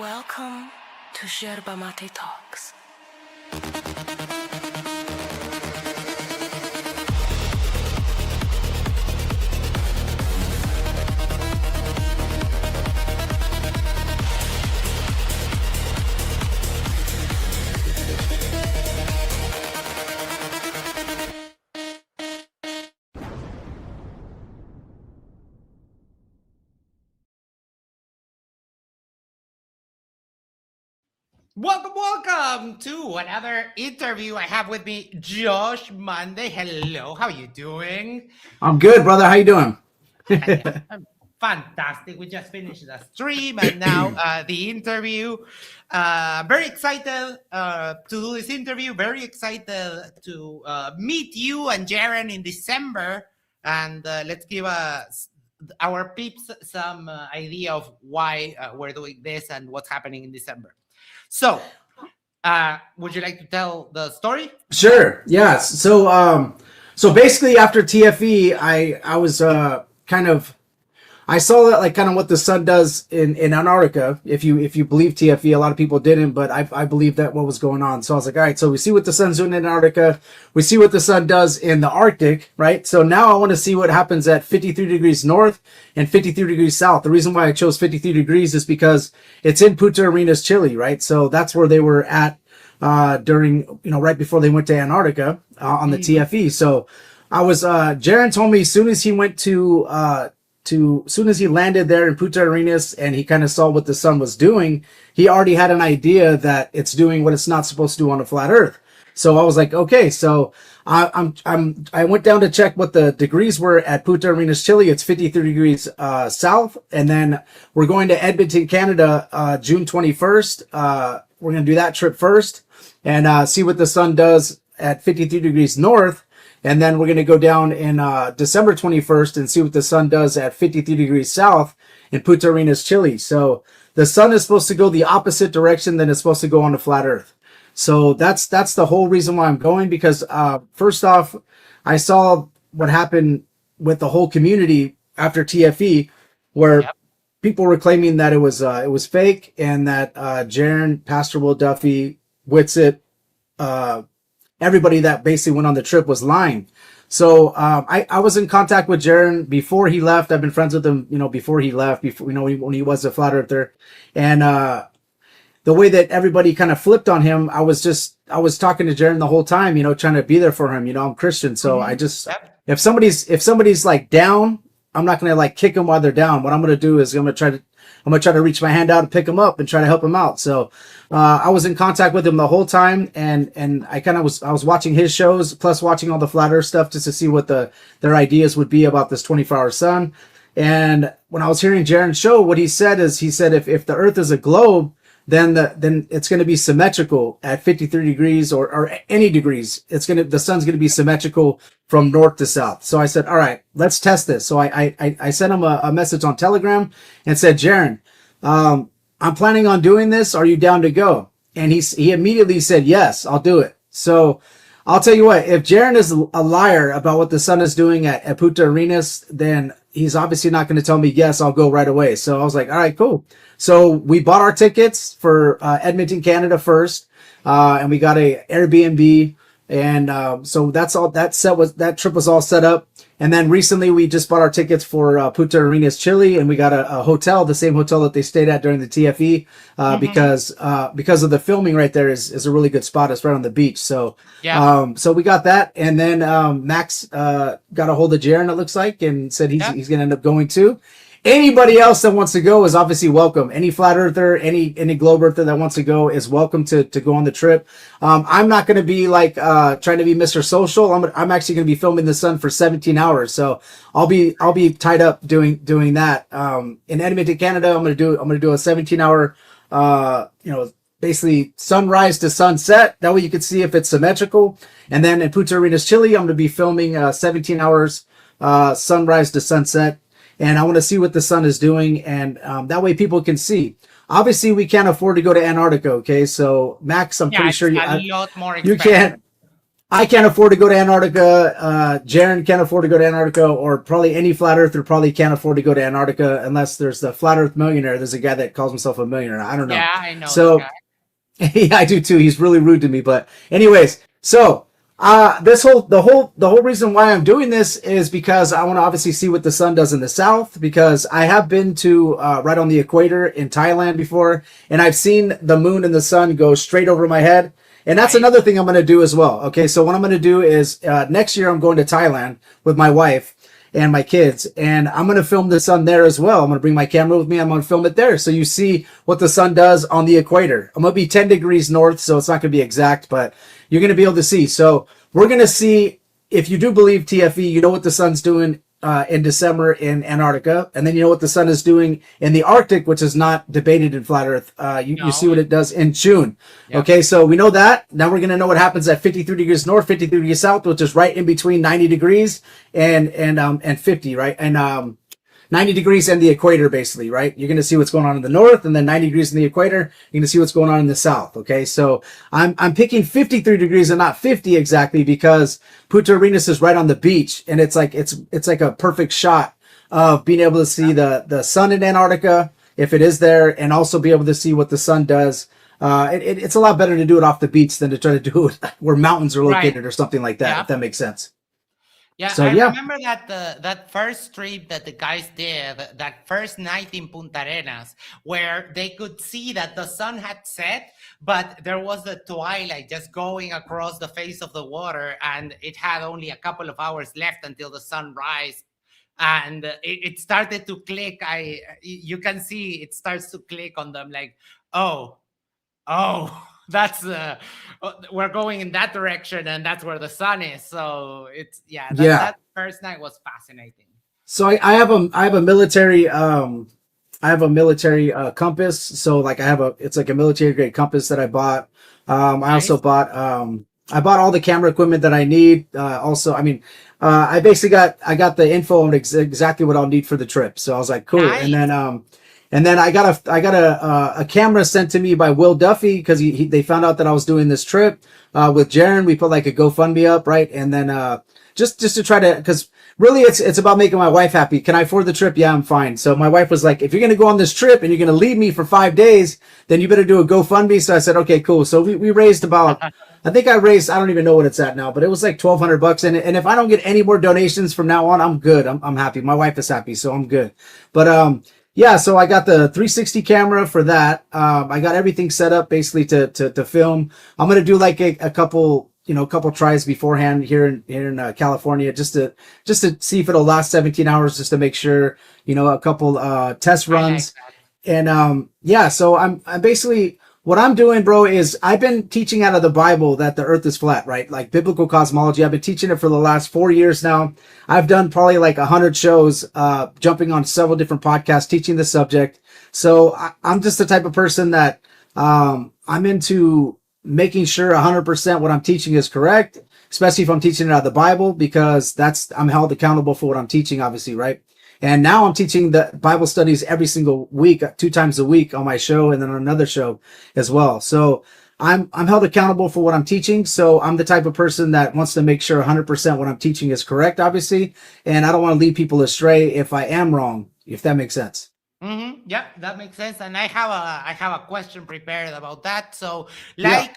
Welcome to Yerba Mate Talks. Welcome to another interview. I have with me Josh Monday. Hello, how are you doing? I'm good, brother. How you doing? I'm fantastic. We just finished the stream and now the interview. Very excited to do this interview. Very excited to meet you and Jeran in December. And let's give our peeps some idea of why we're doing this and what's happening in December. So, would you like to tell the story? Sure. Yes. So basically, after TFE, I was I saw that like kind of what the sun does in Antarctica. If you believe TFE, a lot of people didn't, but I believe that what was going on. So I was like, all right. So we see what the sun's doing in Antarctica. We see what the sun does in the Arctic, right? So now I want to see what happens at 53 degrees north and 53 degrees south. The reason why I chose 53 degrees is because it's in Punta Arenas, Chile, right? So that's where they were at during, right before they went to Antarctica on the TFE. So I was, Jeran told me as soon as he went soon as he landed there in Punta Arenas and he kind of saw what the sun was doing, he already had an idea that it's doing what it's not supposed to do on a flat earth. So I was like, okay, so I went down to check what the degrees were at Punta Arenas, Chile. It's 53 degrees south. And then we're going to Edmonton, Canada, June 21st. We're going to do that trip first and see what the sun does at 53 degrees north. And then we're going to go down in December 21st and see what the sun does at 53 degrees south in Punta Arenas, Chile. So the sun is supposed to go the opposite direction than it's supposed to go on the flat earth. So that's the whole reason why I'm going, because first off, I saw what happened with the whole community after TFE, where people were claiming that it was fake and that Jeran, Pastor Will Duffy, Whitsitt, everybody that basically went on the trip was lying. So I was in contact with Jeran before he left. I've been friends with him, before he left, when he was a flat earther. And the way that everybody kind of flipped on him, I was talking to Jeran the whole time, trying to be there for him. I'm Christian. So I just, if somebody's like down, I'm not going to like kick them while they're down. What I'm going to do is I'm going to try to reach my hand out and pick them up and try to help them out. So I was in contact with him the whole time, and I was watching his shows plus watching all the flat earth stuff just to see what their ideas would be about this 24-hour sun. And when I was hearing Jeran's show, what he said if the earth is a globe, then it's going to be symmetrical at 53 degrees or any degrees. The sun's going to be symmetrical from north to south. So I said, all right, let's test this. So I sent him a message on Telegram and said, Jeran, I'm planning on doing this. Are you down to go? And he immediately said, yes, I'll do it. So I'll tell you what, if Jeran is a liar about what the sun is doing at Punta Arenas, then he's obviously not going to tell me, yes, I'll go right away. So I was like, all right, cool. So we bought our tickets for Edmonton, Canada first, and we got a Airbnb. And so that trip was all set up. And then recently we just bought our tickets for Punta Arenas, Chile, and we got a hotel, the same hotel that they stayed at during the TFE, because of the filming right there is a really good spot. It's right on the beach. So so we got that, and then Max got a hold of Jeran, it looks like, and said he's going to end up going too. Anybody else that wants to go is obviously welcome. Any flat earther, any globe earther that wants to go is welcome to go on the trip. I'm not going to be like trying to be Mr. Social. I'm actually going to be filming the sun for 17 hours. So I'll be tied up doing that. In Edmonton, Canada, I'm going to do a 17-hour basically sunrise to sunset. That way you can see if it's symmetrical. And then in Punta Arenas, Chile, I'm going to be filming 17 hours sunrise to sunset. And I want to see what the sun is doing, and that way people can see. Obviously, we can't afford to go to Antarctica, okay? So, Max, I'm pretty sure a lot more you expensive. I can't afford to go to Antarctica. Jeran can't afford to go to Antarctica, or probably any flat earther probably can't afford to go to Antarctica unless there's the flat earth millionaire. There's a guy that calls himself a millionaire. I don't know. Yeah, I know So, that yeah, I do too. He's really rude to me. But anyways, so the whole reason why I'm doing this is because I want to obviously see what the sun does in the south, because I have been to right on the equator in Thailand before, and I've seen the moon and the sun go straight over my head. And that's another thing I'm going to do as well. Okay, so what I'm going to do is next year I'm going to Thailand with my wife and my kids, and I'm going to film the sun there as well. I'm going to bring my camera with me. I'm going to film it there, so you see what the sun does on the equator. I'm going to be 10 degrees north, so it's not going to be exact, but you're going to be able to see. So we're going to see, if you do believe TFE, you know what the sun's doing in December in Antarctica, and then you know what the sun is doing in the Arctic, which is not debated in flat Earth. You see what it does in June. Yep. Okay, so we know that. Now we're going to know what happens at 53 degrees north, 53 degrees south, which is right in between 90 degrees and 50, right? And 90 degrees and the equator, basically, right? You're going to see what's going on in the north, and then 90 degrees in the equator. You're going to see what's going on in the south. Okay, so I'm picking 53 degrees and not 50 exactly, because Punta Arenas is right on the beach, and it's like a perfect shot of being able to see the sun in Antarctica, if it is there, and also be able to see what the sun does. It's a lot better to do it off the beach than to try to do it where mountains are located or something like that, if that makes sense. Yeah, so, I remember that that first trip that the guys did, that first night in Punta Arenas, where they could see that the sun had set, but there was the twilight just going across the face of the water, and it had only a couple of hours left until the sun rise. And it started to click. You can see it starts to click on them, like, oh, that's we're going in that direction, and that's where the sun is. So it's that first night was fascinating. So I have a military compass. So like it's like a military grade compass that I bought. I also bought I bought all the camera equipment that I need. Also, I mean, I got the info on exactly what I'll need for the trip. So I was like, cool. Nice. And then I got a camera sent to me by Will Duffy, because they found out that I was doing this trip with Jeran. We put like a GoFundMe up, right? And then just to try to, because really it's about making my wife happy. Can I afford the trip? Yeah, I'm fine. So my wife was like, if you're gonna go on this trip and you're gonna leave me for 5 days, then you better do a GoFundMe. So I said, okay, cool. So we raised about, I think I don't even know what it's at now, but it was like $1,200. And if I don't get any more donations from now on, I'm good. I'm happy. My wife is happy, so I'm good. But yeah, so I got the 360 camera for that. I got everything set up basically to film. I'm gonna do like a couple tries beforehand here in California, just to see if it'll last 17 hours, just to make sure, a couple test runs. And yeah, so I'm basically, what I'm doing, bro, is I've been teaching out of the Bible that the earth is flat, right? Like biblical cosmology. I've been teaching it for the last 4 years now. I've done probably like 100 shows, jumping on several different podcasts, teaching the subject. So I'm just the type of person that I'm into making sure 100% what I'm teaching is correct, especially if I'm teaching it out of the Bible, because I'm held accountable for what I'm teaching, obviously, right? And now I'm teaching the Bible studies every single week, 2 times a week on my show, and then on another show as well. So I'm held accountable for what I'm teaching. So I'm the type of person that wants to make sure 100% what I'm teaching is correct, obviously. And I don't want to lead people astray if I am wrong, if that makes sense. Mm-hmm. Yeah, that makes sense. And I have a question prepared about that. So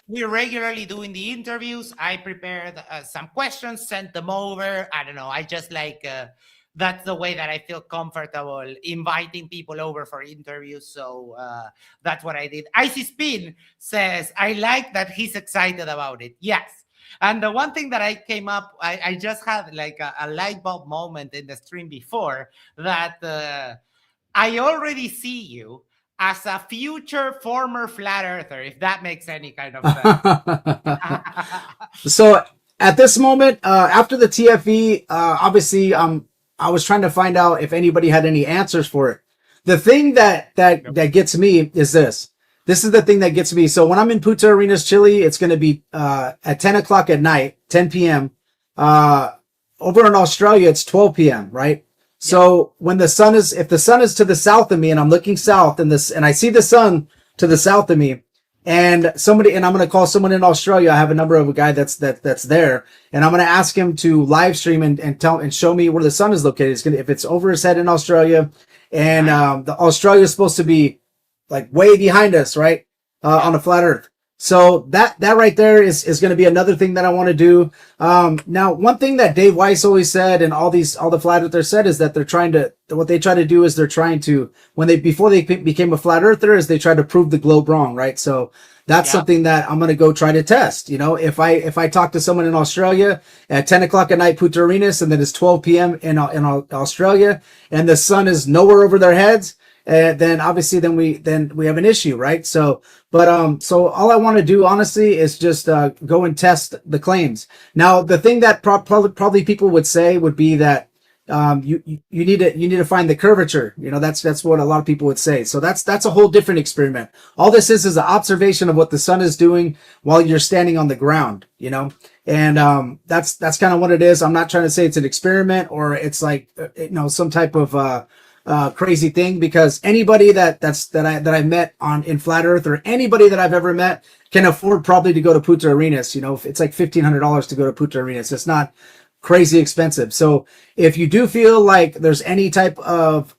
we regularly do in the interviews, I prepared some questions, sent them over. I don't know. I just that's the way that I feel comfortable inviting people over for interviews. So that's what I did. Icy Spin says, I like that he's excited about it. Yes. And the one thing that I came up, I just had like a light bulb moment in the stream before, that I already see you as a future former flat earther, if that makes any kind of sense. So at this moment, after the TFE, obviously, I was trying to find out if anybody had any answers for it. The thing that gets me is this. This is the thing that gets me. So when I'm in Punta Arenas, Chile, it's going to be at 10 o'clock at night, 10 p.m. Over in Australia, it's 12 p.m., right? So when if the sun is to the south of me and I'm looking south and I see the sun to the south of me, and I'm going to call someone in Australia. I have a number of a guy that's there, and I'm going to ask him to live stream and show me where the sun is located. It's if it's over his head in Australia, and the Australia is supposed to be like way behind us, right, on a flat Earth. So that right there is going to be another thing that I want to do. Now, one thing that Dave Weiss always said, and all the flat earthers said, is that what they try to do is before they became a flat earther, is they try to prove the globe wrong, right? So that's something that I'm going to go try to test. You know, if I talk to someone in Australia at 10 o'clock at night, Punta Arenas, and then it's 12 p.m. in Australia, and the sun is nowhere over their heads, then obviously we have an issue, right? So all I want to do, honestly, is just go and test the claims. Now, the thing that probably people would say would be that you need to find the curvature. You know, that's what a lot of people would say. So that's a whole different experiment. All this is an observation of what the sun is doing while you're standing on the ground. You know, and that's kind of what it is. I'm not trying to say it's an experiment or it's like some type of crazy thing, because anybody that I met in flat Earth, or anybody that I've ever met, can afford probably to go to Punta Arenas. You know, it's like $1,500 to go to Punta Arenas. It's not crazy expensive. So if you do feel like there's any type of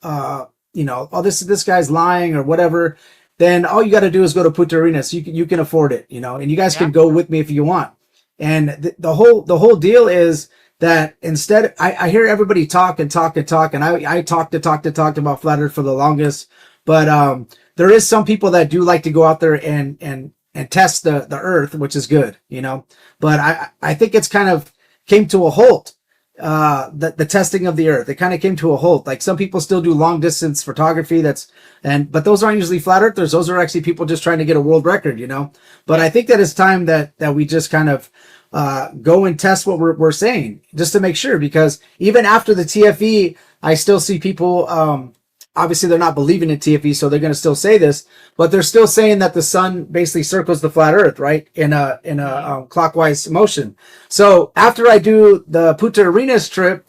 this guy's lying or whatever, then all you got to do is go to Punta Arenas. You can afford it, and you guys can go with me if you want. And the whole deal is that instead, I hear everybody talk, and I talked about flat Earth for the longest, but there is some people that do like to go out there and test the Earth, which is good, but I think it's kind of came to a halt. The testing of the Earth, it kind of came to a halt. Like, some people still do long distance photography, but those aren't usually flat earthers. Those are actually people just trying to get a world record, but I think that it's time that we just kind of go and test what we're saying, just to make sure, because even after the TFE, I still see people, obviously they're not believing in TFE, so they're going to still say this, but they're still saying that the sun basically circles the flat Earth, right, in a clockwise motion. So after I do the Punta Arenas trip,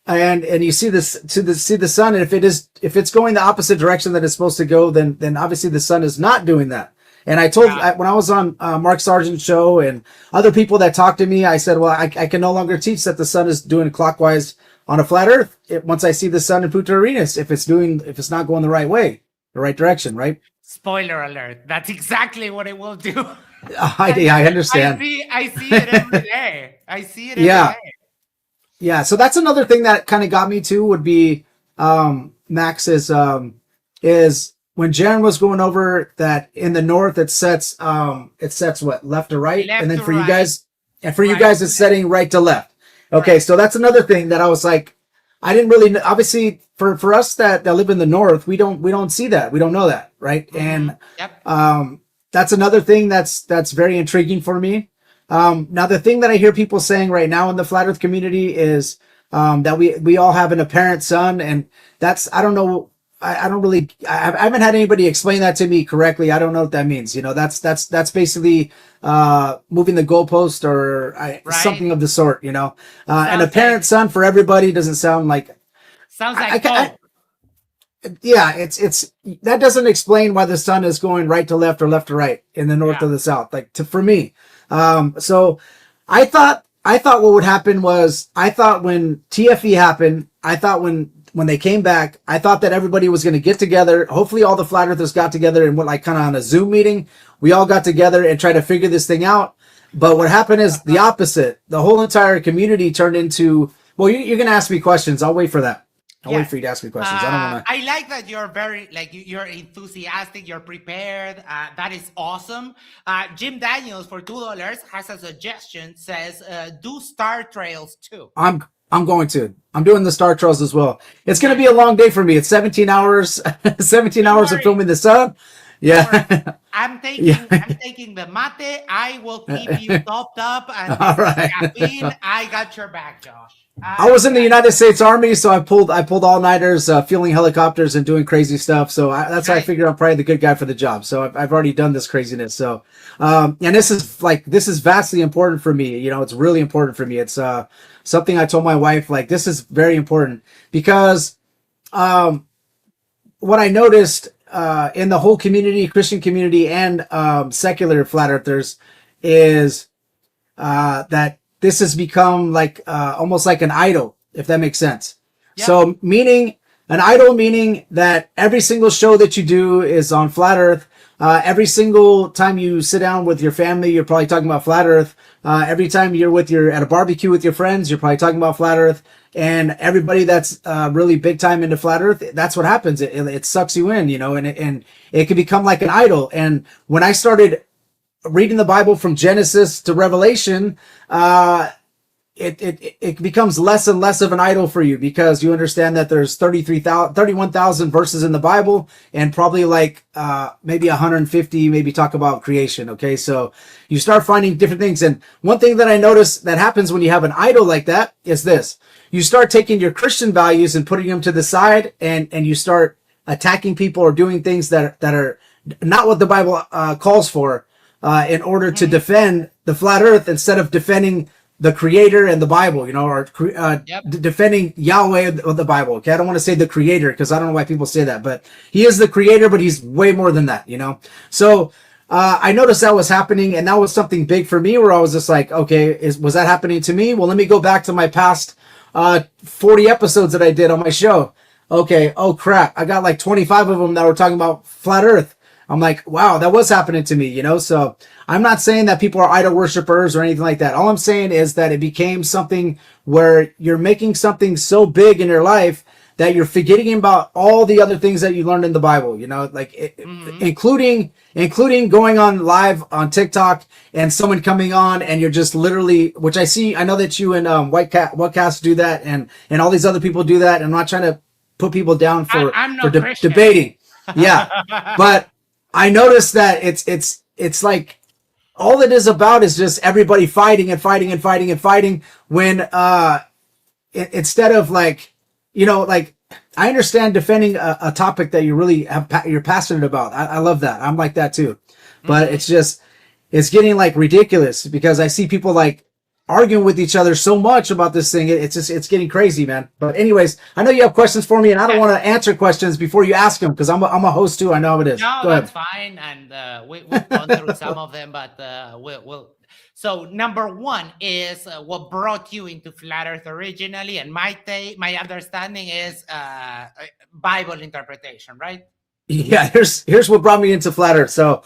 and you see the sun, and if it's going the opposite direction that it's supposed to go, then obviously the sun is not doing that. And I told when I was on Mark Sargent's show and other people that talked to me, I said, well, I can no longer teach that the sun is doing clockwise on a flat Earth. Once I see the sun in Punta Arenas, if it's not going the right way, the right direction, right? Spoiler alert! That's exactly what it will do. I understand. I see it every day. I see it every day. Yeah. So that's another thing that kind of got me too. Would be Max is when Jeran was going over that in the north it sets what, left to right, and then for you guys it's setting right to left. Okay, right. So that's another thing that I was like, I didn't really know. Obviously for us that live in the north, we don't see that, we don't know that, right? Mm-hmm. And that's another thing that's very intriguing for me. Now the thing that I hear people saying right now in the flat Earth community is that we all have an apparent sun, and that's, I don't know. I haven't had anybody explain that to me correctly. I don't know what that means. That's basically moving the goalpost or something of the sort. An apparent sun for everybody doesn't sound like. Sounds like it's that doesn't explain why the sun is going right to left or left to right in the north or the south. For me, so I thought what would happen was, I thought when TFE happened, I thought when they came back, I thought that everybody was going to get together. Hopefully all the flat earthers got together and went like kind of on a Zoom meeting. We all got together and tried to figure this thing out. But what happened is the opposite. The whole entire community turned into, well, you're going to ask me questions. I'll wait for that. I'll wait for you to ask me questions. I don't want to. I like that you're very, you're enthusiastic, you're prepared. That is awesome. Jim Daniels for $2 has a suggestion, says, do star trails too. I'm going to. I'm doing the star trails as well. It's going to be a long day for me. It's 17 hours, 17 hours of filming the sun. Yeah. I'm taking the mate. I will keep you topped up, and all right. caffeine. I got your back, Josh. I was in the United States Army, so I pulled all-nighters, fueling helicopters and doing crazy stuff. So that's why I figured I'm probably the good guy for the job. So I've already done this craziness. So, and this is vastly important for me. It's really important for me. It's something I told my wife, this is very important, because what I noticed in the whole community, Christian community and secular flat earthers, is that this has become like almost like an idol, if that makes sense. Yeah. So meaning an idol, meaning that every single show that you do is on flat earth. Every single time you sit down with your family, you're probably talking about flat earth. Every time you're at a barbecue with your friends, you're probably talking about flat earth. And everybody that's really big time into flat earth, that's what happens. It sucks you in, and it can become like an idol. And when I started reading the Bible from Genesis to Revelation, it becomes less and less of an idol for you, because you understand that there's 31,000 verses in the Bible, and probably like maybe 150 maybe talk about creation. Okay, so you start finding different things. And one thing that I noticed that happens when you have an idol like that is this: you start taking your Christian values and putting them to the side, and you start attacking people or doing things that are not what the Bible calls for, in order to defend the flat earth, instead of defending the creator and the Bible, or defending Yahweh of the Bible. Okay, I don't want to say the creator, because I don't know why people say that, but he is the creator, but he's way more than that, So I noticed that was happening, and that was something big for me, where I was just like, okay, was that happening to me? Well, let me go back to my past 40 episodes that I did on my show. Okay, oh crap, I got like 25 of them that were talking about flat earth. I'm like, wow, that was happening to me, So I'm not saying that people are idol worshipers or anything like that. All I'm saying is that it became something where you're making something so big in your life that you're forgetting about all the other things that you learned in the Bible, including going on live on TikTok and someone coming on and you're just literally, which I know that you and Whitecast do that, and all these other people do that. I'm not trying to put people down for debating. Yeah. But I noticed that it's like all it is about is just everybody fighting and fighting and fighting and fighting, when instead of like, I understand defending a topic that you really you're passionate about. I love that. I'm like that too. But it's getting like ridiculous, because I see people like arguing with each other so much about this thing. It's getting crazy, man. But anyways, I know you have questions for me, and I don't want to answer questions before you ask them, because I'm a host too. I know how it is. No, Go that's ahead. fine, and we've gone through some of them, but we'll. So number one is what brought you into flat Earth originally, and my understanding is Bible interpretation, right? Yeah, here's what brought me into flat Earth. So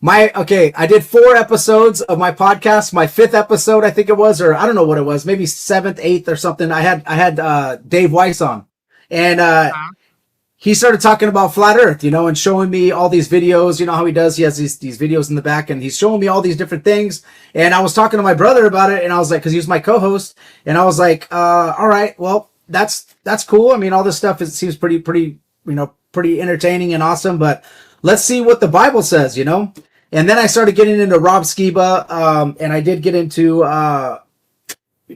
I did 4 episodes of my podcast. My 5th episode, I think it was, or I don't know what it was, maybe 7th, 8th or something. I had Dave Weiss on, and he started talking about flat Earth, and showing me all these videos. You know how he does? He has these videos in the back, and he's showing me all these different things. And I was talking to my brother about it, and I was like, because he was my co-host, and I was like, all right, well, that's cool. I mean, all this stuff seems pretty entertaining and awesome, but let's see what the Bible says, And then I started getting into Rob Skiba, and I did get into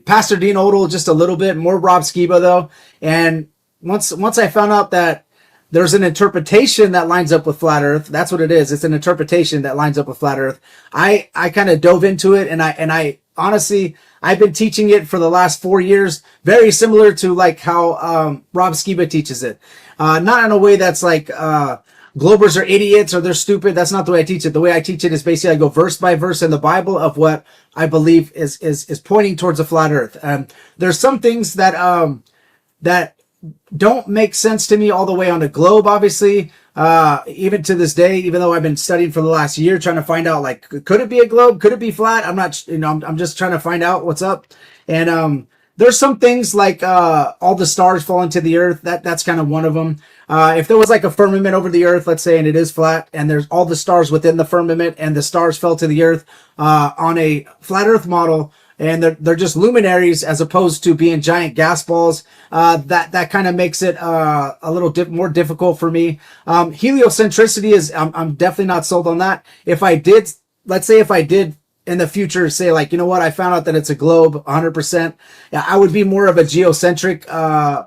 Pastor Dean Odell just a little bit, more Rob Skiba though. And once I found out that there's an interpretation that lines up with flat Earth, that's what it is. It's an interpretation that lines up with flat Earth. I kind of dove into it, and I honestly, I've been teaching it for the last 4 years, very similar to like how Rob Skiba teaches it. Not in a way that's like Globers are idiots or they're stupid. That's not the way I teach it. The way I teach it is basically I go verse by verse in the Bible of what I believe is pointing towards a flat Earth. There's some things that that don't make sense to me all the way on the globe, obviously. Even to this day, even though I've been studying for the last year, trying to find out, like, could it be a globe? Could it be flat? I'm not, I'm just trying to find out what's up. And there's some things like all the stars fall into the earth. That's kind of one of them. If there was like a firmament over the earth, let's say, and it is flat, and there's all the stars within the firmament, and the stars fell to the earth on a flat Earth model, and they're just luminaries as opposed to being giant gas balls. That kind of makes it a little more difficult for me. Heliocentricity is I'm definitely not sold on that. Let's say if I did in the future say, like, you know what, I found out that it's a globe 100%, I would be more of a geocentric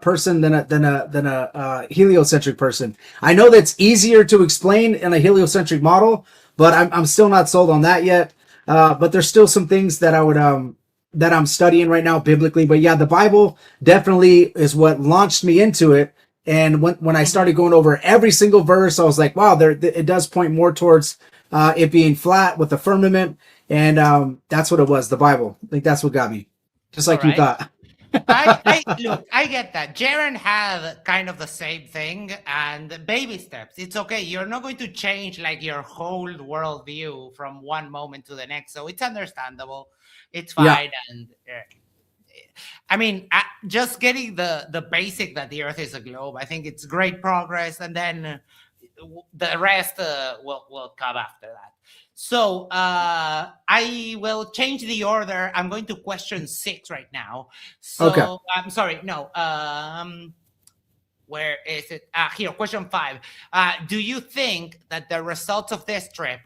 person than a heliocentric person. I know that's easier to explain in a heliocentric model, but I'm still not sold on that yet. But there's still some things that I would that I'm studying right now biblically. But yeah, the Bible definitely is what launched me into it. And when I started going over every single verse, I was like, wow, it does point more towards it being flat with the firmament. And that's what it was, the Bible. I think that's what got me. Just like you thought. I get that. Jeran had kind of the same thing, and baby steps. It's okay. You're not going to change like your whole worldview from one moment to the next. So it's understandable. It's fine. Yeah. And I mean, just getting the basic that the Earth is a globe, I think it's great progress. And then the rest will come after that. So I will change the order. I'm going to question 6 right now. So Okay. I'm sorry. No. Where is it? Here, question 5. Do you think that the results of this trip,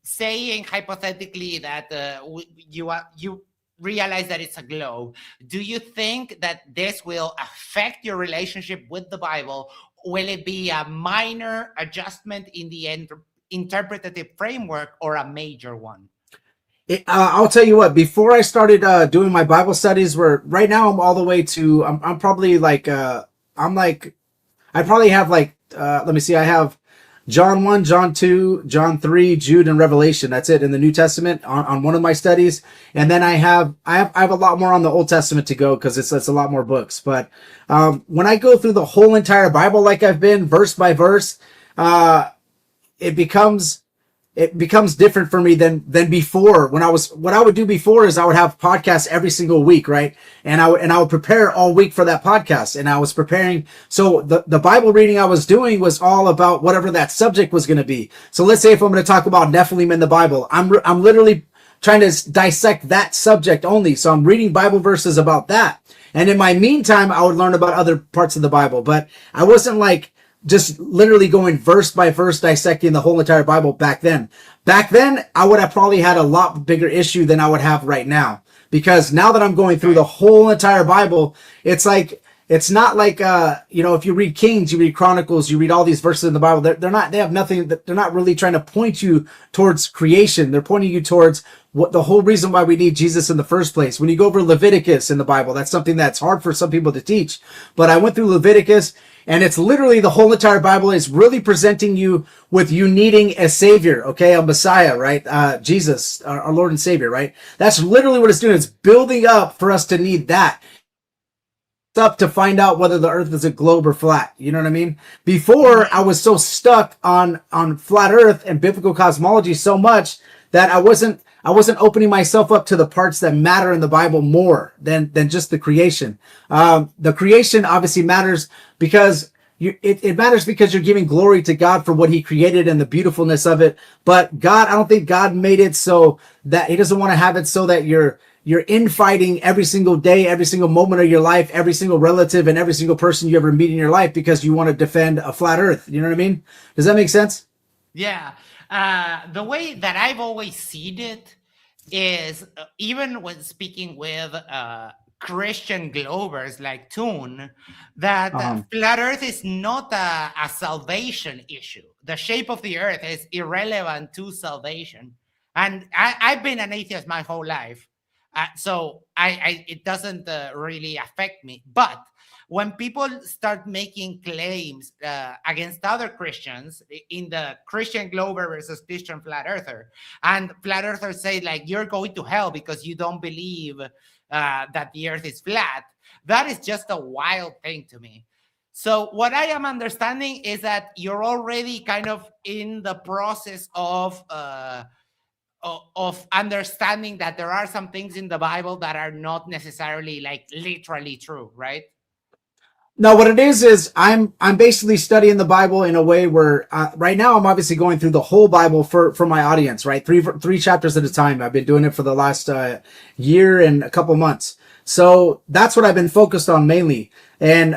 saying hypothetically that you realize that it's a globe, do you think that this will affect your relationship with the Bible? Will it be a minor adjustment in the interpretative framework or a major one? I'll tell you what, before I started doing my Bible studies, where right now I'm all the way to, I'm probably like, I probably have like, let me see, I have John 1, John 2, John 3, Jude, and Revelation. That's it in the New Testament on one of my studies. And then I have a lot more on the Old Testament to go because it's a lot more books. But when I go through the whole entire Bible like I've been, verse by verse, it becomes different for me than before. What I would do before is I would have podcasts every single week, right? And I would prepare all week for that podcast. And I was preparing. So the Bible reading I was doing was all about whatever that subject was going to be. So let's say if I'm going to talk about Nephilim in the Bible, I'm literally trying to dissect that subject only. So I'm reading Bible verses about that. And in my meantime, I would learn about other parts of the Bible, but I wasn't like just literally going verse by verse dissecting the whole entire Bible back then. Back then, I would have probably had a lot bigger issue than I would have right now. Because now that I'm going through the whole entire Bible, it's not like, if you read Kings, you read Chronicles, you read all these verses in the Bible, they're not really trying to point you towards creation. They're pointing you towards what the whole reason why we need Jesus in the first place. When you go over Leviticus in the Bible, that's something that's hard for some people to teach. But I went through Leviticus, and it's literally the whole entire Bible is really presenting you with you needing a savior, okay? A Messiah, right? Jesus, our Lord and Savior, right? That's literally what it's doing. It's building up for us to need that. It's up to find out whether the earth is a globe or flat. You know what I mean? Before, I was so stuck on flat earth and biblical cosmology so much that I wasn't opening myself up to the parts that matter in the Bible more than just the creation. The creation obviously matters because it matters because you're giving glory to God for what he created and the beautifulness of it. But God, I don't think God made it so that he doesn't want to have it so that you're infighting every single day, every single moment of your life, every single relative and every single person you ever meet in your life because you want to defend a flat earth. You know what I mean? Does that make sense? Yeah. The way that I've always seen it is even when speaking with Christian Glovers like Toon, that flat earth is not a salvation issue. The shape of the earth is irrelevant to salvation. And I've been an atheist my whole life. So it doesn't really affect me. But when people start making claims against other Christians in the Christian Glover versus Christian Flat Earther, and Flat Earthers say, like, you're going to hell because you don't believe that the earth is flat, that is just a wild thing to me. So what I am understanding is that you're already kind of in the process of understanding that there are some things in the Bible that are not necessarily like literally true, right? No, what it is I'm basically studying the Bible in a way where right now I'm obviously going through the whole Bible for my audience, right? Three chapters at a time. I've been doing it for the last year and a couple months. So that's what I've been focused on mainly. And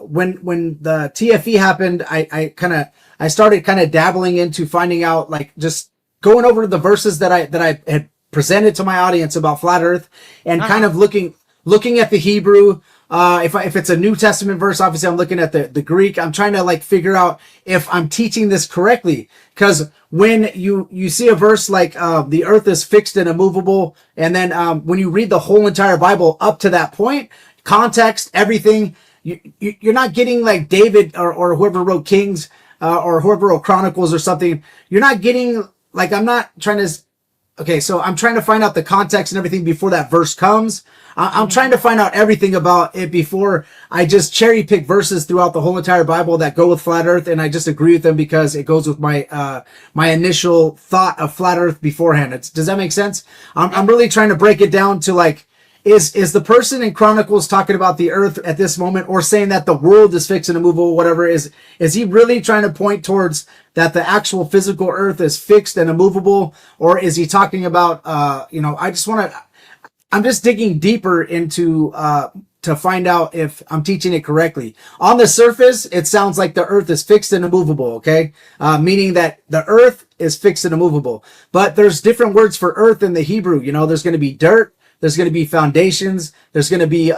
when the TFE happened, I started kind of dabbling into finding out, like, just going over the verses that I had presented to my audience about flat earth and kind of looking at the Hebrew. If it's a New Testament verse, obviously I'm looking at the Greek. I'm trying to like figure out if I'm teaching this correctly. Because when you see a verse like the earth is fixed and immovable, and then when you read the whole entire Bible up to that point, context, everything, you're not getting like David or whoever wrote Kings or whoever wrote Chronicles or something. You're not getting like, I'm not trying to. Okay, so I'm trying to find out the context and everything before that verse comes. I'm trying to find out everything about it before I just cherry pick verses throughout the whole entire Bible that go with flat Earth, and I just agree with them because it goes with my my initial thought of flat Earth beforehand. Does that make sense? I'm really trying to break it down to like, is the person in Chronicles talking about the Earth at this moment, or saying that the world is fixed and immovable, whatever? Is he really trying to point towards that the actual physical Earth is fixed and immovable, or is he talking about I'm just digging deeper into to find out if I'm teaching it correctly. On the surface, it sounds like the Earth is fixed and immovable, okay? Meaning that the Earth is fixed and immovable. But there's different words for Earth in the Hebrew. There's going to be dirt. There's going to be foundations. There's going to be,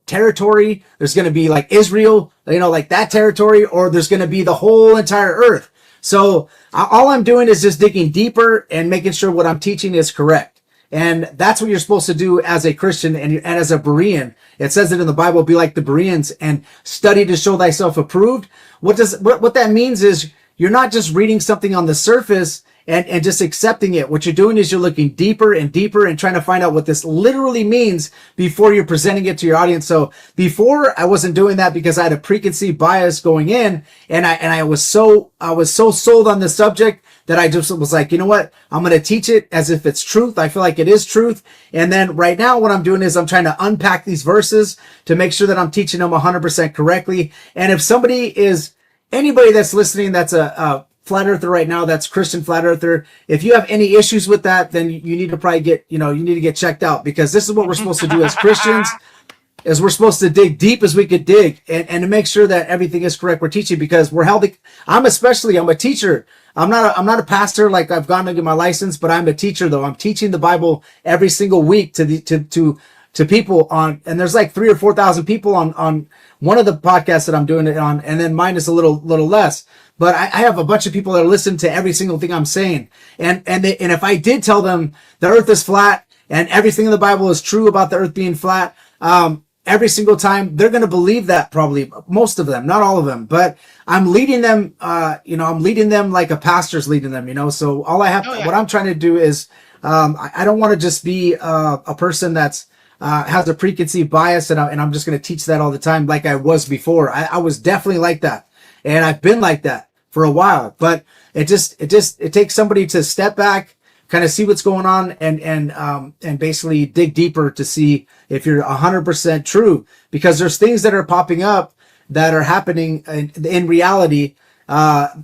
territory. There's going to be like Israel, like that territory, or there's going to be the whole entire Earth. So all I'm doing is just digging deeper and making sure what I'm teaching is correct. And that's what you're supposed to do as a Christian and as a Berean. It says it in the Bible, be like the Bereans and study to show thyself approved. What that means is you're not just reading something on the surface and just accepting it. What you're doing is you're looking deeper and deeper and trying to find out what this literally means before you're presenting it to your audience. So before, I wasn't doing that because I had a preconceived bias going in, and I was so sold on the subject that I just was like, you know what? I'm going to teach it as if it's truth. I feel like it is truth. And then right now what I'm doing is I'm trying to unpack these verses to make sure that I'm teaching them 100% correctly. And if anybody that's listening that's a flat earther right now, that's Christian flat earther, if you have any issues with that, then you need to probably get checked out, because this is what we're supposed to do as Christians. Is we're supposed to dig deep as we could dig and to make sure that everything is correct. We're teaching because we're held. I'm a teacher. I'm not a pastor, like I've gone to get my license, but I'm a teacher though. I'm teaching the Bible every single week to people on, and there's like 3,000 or 4,000 people on one of the podcasts that I'm doing it on, and then mine is a little less. But I have a bunch of people that listen to every single thing I'm saying. And if I did tell them the earth is flat and everything in the Bible is true about the earth being flat, every single time, they're going to believe that, probably most of them, not all of them, but I'm leading them, I'm leading them like a pastor's leading them, so all I have, what I'm trying to do is, I don't want to just be a person that's, has a preconceived bias and I'm just going to teach that all the time like I was before. I was definitely like that. And I've been like that for a while, but it takes somebody to step back, kind of see what's going on and basically dig deeper to see if you're 100% true, because there's things that are popping up that are happening in reality,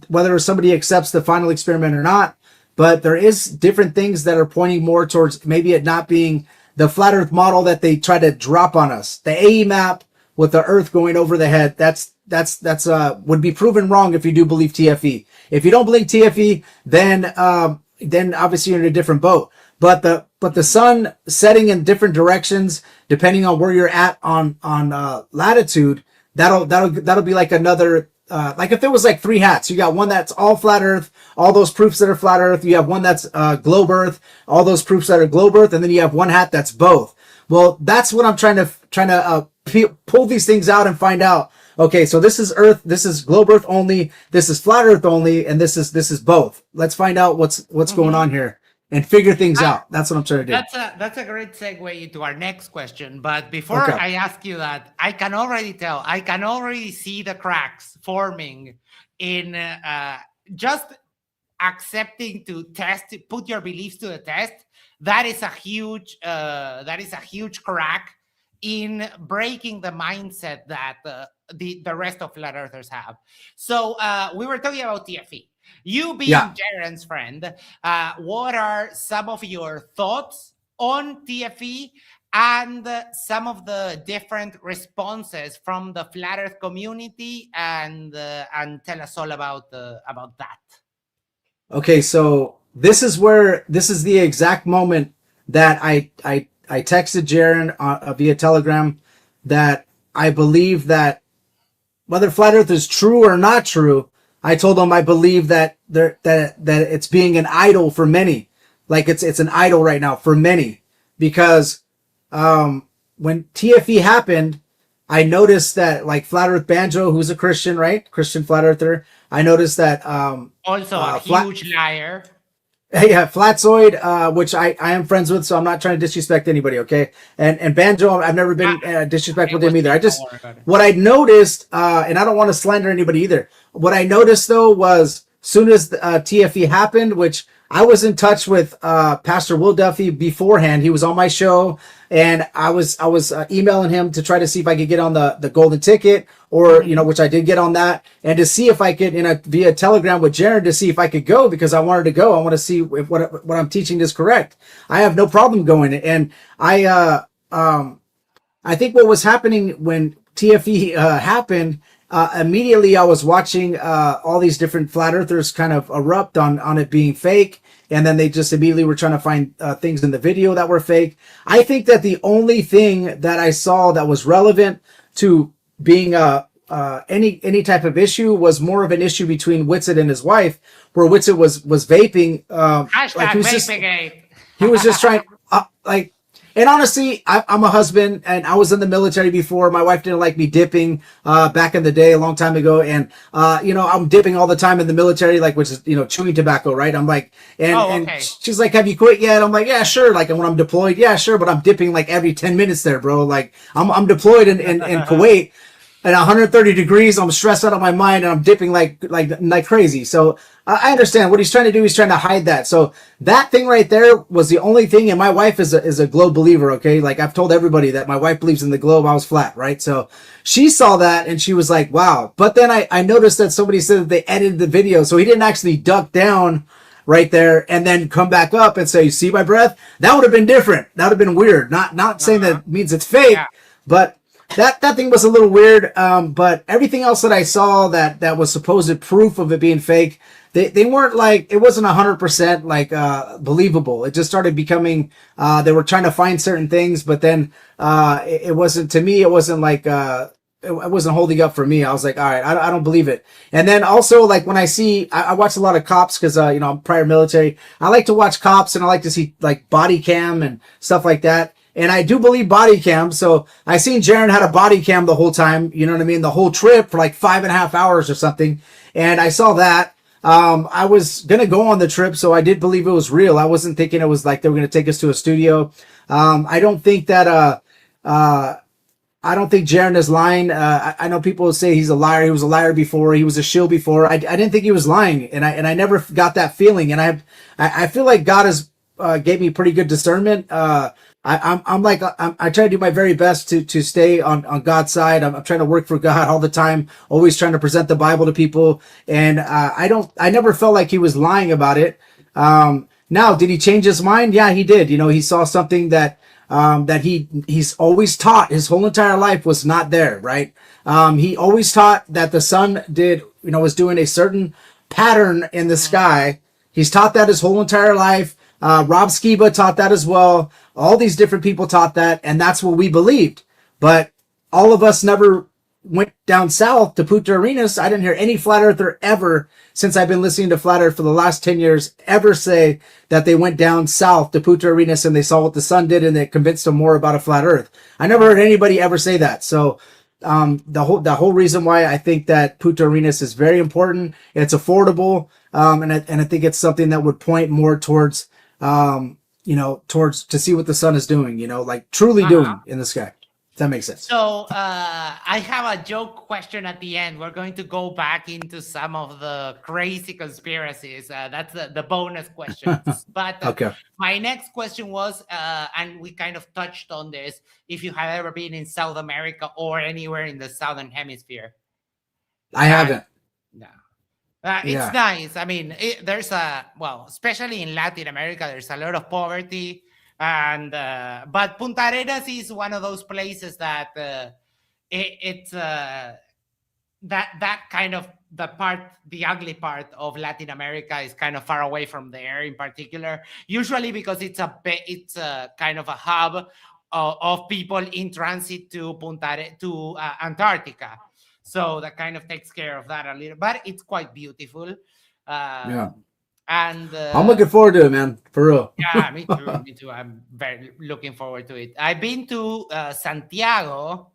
whether somebody accepts the final experiment or not, but there is different things that are pointing more towards maybe it not being the flat earth model that they try to drop on us. The AE map with the earth going over the head, that's would be proven wrong if you do believe TFE. If you don't believe TFE, then obviously you're in a different boat. But the sun setting in different directions, depending on where you're at on latitude, that'll be like another, like if there was like 3 hats, you got one that's all flat earth, all those proofs that are flat earth. You have one that's globe earth, all those proofs that are globe earth. And then you have one hat that's both. Well, that's what I'm trying to pull these things out and find out. Okay, so this is Earth, this is globe Earth only, this is flat Earth only, and this is both. Let's find out what's going on here and figure things out. That's what I'm trying to do. That's a great segue into our next question. But before I ask you that, I can already see the cracks forming in just accepting to put your beliefs to the test. That is a huge crack in breaking the mindset that the rest of flat earthers have. So we were talking about TFE. You being Jeran's friend, what are some of your thoughts on TFE and some of the different responses from the flat earth community, and tell us all about that? Okay, so this is the exact moment that I texted Jeran via Telegram that I believe that whether flat earth is true or not true, I told him I believe that it's being an idol for many. Like it's an idol right now for many, because when TFE happened, I noticed that like Flat Earth Banjo, who's a Christian, right? Christian flat earther. I noticed that Also a flat huge liar. yeah, Flatzoid, which I am friends with, so I'm not trying to disrespect anybody, okay? And Banjo, I've never been disrespectful It with him was either. me, I don't just worry about it. what I noticed, and I don't want to slander anybody either. What I noticed though was soon as TFE happened, which I was in touch with Pastor Will Duffy beforehand. He was on my show, and I was emailing him to try to see if I could get on the golden ticket, or which I did get on that, and to see if I could via Telegram with Jeran to see if I could go, because I wanted to go. I want to see if what I'm teaching is correct. I have no problem going, and I think what was happening when TFE happened, immediately I was watching all these different flat earthers kind of erupt on it being fake. And then they just immediately were trying to find things in the video that were fake. I think that the only thing that I saw that was relevant to being any type of issue was more of an issue between Witsit and his wife, where Witsit was vaping. Hashtag Vapegate. He was just trying like. And honestly, I'm a husband, and I was in the military before. My wife didn't like me dipping back in the day, a long time ago. And, I'm dipping all the time in the military, like, which is, chewing tobacco, right? I'm like, and she's like, have you quit yet? I'm like, yeah, sure. Like, when I'm deployed, yeah, sure. But I'm dipping like every 10 minutes there, bro. Like, I'm deployed in Kuwait at 130 degrees. I'm stressed out of my mind, and I'm dipping like crazy. So I understand what he's trying to do. He's trying to hide that. So that thing right there was the only thing. And my wife is a globe believer. Okay. Like I've told everybody that my wife believes in the globe. I was flat. Right. So she saw that and she was like, wow. But then I noticed that somebody said that they edited the video. So he didn't actually duck down right there and then come back up and say, you see my breath? That would have been different. That would have been weird. Not saying that means it's fake, but that thing was a little weird. But everything else that I saw that was supposed proof of it being fake, they weren't like, it wasn't 100% like believable. It just started becoming they were trying to find certain things, but then it wasn't, to me, it wasn't like it wasn't holding up for me. I was like, all right, I don't believe it. And then also, like, when I watch a lot of cops because I'm prior military. I like to watch cops, and I like to see like body cam and stuff like that. And I do believe body cam. So I seen Jeran had a body cam the whole time, you know what I mean? The whole trip for like 5.5 hours or something. And I saw that. I was going to go on the trip, so I did believe it was real. I wasn't thinking it was like they were going to take us to a studio. I don't think that, I don't think Jeran is lying. I know people say he's a liar. He was a liar before. He was a shill before. I didn't think he was lying, and I never got that feeling. And I feel like God has gave me pretty good discernment. I try to do my very best to stay on God's side. I'm trying to work for God all the time, always trying to present the Bible to people. And I never felt like he was lying about it. Now, did he change his mind? Yeah, he did. He saw something that he's always taught his whole entire life was not there, right? He always taught that the sun was doing a certain pattern in the sky. He's taught that his whole entire life. Rob Skiba taught that as well. All these different people taught that, and that's what we believed. But all of us never went down south to Punta Arenas. I didn't hear any flat earther ever, since I've been listening to Flat Earth for the last 10 years, ever say that they went down south to Punta Arenas and they saw what the sun did and it convinced them more about a flat earth. I never heard anybody ever say that. So the whole reason why I think that Punta Arenas is very important, it's affordable, and I think it's something that would point more towards towards to see what the sun is doing, like truly doing in the sky. If that makes sense. So I have a joke question at the end. We're going to go back into some of the crazy conspiracies. That's the bonus questions. But okay. My next question was, and we kind of touched on this, if you have ever been in South America or anywhere in the Southern Hemisphere. I haven't. No. It's nice. I mean, there's especially in Latin America, there's a lot of poverty. And but Punta Arenas is one of those places that it's that kind of the ugly part of Latin America is kind of far away from there in particular, usually because it's a kind of a hub of people in transit to Antarctica. So that kind of takes care of that a little, but it's quite beautiful. And I'm looking forward to it, man, for real. Yeah, me too. I'm very looking forward to it. I've been to Santiago,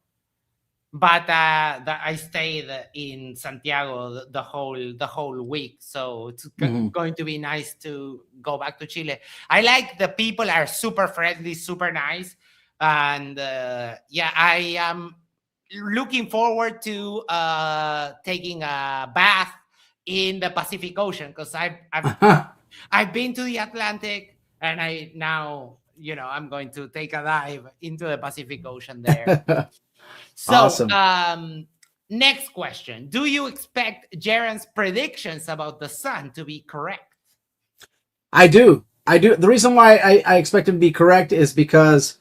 but I stayed in Santiago the whole week, so it's going to be nice to go back to Chile. I like the people are super friendly, super nice, and I am looking forward to taking a bath in the Pacific Ocean, because I've been to the Atlantic, and I now I'm going to take a dive into the Pacific Ocean there. So, Awesome. next question. Do you expect Jeran's predictions about the sun to be correct? I do. The reason why I expect him to be correct is because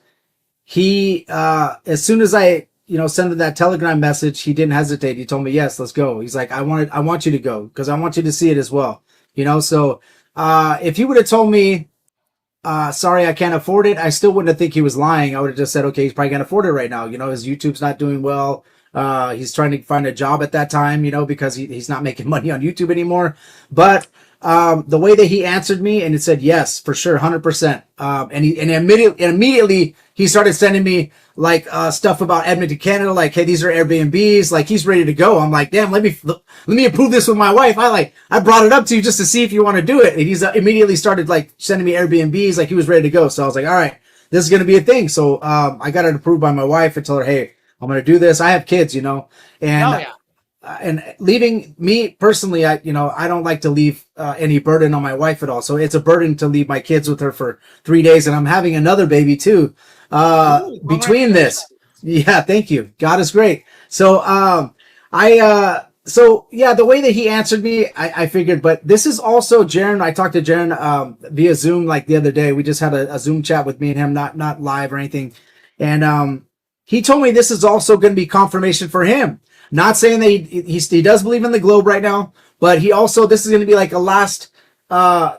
he, as soon as I, sent him that Telegram message, he didn't hesitate. He told me, yes, let's go. He's like, I want you to go because I want you to see it as well. So, if he would have told me, sorry, I can't afford it, I still wouldn't think he was lying. I would have just said, okay, he's probably can't afford it right now. His YouTube's not doing well. He's trying to find a job at that time, because he's not making money on YouTube anymore. But the way that he answered me, and it said yes for sure, 100%. And immediately he started sending me like stuff about Edmonton, Canada, like, hey, these are Airbnbs, like he's ready to go. I'm like, damn, let me approve this with my wife. I brought it up to you just to see if you want to do it. And he's immediately started like sending me Airbnbs, like he was ready to go. So I was like, all right, this is gonna be a thing. So I got it approved by my wife and told her, hey, I'm gonna do this. I have kids, and leaving me personally, I don't like to leave any burden on my wife at all. So it's a burden to leave my kids with her for 3 days, and I'm having another baby too. Between this, yeah, thank you. God is great. So the way that he answered me, I figured. But this is also Jeran. I talked to Jeran via Zoom like the other day. We just had a Zoom chat with me and him, not live or anything, and he told me this is also going to be confirmation for him. Not saying that he does believe in the globe right now, but this is going to be like a last,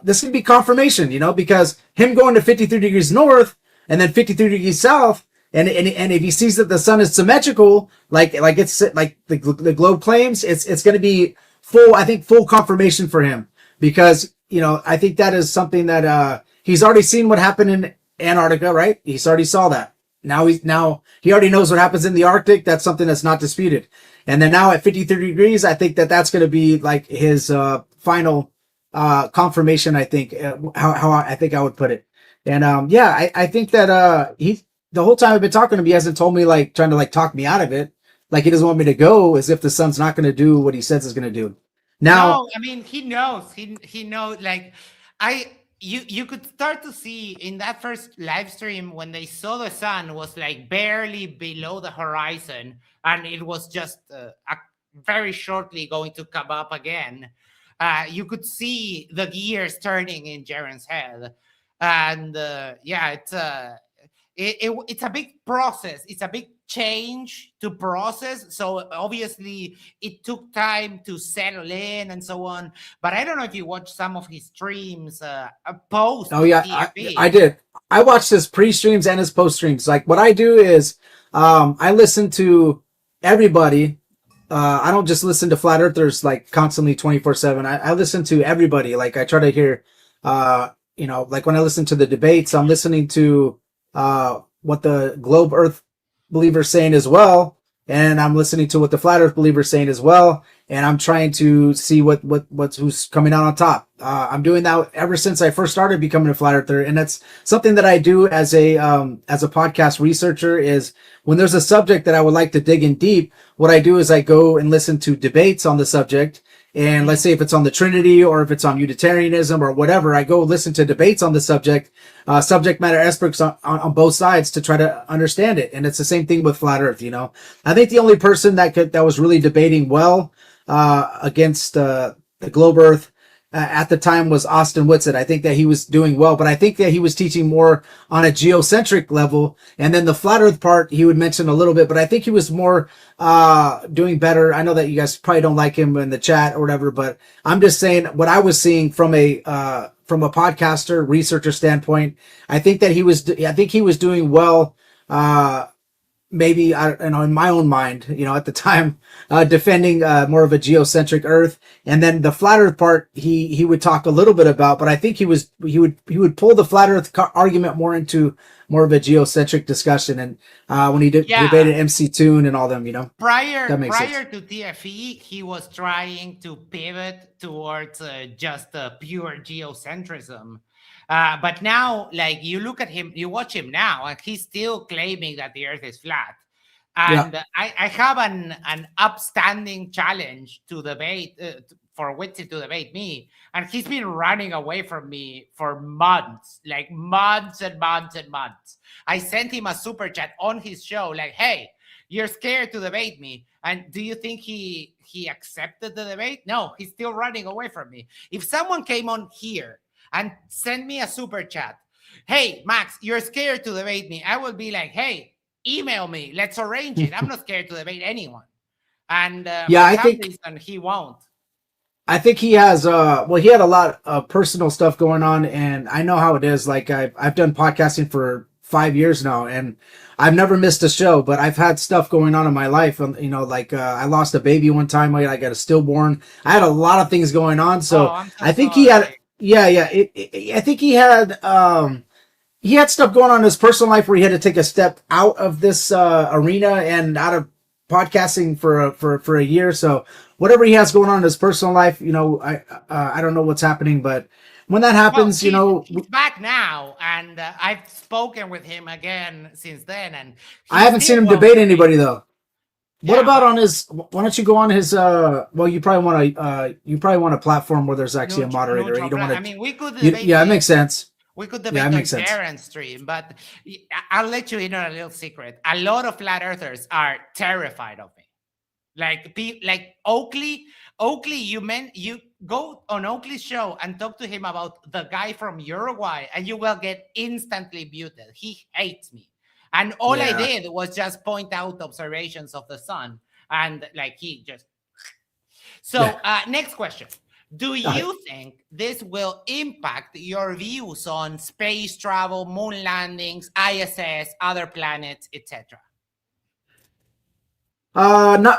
this is going to be confirmation, because him going to 53 degrees north and then 53 degrees south, and if he sees that the sun is symmetrical, like it's like the globe claims, it's going to be full confirmation for him, because, I think that is something that, he's already seen what happened in Antarctica, right? He's already saw that. Now he already knows what happens in the Arctic. That's something that's not disputed. And then now at 53 degrees, I think that's going to be like his final confirmation. I think how I think I would put it. And I think that the whole time I've been talking to him, he hasn't told me like trying to like talk me out of it. Like he doesn't want me to go, as if the sun's not going to do what he says it's going to do. Now, no, I mean, he knows. He knows. Like you could start to see in that first live stream when they saw the sun was like barely below the horizon, and it was just very shortly going to come up again. You could see the gears turning in Jeran's head, and it's a big process. It's a big change to process. So obviously it took time to settle in and so on. But I don't know if you watched some of his streams post. Oh yeah, I did. I watched his pre-streams and his post-streams. Like what I do is I listen to everybody. I don't just listen to flat earthers like constantly 24/7. I listen to everybody. Like I try to hear, like when I listen to the debates, I'm listening to what the globe earth believers saying as well, and I'm listening to what the flat earth believers saying as well, and I'm trying to see who's coming out on top. I'm doing that ever since I first started becoming a flat earther, and that's something that I do as a podcast researcher. Is when there's a subject that I would like to dig in deep, what I do is I go and listen to debates on the subject. And let's say if it's on the Trinity or if it's on Unitarianism or whatever, I go listen to debates on the subject matter experts on both sides to try to understand it. And it's the same thing with flat earth. I think the only person that was really debating well against the globe earth at the time was Austin Whitsitt. I think that he was doing well, but I think that he was teaching more on a geocentric level. And then the flat earth part, he would mention a little bit, but I think he was more doing better. I know that you guys probably don't like him in the chat or whatever, but I'm just saying what I was seeing from a podcaster researcher standpoint. I think he was doing well. Maybe in my own mind, at the time, defending more of a geocentric Earth, and then the flat Earth part, he would talk a little bit about, but I think he would pull the flat Earth argument more into more of a geocentric discussion. And when he debated MC Toon and all them, you know, prior sense. to TFE, he was trying to pivot towards just pure geocentrism. But now, like, you look at him, you watch him now, and he's still claiming that the Earth is flat. And I have an upstanding challenge to debate for Witsi to debate me, and he's been running away from me for months, like months and months and months. I sent him a super chat on his show, like, "Hey, you're scared to debate me, and do you think he accepted the debate? No, he's still running away from me. If someone came on here and sent me a super chat, hey, Max, you're scared to debate me, I will be like, hey, email me, let's arrange it. I'm not scared to debate anyone." And I think reason, he won't. I think he has he had a lot of personal stuff going on, and I know how it is. Like I've done podcasting for 5 years now, and I've never missed a show, but I've had stuff going on in my life. You know, like I lost a baby one time. I got a stillborn. I had a lot of things going on. So, I think he had I think he had stuff going on in his personal life where he had to take a step out of this arena and out of podcasting for a year. So whatever he has going on in his personal life, you know, I don't know what's happening, but when that happens, you know, he's back now, and I've spoken with him again since then, and I haven't seen him debate anybody though. What about on his? Why don't you go on his? Well, you probably want a platform where there's actually a moderator. You don't want to. I mean, we could debate. Yeah, it makes sense. We could debate on Jeran's stream, but I'll let you in on a little secret. A lot of flat earthers are terrified of me. Like Oakley, you go on Oakley's show and talk to him about the guy from Uruguay, and you will get instantly muted. He hates me. And all I did was just point out observations of the sun, and like he just. So next question. Do you think this will impact your views on space travel, moon landings, ISS, other planets, etc.? No.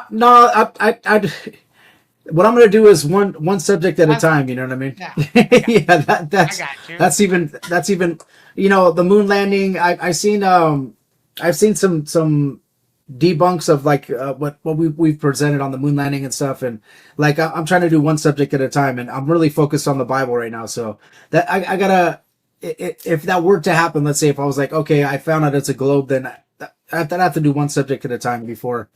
What I'm gonna do is one subject at a time. You know what I mean? Yeah, that's even. You know, the moon landing. I've seen some debunks of like what we've presented on the moon landing and stuff, and like I'm trying to do one subject at a time, and I'm really focused on the Bible right now. So that I gotta, if that were to happen, let's say if I was like, okay, I found out it's a globe, then I'd have to do one subject at a time before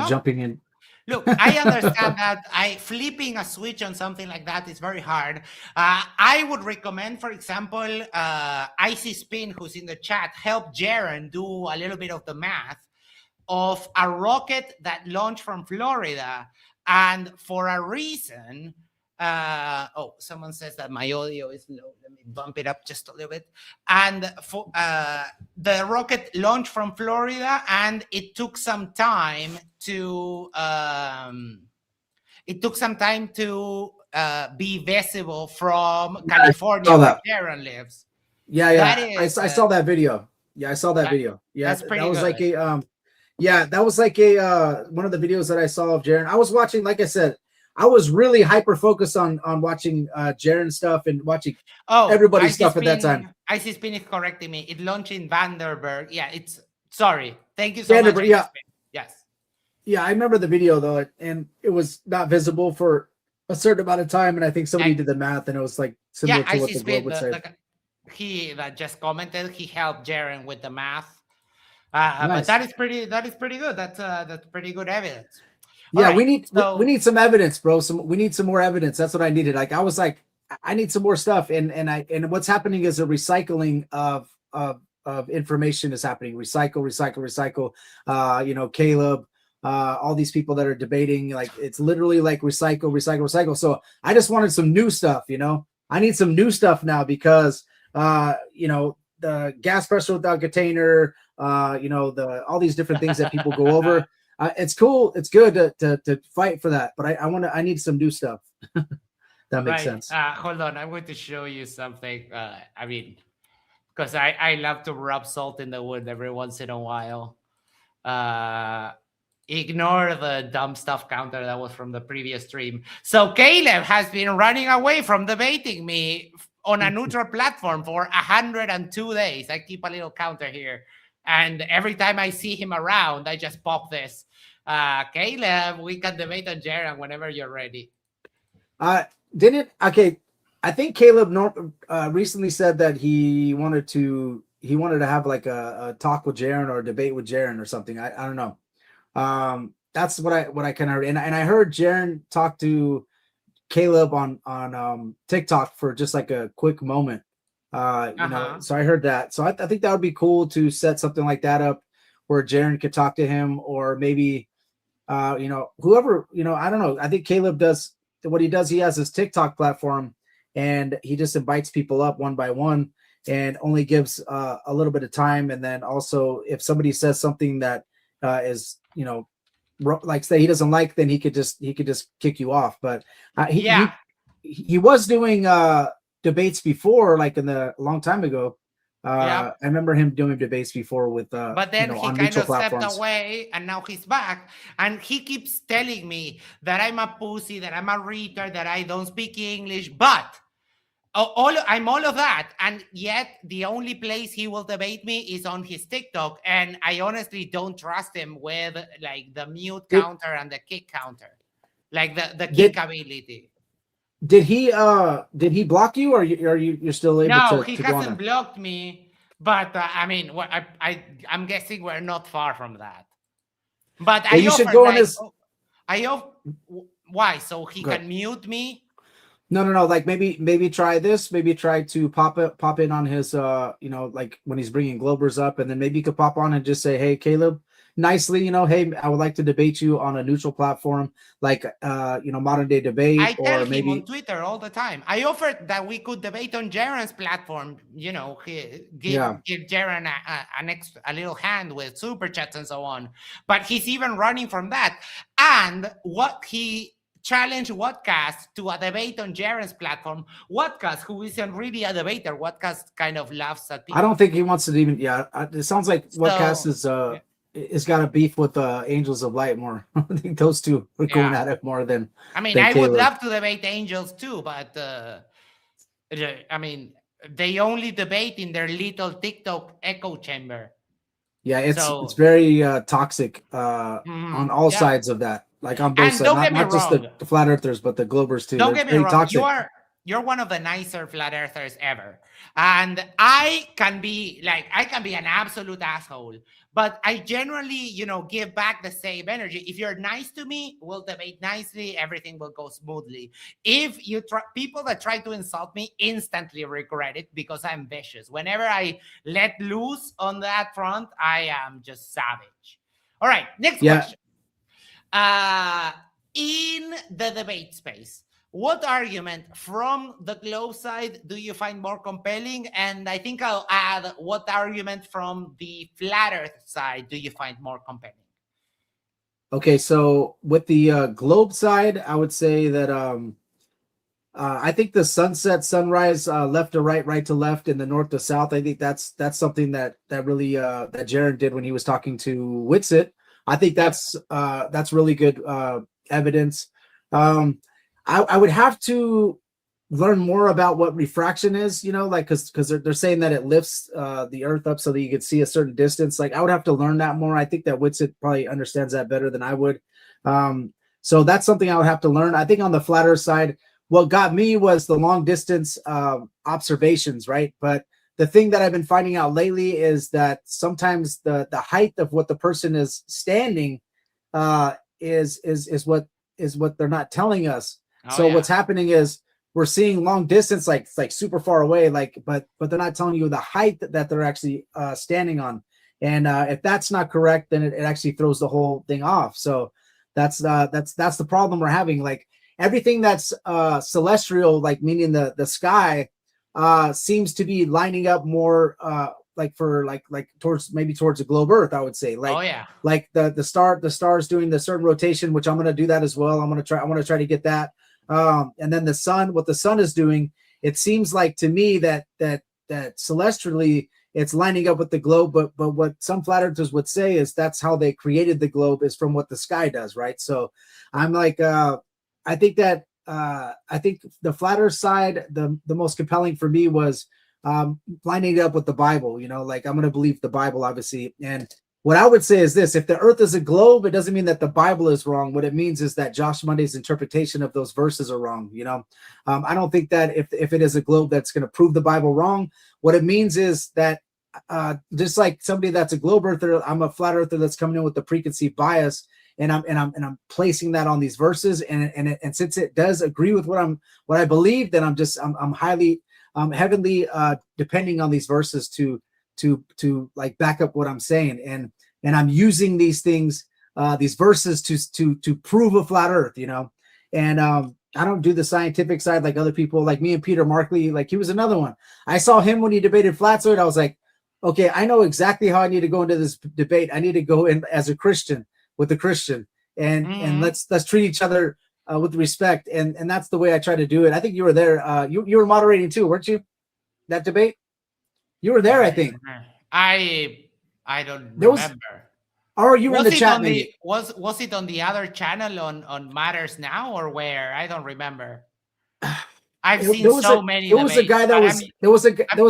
jumping in. Look, I understand that flipping a switch on something like that is very hard. I would recommend, for example, Icy Spin, who's in the chat, help Jeran do a little bit of the math of a rocket that launched from Florida, and for a reason, someone says that my audio is low. Let me bump it up just a little bit. And for the rocket launched from Florida, and it took some time to be visible from California, where Jeran lives. I saw that video. Yeah, I saw that video. Yeah, that's pretty good. That was like a one of the videos that I saw of Jeran. I was watching, like I said, I was really hyper focused on watching Jeran stuff and watching everybody's stuff at that time. Icy Spin is correcting me. It launched in Vandenberg. Yeah, sorry. Thank you so much. Yes. Yeah, I remember the video though, and it was not visible for a certain amount of time, and I think somebody did the math, and it was like similar to what the globe would say. He just commented. He helped Jeran with the math. Nice. But that is pretty good. That's pretty good evidence. Yeah, we need some evidence, bro. We need some more evidence. That's what I needed. Like I was like, I need some more stuff, and what's happening is a recycling of information is happening. Recycle. You know, Caleb, all these people that are debating, like it's literally like recycle. So I just wanted some new stuff. You know, I need some new stuff now because you know, the gas pressure without container. You know, all these different things that people go over. It's cool. It's good to fight for that, but I need some new stuff. That makes sense. Hold on, I'm going to show you something. I mean, because I love to rub salt in the wound every once in a while. Ignore the dumb stuff counter that was from the previous stream. So Caleb has been running away from debating me on a neutral platform for 102 days. I keep a little counter here. And every time I see him around, I just pop this. Caleb, we can debate on Jeran whenever you're ready. Okay. I think Caleb recently said that he wanted to have like a talk with Jeran or a debate with Jeran or something. I don't know. That's what I kind of heard. And I heard Jeran talk to Caleb on TikTok for just like a quick moment. So I heard that. So I think that would be cool to set something like that up where Jeran could talk to him, or maybe whoever, I don't know. I think Caleb does what he does. He has his TikTok platform, and he just invites people up one by one and only gives a little bit of time. And then also, if somebody says something that is, like say he doesn't like, then he could just kick you off. But he was doing debates before, like a long time ago. I remember him doing debates before with but then he kind of stepped away, and now he's back, and he keeps telling me that I'm a pussy, that I'm a retard, that I don't speak English, but I'm all of that, and yet the only place he will debate me is on his TikTok, and I honestly don't trust him with like the mute counter and the kick counter, like the kick ability. Did he block you, or you're still able to? No, he hasn't blocked me. But I mean, I'm guessing we're not far from that. But I you should go on his. Why? So he can mute me? No. Like maybe try this. Maybe try to pop in on his. Like when he's bringing Globers up, and then maybe you could pop on and just say, "Hey, Caleb." Nicely, hey, I would like to debate you on a neutral platform, like modern day debate. I tell him on Twitter all the time. I offered that we could debate on Jeran's platform. Give Jeran a little hand with super chats and so on. But he's even running from that. And what he challenged Whatcast to a debate on Jeran's platform. Whatcast, who isn't really a debater, Whatcast kind of laughs at people. I don't think he wants to even. Yeah, it sounds like Whatcast is it's got a beef with Angels of Light more. I think those two are going at it more than. I mean, I would love to debate Angels too, but I mean, they only debate in their little TikTok echo chamber. Yeah, it's very toxic on all sides of that. Like on both sides, not just the flat earthers, but the Globers too. Don't get me wrong. Toxic. You're one of the nicer flat earthers ever. And I can be an absolute asshole, but I generally, give back the same energy. If you're nice to me, we'll debate nicely. Everything will go smoothly. If you people that try to insult me instantly regret it, because I'm vicious. Whenever I let loose on that front, I am just savage. All right. Next question. In the debate space, what argument from the Globe side do you find more compelling? And I think I'll add, what argument from the Flat Earth side do you find more compelling? Okay, so with the Globe side, I would say that I think the sunset, sunrise, left to right, right to left, and the north to south. I think that's something that really that Jeran did when he was talking to Whitsitt. I think that's really good evidence. I would have to learn more about what refraction is, because they're saying that it lifts the Earth up so that you can see a certain distance. Like I would have to learn that more. I think that Whitsitt probably understands that better than I would. So that's something I would have to learn. I think on the flat Earth side, what got me was the long distance observations, right? But the thing that I've been finding out lately is that sometimes the height of what the person is standing is what they're not telling us. What's happening is we're seeing long distance, like super far away, but they're not telling you the height that they're actually standing on. And if that's not correct, then it actually throws the whole thing off. So that's the problem we're having. Like everything that's celestial, like meaning the sky, seems to be lining up more towards the globe Earth, I would say. Like the stars doing the certain rotation, which I'm going to do that as well. I want to try to get that. And then the sun, what the sun is doing, it seems like to me that celestially it's lining up with the globe, but what some flat earthers would say is that's how they created the globe, is from what the sky does, right? So I'm like, I think that I think the flat earth side, the most compelling for me was lining it up with the Bible. Like I'm going to believe the Bible, obviously. And what I would say is this: if the earth is a globe, it doesn't mean that the Bible is wrong. What it means is that Josh Monday's interpretation of those verses are wrong. I don't think that if it is a globe, that's going to prove the Bible wrong. What it means is that just like somebody that's a globe earther, I'm a flat earther that's coming in with the preconceived bias, and I'm placing that on these verses, and since it does agree with what I believe, then I'm highly heavenly depending on these verses to like back up what I'm saying, and I'm using these things, these verses to prove a flat earth, and I don't do the scientific side like other people, like me and Peter Markley. Like he was another one. I saw him when he debated Flatzoid. I was like, okay, I know exactly how I need to go into this debate. I need to go in as a Christian with a Christian, and let's treat each other with respect, and that's the way I try to do it. I think you were there. You were moderating too, weren't you? That debate. You were there, I think. I don't remember. Or you were in the chat, maybe. Was it on the other channel on Matters Now, or where? I don't remember. I've seen so many. There was a guy that was there was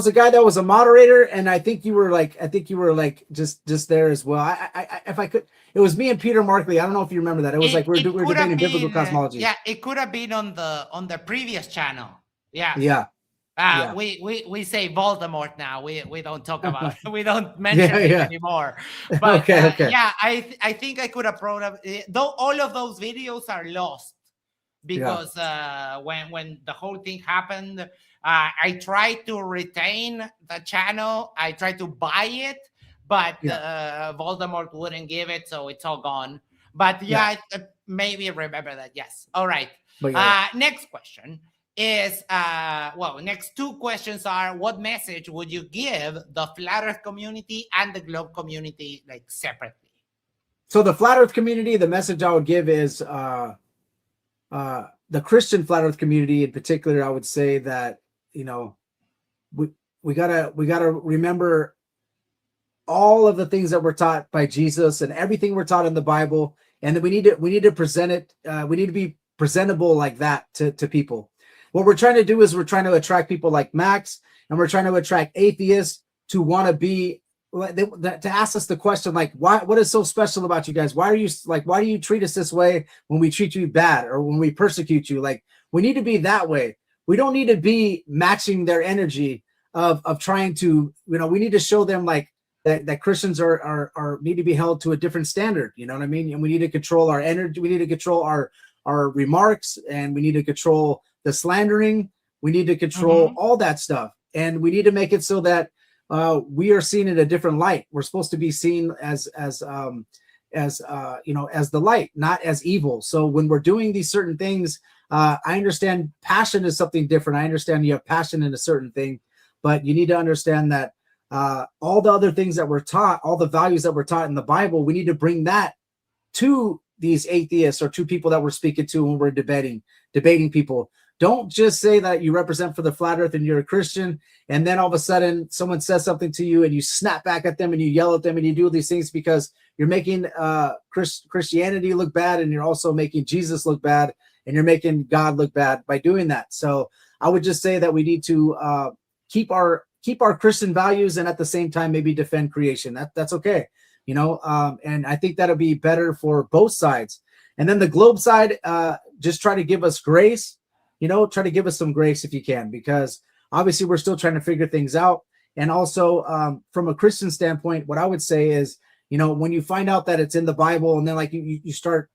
a guy that was a moderator, and I think you were like just there as well. I if I could, it was me and Peter Markley. I don't know if you remember that. It was like we were debating biblical cosmology. Yeah, it could have been on the previous channel. Yeah. Yeah. We say Voldemort now. We don't talk about we don't mention it anymore. But okay. Yeah, I think I could have brought up, though all of those videos are lost because when the whole thing happened, I tried to retain the channel. I tried to buy it, but Voldemort wouldn't give it, so it's all gone. But maybe remember that. Yes. All right. Next question is next two questions are: what message would you give the flat earth community and the globe community, like, separately? So the flat earth community, the message I would give is the Christian flat earth community in particular. I would say that we gotta remember all of the things that we're taught by Jesus and everything we're taught in the Bible, and then we need to present it. We need to be presentable like that to people. What we're trying to do is we're trying to attract people like Max, and we're trying to attract atheists to want to be, to ask us the question, like, what is so special about you guys? Why do you treat us this way when we treat you bad or when we persecute you? Like, we need to be that way. We don't need to be matching their energy of trying to, we need to show them like that Christians are need to be held to a different standard. You know what I mean? And we need to control our energy. We need to control our remarks, and we need to control the slandering. We need to control all that stuff, and we need to make it so that we are seen in a different light. We're supposed to be seen as the light, not as evil. So when we're doing these certain things, I understand passion is something different. I understand you have passion in a certain thing, but you need to understand that all the other things that we're taught, all the values that we're taught in the Bible, we need to bring that to these atheists or to people that we're speaking to when we're debating people. Don't just say that you represent for the flat earth and you're a Christian, and then all of a sudden someone says something to you and you snap back at them and you yell at them and you do these things because you're making Christianity look bad, and you're also making Jesus look bad, and you're making God look bad by doing that. So I would just say that we need to keep our Christian values, and at the same time maybe defend creation. That's okay. And I think that'll be better for both sides. And then the globe side, just try to give us grace. Try to give us some grace if you can, because obviously we're still trying to figure things out. And also from a Christian standpoint, what I would say is, when you find out that it's in the Bible, and then like you start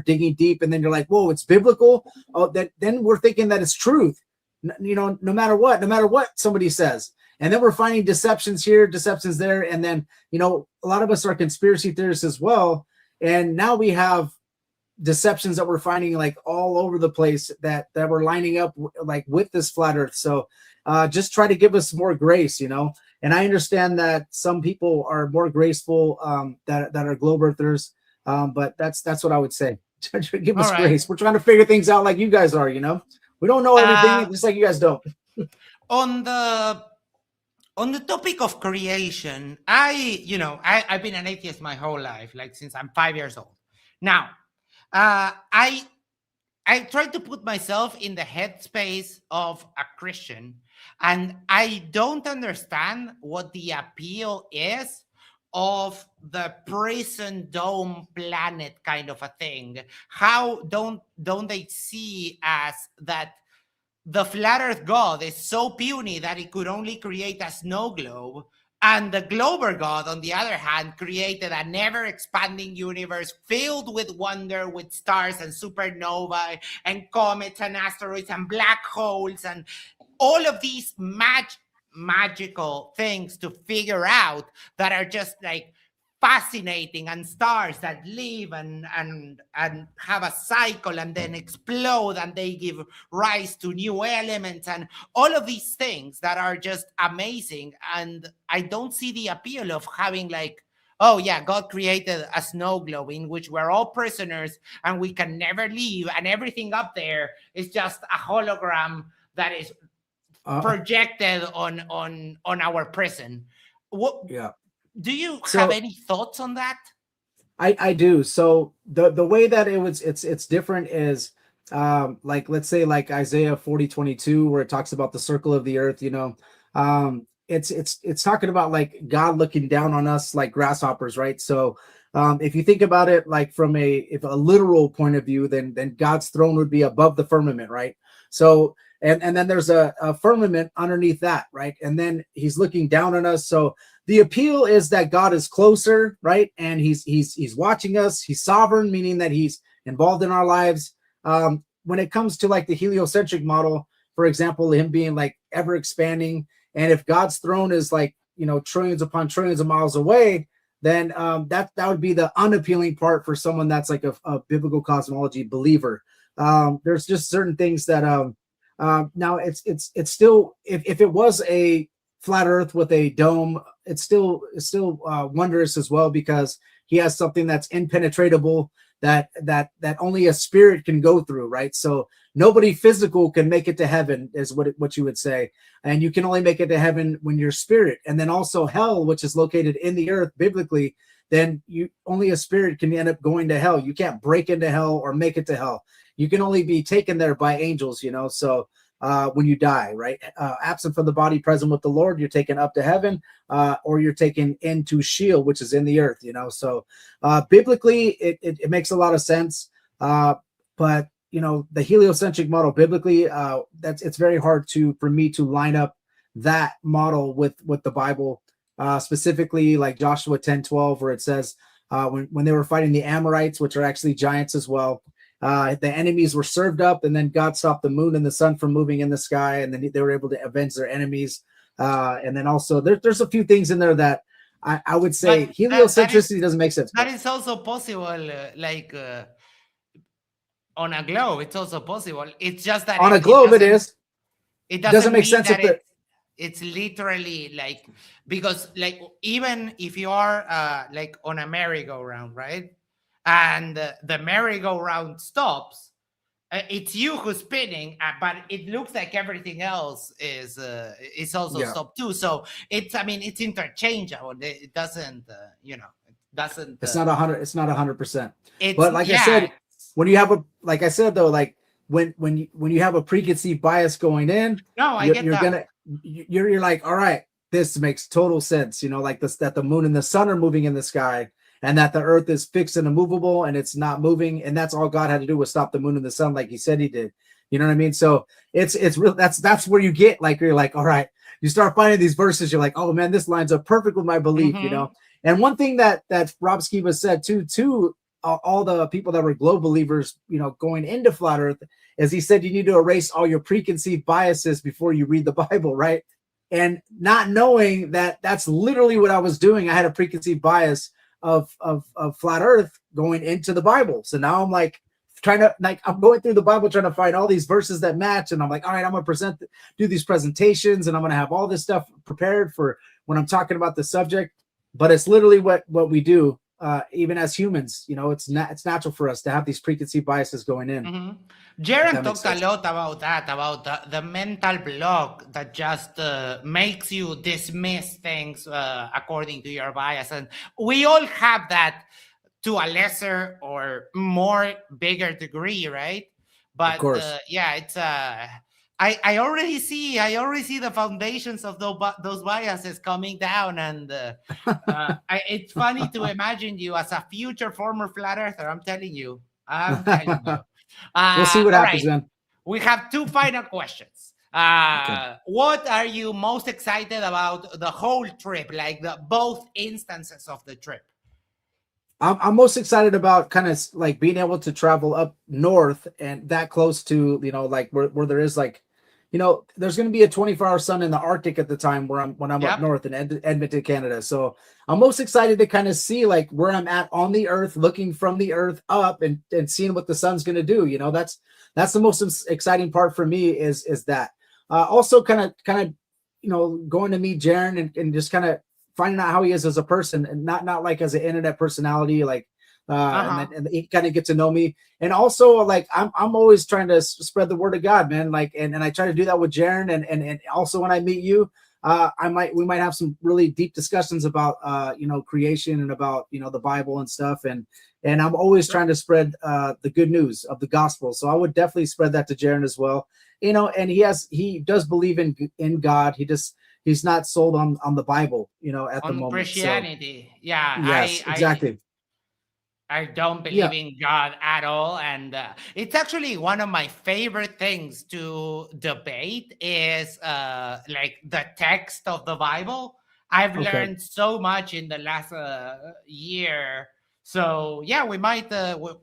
digging deep, and then you're like, whoa, it's biblical. Oh, then we're thinking that it's truth, no matter what somebody says. And then we're finding deceptions here, deceptions there. And then, a lot of us are conspiracy theorists as well. And now we have deceptions that we're finding like all over the place that we're lining up like with this flat earth. So just try to give us more grace, and I understand that some people are more graceful that are globe earthers, but that's what I would say. Give us grace. We're trying to figure things out like you guys are. We don't know everything, just like you guys don't. On the topic of creation, I've been an atheist my whole life, like since I'm 5 years old. Now, I I try to put myself in the headspace of a Christian, and I don't understand what the appeal is of the prison dome planet kind of a thing. How don't they see as that the flat earth god is so puny that it could only create a snow globe, and the glober god on the other hand created a never expanding universe filled with wonder, with stars and supernovae and comets and asteroids and black holes and all of these magical things to figure out that are just like fascinating, and stars that live and have a cycle and then explode and they give rise to new elements and all of these things that are just amazing. And I don't see the appeal of having like, oh yeah, God created a snow globe in which we're all prisoners and we can never leave, and everything up there is just a hologram that is projected on our prison. What? Yeah. Do you have any thoughts on that? I do. So the way that it's different is like, let's say like Isaiah 40:22, where it talks about the circle of the earth, it's talking about like God looking down on us like grasshoppers, right? So if you think about it like from a literal point of view, then God's throne would be above the firmament, right? So and then there's a firmament underneath that, right? And then he's looking down on us. So the appeal is that God is closer, right? And he's watching us. He's sovereign, meaning that he's involved in our lives. When it comes to like the heliocentric model, for example, him being like ever expanding, and if God's throne is like, trillions upon trillions of miles away, then that would be the unappealing part for someone that's like a biblical cosmology believer. There's just certain things that now it's still, if it was a flat earth with a dome, it's still wondrous as well, because he has something that's impenetrable that only a spirit can go through, right? So nobody physical can make it to heaven, is what you would say, and you can only make it to heaven when you're spirit. And then also hell, which is located in the earth biblically, then only a spirit can end up going to hell. You can't break into hell or make it to hell. You can only be taken there by angels, so when you die, right? Absent from the body, present with the Lord, you're taken up to heaven, or you're taken into Sheol, which is in the earth, So biblically, it makes a lot of sense. But the heliocentric model biblically, it's very hard for me to line up that model with the Bible, specifically like Joshua 10:12, where it says when they were fighting the Amorites, which are actually giants as well. The enemies were served up, and then God stopped the moon and the sun from moving in the sky, and then they were able to avenge their enemies. And then also there's a few things in there that I would say heliocentricity doesn't make sense. That is also possible, on a globe. It's also possible. It's just that on a globe it is. It doesn't make sense that it's literally like, because like even if you are like on a merry-go-round, right? And the merry-go-round stops, it's you who's spinning, but it looks like everything else is also stopped too. So it's interchangeable. It doesn't, it doesn't. It's not 100. It's not 100%. But like I said, when you have like I said though, like when you have a preconceived bias going in, you're like, all right, this makes total sense. Like this, that the moon and the sun are moving in the sky, and that the earth is fixed and immovable and it's not moving. And that's all God had to do was stop the moon and the sun, like he said he did. You know what I mean? So it's real. That's where you get like, you're like, all right, you start finding these verses. You're like, oh man, this lines up perfect with my belief, And one thing that Rob Skiba said to all the people that were globe believers, going into flat earth, is he said, you need to erase all your preconceived biases before you read the Bible. Right. And not knowing that that's literally what I was doing. I had a preconceived bias of flat earth going into the Bible. So now I'm like I'm going through the Bible trying to find all these verses that match, and I'm like, all right, I'm gonna do these presentations, and I'm gonna have all this stuff prepared for when I'm talking about the subject. But it's literally what we do, even as humans. It's natural for us to have these preconceived biases going in. Jeran talked a lot about that, about the mental block that just makes you dismiss things according to your bias. And we all have that to a lesser or more bigger degree, right? Of But course. yeah, it's I already see the foundations of those biases coming down, and it's funny to imagine you as a future former flat earther. I'm telling you. I'm telling you. We'll see what All happens, right. man. We have two final questions. Okay. What are you most excited about the whole trip, like the both instances of the trip? I'm most excited about kind of like being able to travel up north and that close to, like where there is like, there's going to be a 24-hour sun in the Arctic at the time when I'm up Yep. north in Edmonton, Canada. So I'm most excited to kind of see like where I'm at on the earth, looking from the earth up and seeing what the sun's going to do. That's the most exciting part for me is that. Also kind of, going to meet Jeran and just kind of finding out how he is as a person, and not like as an internet personality, like and he kind of get to know me. And also like I'm always trying to spread the word of God, man. Like and I try to do that with Jeran, and also when I meet you, we might have some really deep discussions about creation and about the Bible and stuff, and I'm always trying to spread the good news of the gospel. So I would definitely spread that to Jeran as well. And he does believe in God. He's not sold on the Bible, at the On moment. Christianity. So, yeah. Yes, exactly. I don't believe in God at all. And it's actually one of my favorite things to debate is like the text of the Bible. I've learned so much in the last year. So yeah, we might.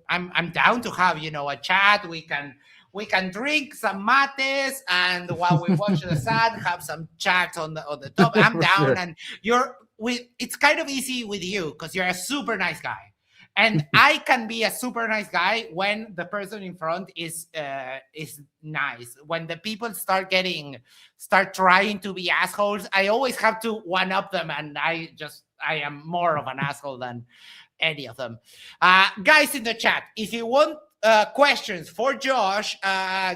I'm down to have a chat. We can drink some mates, and while we watch the sun, have some chat on the top. I'm down, and it's kind of easy with you because you're a super nice guy. And I can be a super nice guy when the person in front is nice. When the people start trying to be assholes, I always have to one up them, and I am more of an asshole than any of them. Guys in the chat, if you want questions for Josh,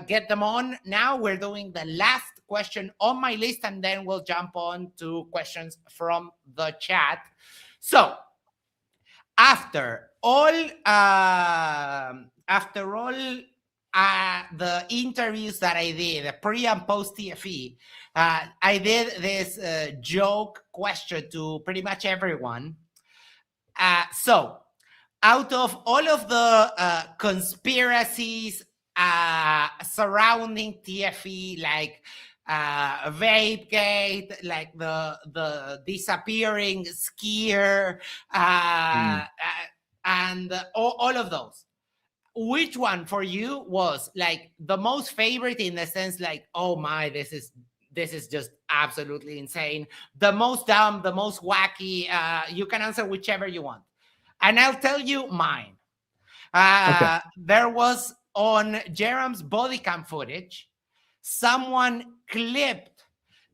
get them on now. We're doing the last question on my list, and then we'll jump on to questions from the chat. So after all the interviews that I did, the pre and post TFE, I did this joke question to pretty much everyone. So out of all of the conspiracies surrounding TFE, like Vapegate, like the disappearing skier, and all of those, which one for you was like the most favorite in the sense like, oh my, this is just absolutely insane, the most dumb, the most wacky? You can answer whichever you want, and I'll tell you mine. There was on Jeran's body cam footage, someone clipped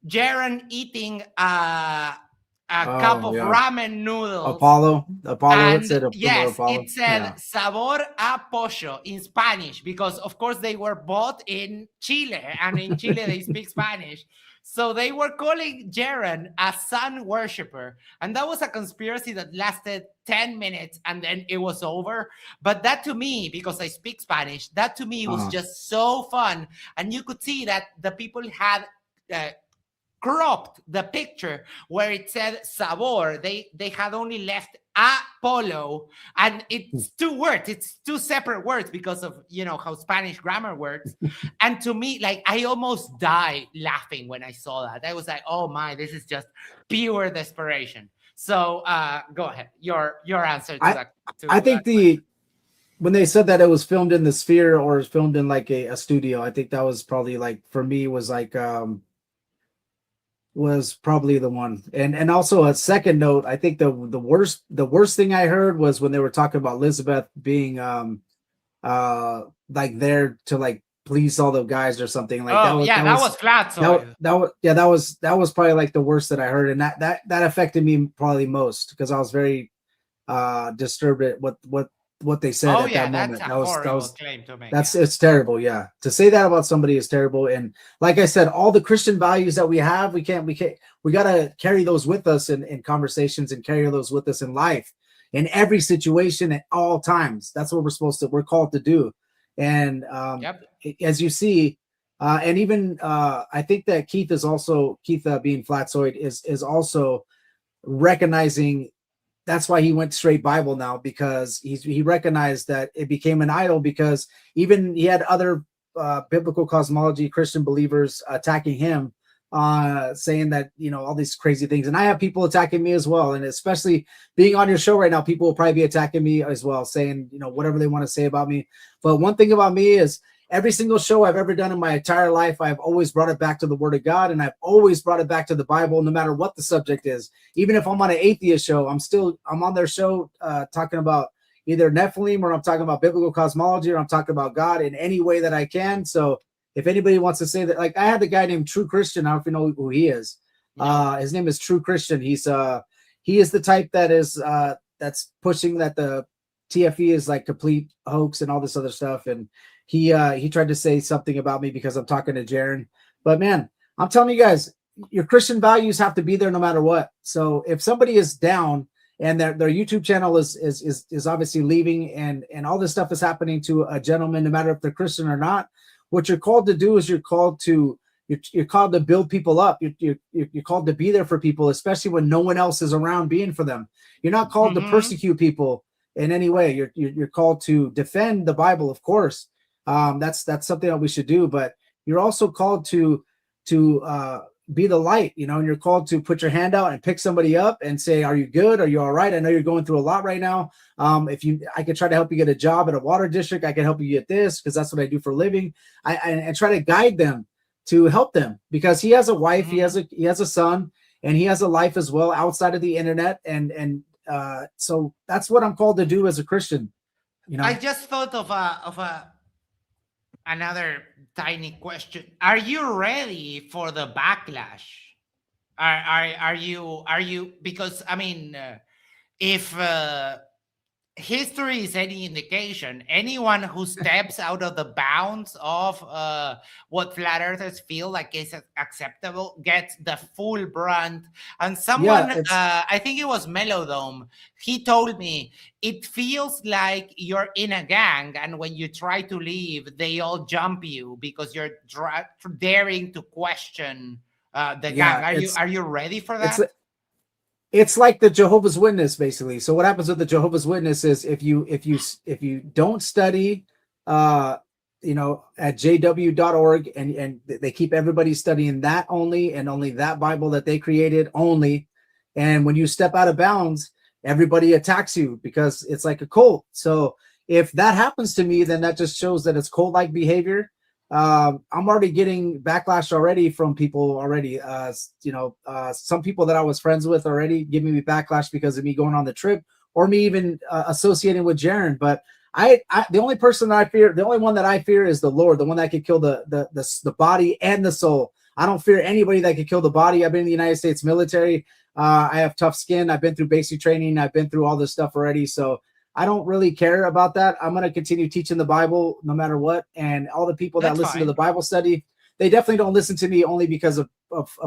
Jeran eating a cup of ramen noodles. Apollo, and it said yes, Apollo. it said sabor a pollo in Spanish, because of course they were bought in Chile, and in Chile they speak Spanish. So they were calling Jeran a sun worshiper. And that was a conspiracy that lasted 10 minutes and then it was over. But that to me, because I speak Spanish, that to me was just so fun. And you could see that the people had cropped the picture where it said sabor. They had only left Apollo, and it's two words. It's two separate words because of how Spanish grammar works. And to me, like, I almost died laughing when I saw that. I was like, oh my, this is just pure desperation. So go ahead, your answer to that. I think when they said that it was filmed in the Sphere or filmed in like a studio, I think that was probably like, for me, was like was probably the one. And also a second note, I think the worst thing I heard was when they were talking about Elizabeth being like there to like please all the guys or something like that. That was flat. That was probably like the worst that I heard, and that affected me probably most because I was very disturbed at what they said at that moment. That's a horrible claim to make. It's terrible. Yeah, to say that about somebody is terrible. And like I said, all the Christian values that we have, we gotta carry those with us in conversations and carry those with us in life, in every situation at all times. That's what we're called to do. And Yep. as you see, and even I think that Keith being Flatzoid is also recognizing. That's why he went straight Bible now, because he recognized that it became an idol, because even he had other biblical cosmology Christian believers attacking him, saying that, all these crazy things. And I have people attacking me as well. And especially being on your show right now, people will probably be attacking me as well, saying, whatever they want to say about me. But one thing about me is, every single show I've ever done in my entire life, I've always brought it back to the Word of God, and I've always brought it back to the Bible, no matter what the subject is. Even if I'm on an atheist show, I'm on their show talking about either Nephilim, or I'm talking about biblical cosmology, or I'm talking about God in any way that I can. So if anybody wants to say that, like, I had the guy named True Christian. I don't know if you know who he is. No. His name is True Christian. He is the type that is that's pushing that the TFE is like complete hoax and all this other stuff. And he tried to say something about me because I'm talking to Jeran. But man, I'm telling you guys, your Christian values have to be there no matter what. So if somebody is down and their YouTube channel is obviously leaving, and all this stuff is happening to a gentleman, no matter if they're Christian or not, what you're called to do is you're called to build people up. You're called to be there for people, especially when no one else is around being for them. You're not called to persecute people in any way. You're called to defend the Bible, of course. That's something that we should do, but you're also called to be the light, and you're called to put your hand out and pick somebody up and say, are you good? Are you all right? I know you're going through a lot right now. I could try to help you get a job at a water district. I can help you get this, because that's what I do for a living. I try to guide them to help them, because he has a wife, he has a son, and he has a life as well outside of the internet. And so that's what I'm called to do as a Christian. I just thought of another tiny question. Are you ready for the backlash? Are you, because I mean, if history is any indication, anyone who steps out of the bounds of what flat earthers feel like is acceptable gets the full brunt. And someone, I think it was Melodome, he told me, it feels like you're in a gang, and when you try to leave, they all jump you because you're daring to question the gang. Are you ready for that? It's like the Jehovah's Witness, basically. So what happens with the Jehovah's Witness is, if you don't study, at jw.org, and they keep everybody studying that only, and only that Bible that they created only. And when you step out of bounds, everybody attacks you, because it's like a cult. So if that happens to me, then that just shows that it's cult-like behavior. I'm already getting backlash already from people already. Some people that I was friends with already giving me backlash because of me going on the trip, or me even associating with Jeran. But the only person that I fear, the only one that I fear, is the Lord, the one that could kill the body and the soul. I don't fear anybody that could kill the body. I've been in the United States military. I have tough skin. I've been through basic training. I've been through all this stuff already. So I don't really care about that. I'm going to continue teaching the Bible no matter what. And all the people that listen to the Bible study, they definitely don't listen to me only because of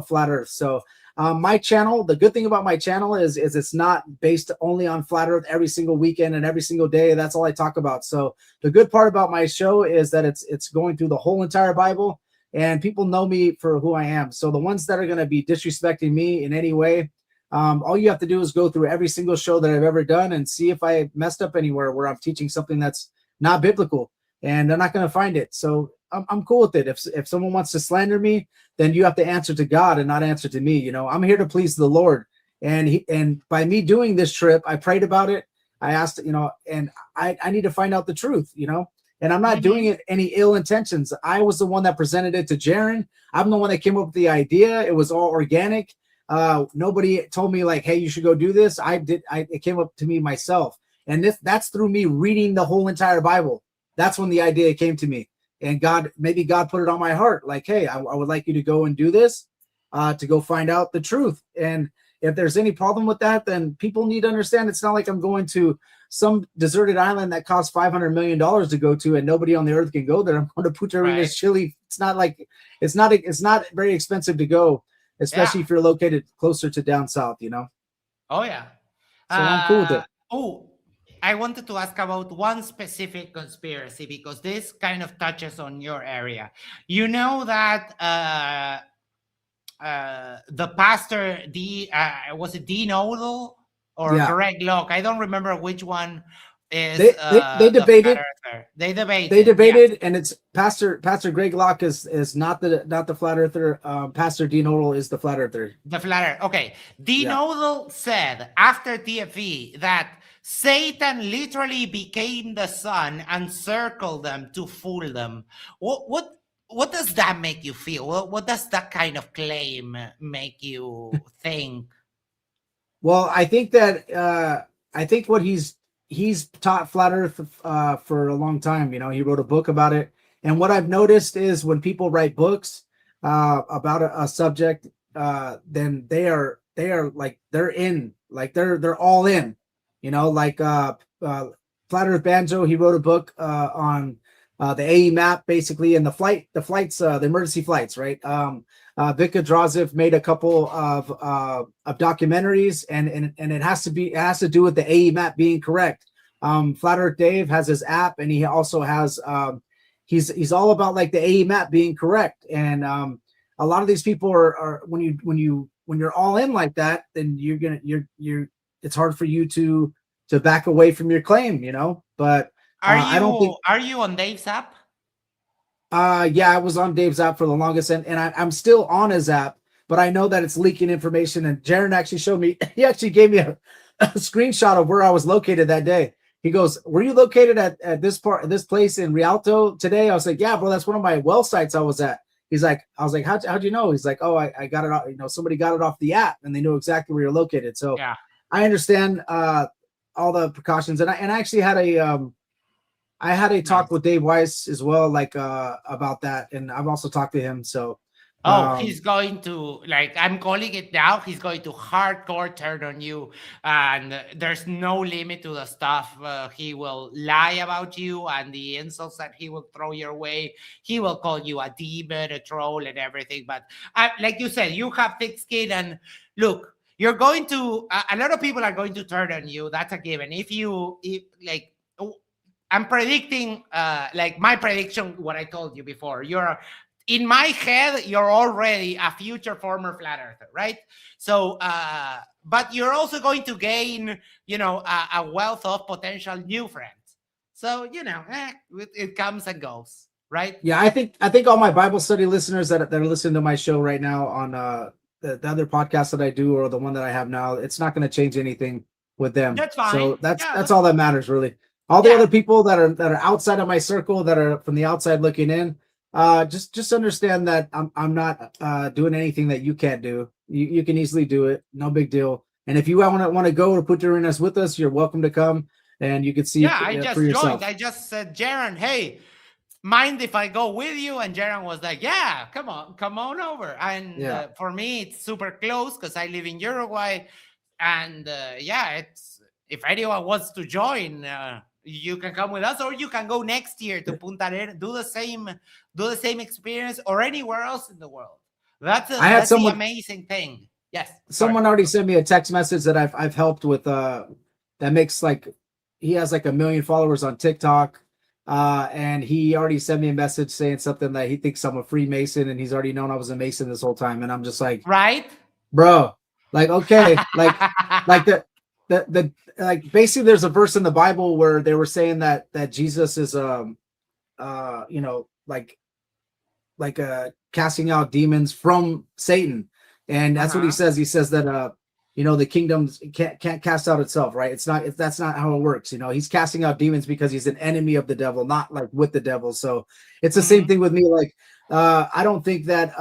flat earth. So my channel, the good thing about my channel is it's not based only on flat earth every single weekend and every single day. That's all I talk about. So the good part about my show is that it's going through the whole entire Bible, and people know me for who I am. So the ones that are going to be disrespecting me in any way, all you have to do is go through every single show that I've ever done and see if I messed up anywhere where I'm teaching something that's not biblical, and they're not going to find it. So I'm cool with it. If someone wants to slander me, then you have to answer to God and not answer to me. I'm here to please the Lord. And by me doing this trip, I prayed about it. I asked, and I need to find out the truth, and I'm not doing it any ill intentions. I was the one that presented it to Jeran. I'm the one that came up with the idea. It was all organic. Nobody told me like, hey, you should go do this. It came up to me myself. And that's through me reading the whole entire Bible. That's when the idea came to me. And maybe God put it on my heart. Like, hey, I would like you to go and do this, to go find out the truth. And if there's any problem with that, then people need to understand it's not like I'm going to some deserted island that costs $500 million to go to, and nobody on the earth can go there. I'm going to Punta Arenas, Chile. It's not very expensive to go, especially if you're located closer to down south, Oh yeah. So I'm cool with it. Oh, I wanted to ask about one specific conspiracy because this kind of touches on your area. You know that the pastor was it Dean Odell or Yeah. Greg Locke? I don't remember which one is They the flat debated. earther. They debated. They Yeah. debated, and it's Pastor Greg Locke is not the flat earther. Pastor Dean Orrell is the flat earther. The flat earth. Okay. Dean Yeah. Odell said after TFE that Satan literally became the sun and circled them to fool them. What does that make you feel? What does that kind of claim make you think? Well, I think that I think what he's taught flat Earth for a long time. You know, he wrote a book about it, and what I've noticed is when people write books about a subject, then they are like they're in, like they're all in. You know, like Flat Earth Banjo, he wrote a book on the AE map basically, and the flights, the emergency flights, right? Vika Draziv made a couple of documentaries, and it has to do with the AE map being correct. Flat Earth Dave has his app, and he also has he's all about like the AE map being correct. And a lot of these people are when you're all in like that, then you're it's hard for you to back away from your claim, you know. But I don't think. Are you on Dave's app? Yeah, I was on Dave's app for the longest, and I'm still on his app, but I know that it's leaking information. And Jeran actually showed me, he actually gave me a screenshot of where I was located that day. He goes, "Were you located at this place in Rialto today?" I was like, "Yeah, bro, that's one of my well sites I was at." He's like, I was like, how'd you know? He's like, "Oh, I got it off, you know, somebody got it off the app and they knew exactly where you're located." So Yeah. I understand all the precautions. And I actually had a talk with Dave Weiss as well, like about that, and I've also talked to him. So he's going to, like, I'm calling it now, he's going to hardcore turn on you, and there's no limit to the stuff he will lie about you and the insults that he will throw your way. He will call you a demon, a troll, and everything. But like you said, you have thick skin, and look, you're going to a lot of people are going to turn on you. That's a given. If like, I'm predicting, like my prediction, what I told you before. You're in my head, you're already a future former flat earther, right? So, but you're also going to gain, you know, a wealth of potential new friends. So, you know, it comes and goes, right? yeah, I think all my Bible study listeners that are listening to my show right now on the other podcast that I do, or the one that I have now, it's not going to change anything with them. That's fine. So that's all that matters, really. All the other people that are outside of my circle, that are from the outside looking in, just understand that I'm not doing anything that you can't do. You can easily do it, no big deal. And if you want to go to Punta Arenas with us, you're welcome to come, and you can see I just for yourself. joined. I just said, Jeran, hey, mind if I go with you? And Jeran was like, yeah, come on over. And for me, it's super close because I live in Uruguay. And it's, if anyone wants to join, you can come with us, or you can go next year to Punta Arenas, do the same experience, or anywhere else in the world. That's the amazing thing. Yes. Someone already sent me a text message that I've helped with. That makes, like, he has like 1 million followers on TikTok, and he already sent me a message saying something that he thinks I'm a Freemason, and he's already known I was a Mason this whole time. And I'm just like, right, bro, like, okay, like the like, basically there's a verse in the Bible where they were saying that Jesus is you know, like casting out demons from Satan, and that's what he says. He says that you know, the kingdom can't cast out itself, right? That's not how it works. You know, he's casting out demons because he's an enemy of the devil, not like with the devil. So it's the same thing with me. Like, I don't think that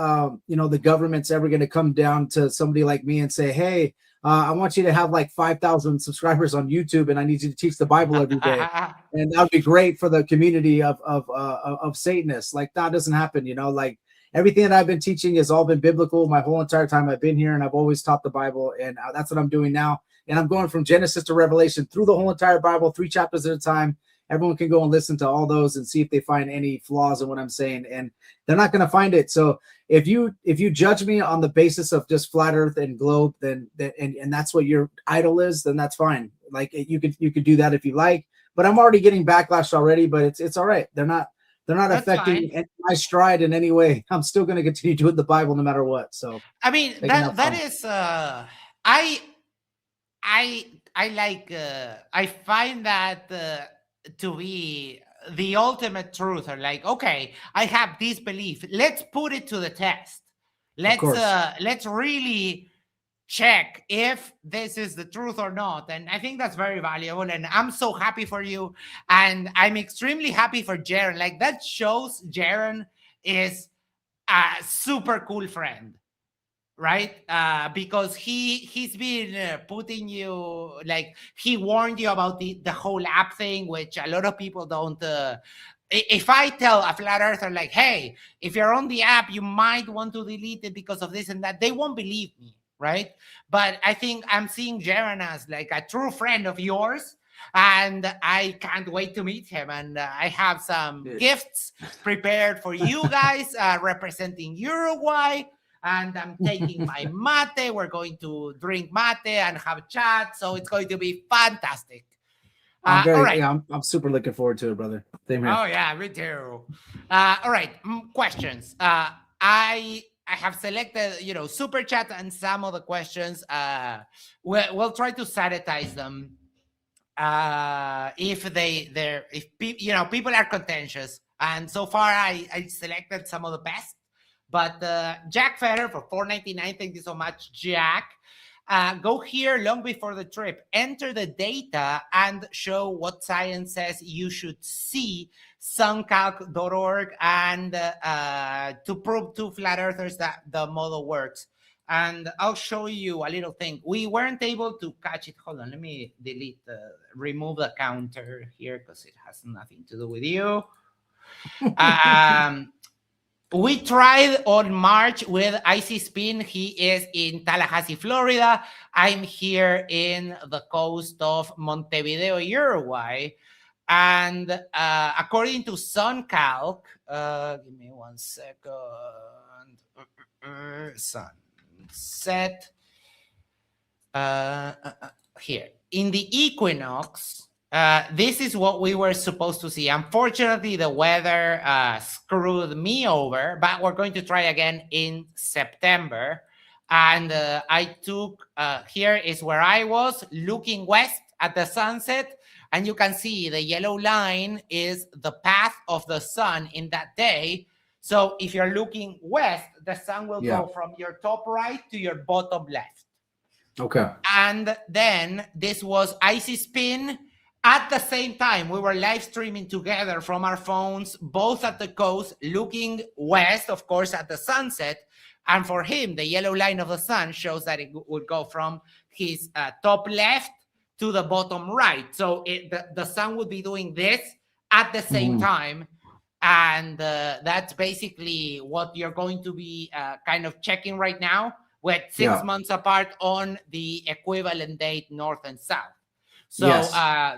you know, the government's ever going to come down to somebody like me and say, hey, I want you to have like 5,000 subscribers on YouTube, and I need you to teach the Bible every day. And that would be great for the community of Satanists. Like, that doesn't happen, you know. Like, everything that I've been teaching has all been biblical my whole entire time I've been here, and I've always taught the Bible, and that's what I'm doing now. And I'm going from Genesis to Revelation through the whole entire Bible, 3 chapters at a time. Everyone can go and listen to all those and see if they find any flaws in what I'm saying, and they're not going to find it. So if you judge me on the basis of just flat Earth and globe, then and that's what your idol is, then that's fine. Like you could do that if you like. But I'm already getting backlash already. But it's all right. They're not That's affecting my stride in any way. I'm still going to continue doing the Bible no matter what. So I mean, that is I like I find that to be the ultimate truth. Or like, okay, I have this belief. Let's put it to the test. Let's really check if this is the truth or not. And I think that's very valuable. And I'm so happy for you. And I'm extremely happy for Jeran. Like, that shows Jeran is a super cool friend, right? Because he's been putting you, like, he warned you about the whole app thing, which a lot of people don't. If I tell a flat earther, like, hey, if you're on the app, you might want to delete it because of this and that, they won't believe me, right? But I think I'm seeing Jeran as like a true friend of yours, and I can't wait to meet him. And I have some gifts prepared for you guys representing Uruguay. And I'm taking my mate. We're going to drink mate and have chat. So it's going to be fantastic. All right. Yeah, I'm super looking forward to it, brother. Same here. Oh, yeah, me too. All right. Questions. I have selected, super chat and some of the questions. We'll try to sanitize them. If people are contentious. And so far I selected some of the best. But Jack Fetter for $4.99. Thank you so much, Jack. Go here long before the trip. Enter the data and show what science says you should see. Suncalc.org, and to prove to flat earthers that the model works. And I'll show you a little thing. We weren't able to catch it. Hold on, let me remove the counter here because it has nothing to do with you. We tried on March with Icy Spin. He is in Tallahassee, Florida. I'm here in the coast of Montevideo, Uruguay. And according to Suncalc, give me 1 second. Sunset. Here. In the equinox, this is what we were supposed to see. Unfortunately, the weather screwed me over, but we're going to try again in September. And I took, here is where I was looking west at the sunset. And you can see the yellow line is the path of the sun in that day. So if you're looking west, the sun will go from your top right to your bottom left. Okay. And then this was Icy Spin. At the same time, we were live streaming together from our phones, both at the coast, looking west, of course, at the sunset. And for him, the yellow line of the sun shows that it would go from his top left to the bottom right. So the sun would be doing this at the same time. And that's basically what you're going to be kind of checking right now, with 6 months apart on the equivalent date, north and south. So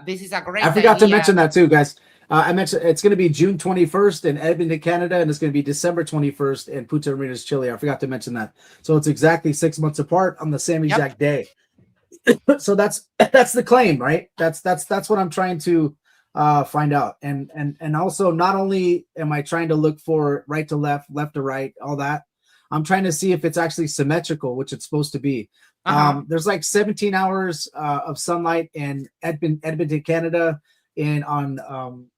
this is a great I forgot to mention that too, guys. I mentioned it's going to be June 21st in Edmonton, Canada, and it's going to be December 21st in Punta Arenas, Chile. I forgot to mention that. So it's exactly 6 months apart on the same exact day. So that's the claim, right? That's what I'm trying to find out. And also, not only am I trying to look for right to left, left to right, all that, I'm trying to see if it's actually symmetrical, which it's supposed to be. There's like 17 hours of sunlight in Edmonton, Canada, on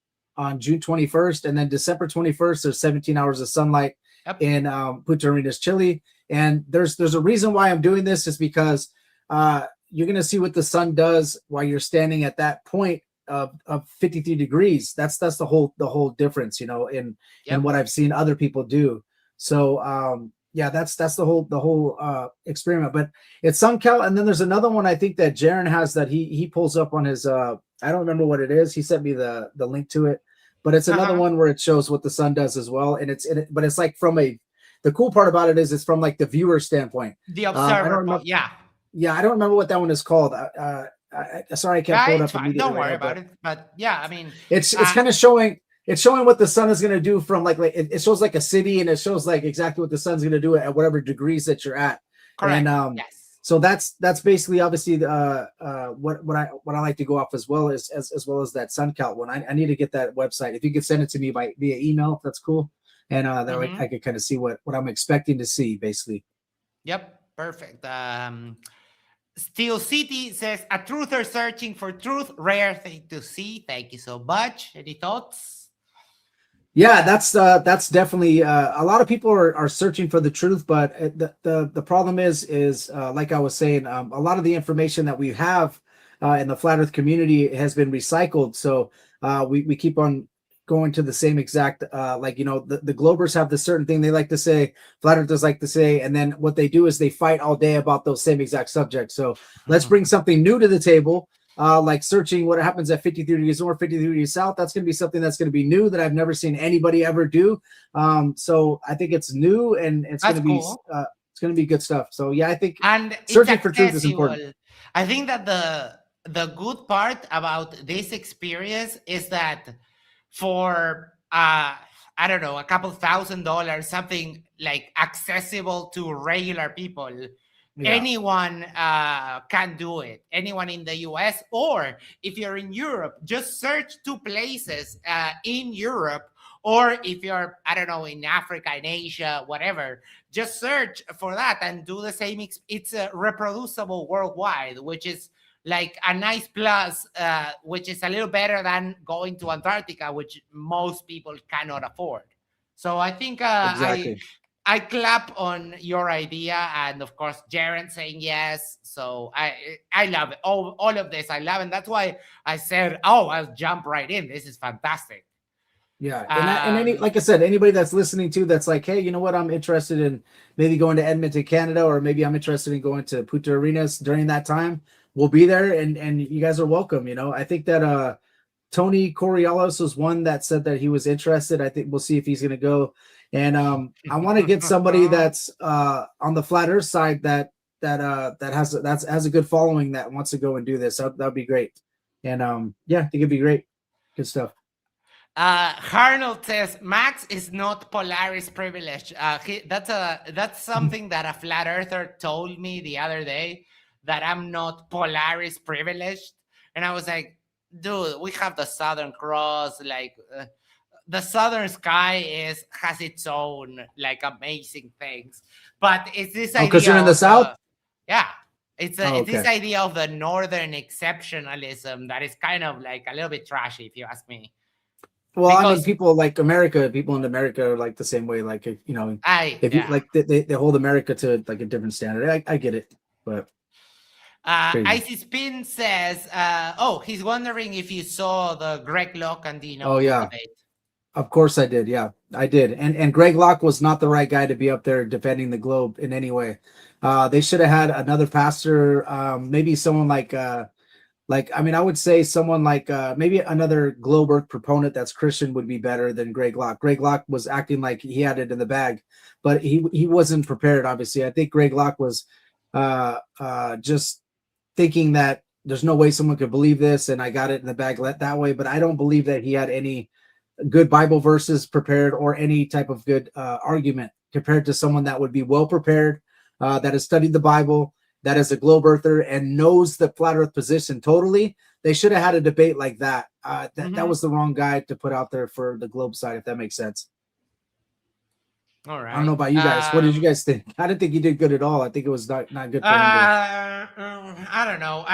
June 21st, and then December 21st, there's 17 hours of sunlight in Punta Arenas, Chile. And there's a reason why I'm doing this, is because you're going to see what the sun does while you're standing at that point of 53 degrees. That's the whole difference, in what I've seen other people do. So that's the whole experiment. But it's Suncal, and then there's another one I think that Jeran has that he pulls up on his I don't remember what it is. He sent me the link to it, but it's another one where it shows what the sun does as well. And but it's like the cool part about it is it's from like the viewer standpoint. The observer. I don't remember what that one is called. Sorry, I can't Yeah, pull it it's up fine. immediately Don't right worry now, about but it. But yeah, I mean, it's uh, kind of showing. It's showing what the sun is going to do from like it shows like a city, and it shows like exactly what the sun's going to do at whatever degrees that you're at. And correct. Yes. so that's basically obviously what I like to go off as well as well as that sun count one. I need to get that website. If you could send it to me via email, if that's cool, and that way Mm-hmm. I could kind of see what I'm expecting to see basically. Yep. Perfect. Steel City says a truther searching for truth, rare thing to see. Thank you so much. Any thoughts? Yeah, that's definitely a lot of people are searching for the truth, but the problem is like I was saying, a lot of the information that we have in the flat Earth community has been recycled. So we keep on going to the same exact like the Globers have this certain thing they like to say, flat Earthers like to say, and then what they do is they fight all day about those same exact subjects. So let's bring something new to the table. Like searching what happens at 53 degrees north, 53 degrees south. That's going to be something that's going to be new that I've never seen anybody ever do. So I think it's new and That's cool. it's going to be good stuff. So yeah, I think And it's searching for truth is important. accessible. I think that the good part about this experience is that for I don't know, a couple $1,000, something like accessible to regular people, Yeah. anyone can do it. Anyone in the US, or if you're in Europe, just search two places in Europe, or if you're, I don't know, in Africa, in Asia, whatever, just search for that and do the same. It's reproducible worldwide, which is like a nice plus, which is a little better than going to Antarctica, which most people cannot afford. So I think Exactly. I clap on your idea, and of course, Jeran saying yes. So I love it. All of this, I love, and that's why I said, "Oh, I'll jump right in. This is fantastic." Yeah, and any Um, like I said, anybody that's listening to that's like, hey, you know what? I'm interested in maybe going to Edmonton, Canada, or maybe I'm interested in going to Punta Arenas during that time. We'll be there, and you guys are welcome. I think that Tony Coriolis was one that said that he was interested. I think we'll see if he's going to go. And I want to get somebody that's on the flat Earth side that has a good following that wants to go and do this. That'd be great. And yeah, I think it'd be great. Good stuff. Arnold says Max is not Polaris privileged. That's something that a flat earther told me the other day, that I'm not Polaris privileged, and I was like, dude, we have the Southern Cross. Like the Southern sky has its own like amazing things, but it's this Oh, because idea you're in the of South? yeah. It's Okay. this idea of the northern exceptionalism that is kind of like a little bit trashy, if you ask me. Well, I mean, Because people in America are like the same way. Like, if you yeah. like, they hold America to like a different standard. I get it, but crazy. Icy Spin says, he's wondering if you saw the Greg Locke and Oh yeah, debate. of course I did. Yeah, I did. And Greg Locke was not the right guy to be up there defending the globe in any way. They should have had another pastor, maybe someone like I mean, I would say someone like maybe another globe earth proponent that's Christian would be better than Greg Locke. Greg Locke was acting like he had it in the bag, but he wasn't prepared. Obviously, I think Greg Locke was just thinking that there's no way someone could believe this, and I got it in the bag that way. But I don't believe that he had any good Bible verses prepared or any type of good argument compared to someone that would be well prepared, that has studied the Bible, that is a globe earther and knows the flat earth position totally. They should have had a debate like that. That was the wrong guy to put out there for the globe side, if that makes sense. All right. I don't know about you guys. What did you guys think? I didn't think he did good at all. I think it was not good for him. I don't know.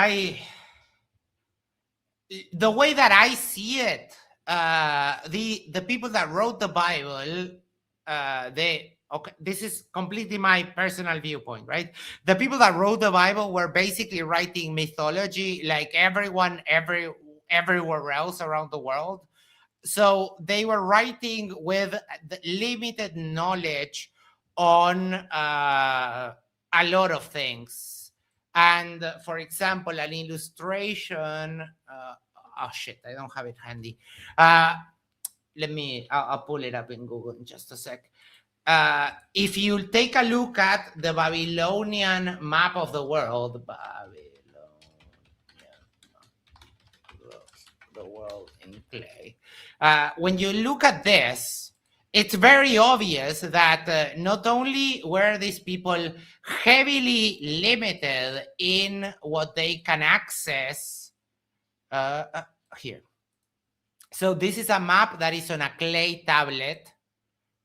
The way that I see it, the people that wrote the Bible, this is completely my personal viewpoint, right? The people that wrote the Bible were basically writing mythology like everyone everywhere else around the world. So they were writing with the limited knowledge on a lot of things. And for example, an illustration, oh shit, I don't have it handy. I'll pull it up in Google in just a sec. If you take a look at the Babylonian map of the world, the world in clay. When you look at this, it's very obvious that not only were these people heavily limited in what they can access here. So this is a map that is on a clay tablet,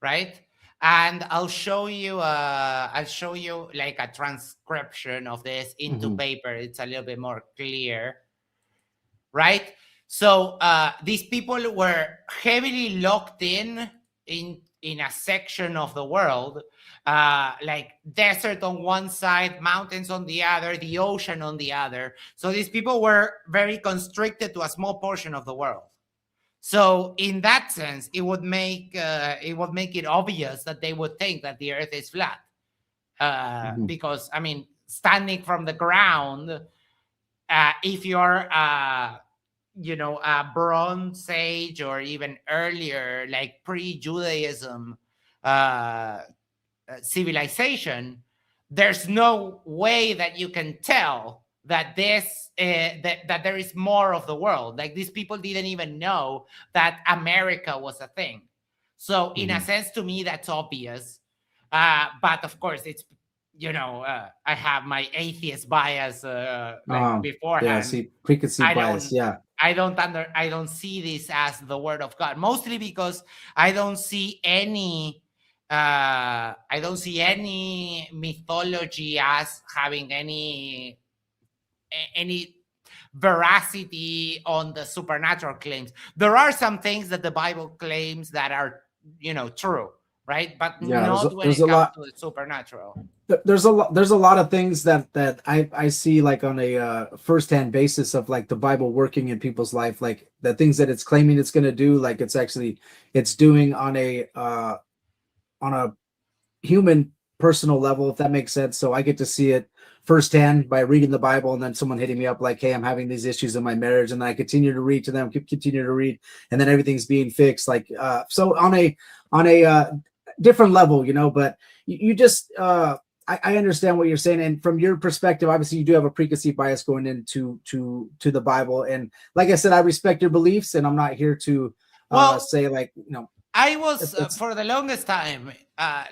right? And I'll show you like a transcription of this into paper. It's a little bit more clear, right? So these people were heavily locked in a section of the world, like desert on one side, mountains on the other, the ocean on the other. So these people were very constricted to a small portion of the world. So in that sense, it would make it obvious that they would think that the Earth is flat, because I mean, standing from the ground, if you're a Bronze Age or even earlier, like pre-Judaism civilization, there's no way that you can tell that that there is more of the world. Like, these people didn't even know that America was a thing. So in a sense, to me, that's obvious. But of course, it's, I have my atheist bias beforehand. Yeah, see, preconceived bias. Yeah. I don't see this as the word of God, mostly because I don't see any mythology as having any veracity on the supernatural claims. There are some things that the Bible claims that are, true, right? But yeah, not when it comes to the supernatural. There's a lot of things that I see, like, on a firsthand basis of, like, the Bible working in people's life, like the things that it's claiming it's going to do, like it's doing on a human personal level, if that makes sense. So I get to see it firsthand by reading the Bible, and then someone hitting me up like, hey, I'm having these issues in my marriage, and then I continue to read to them, continue to read, and then everything's being fixed. Like, so on a different level, but you just I understand what you're saying, and from your perspective, obviously you do have a preconceived bias going into the Bible, and like I said, I respect your beliefs, and I'm not here to say, like, I was for the longest time,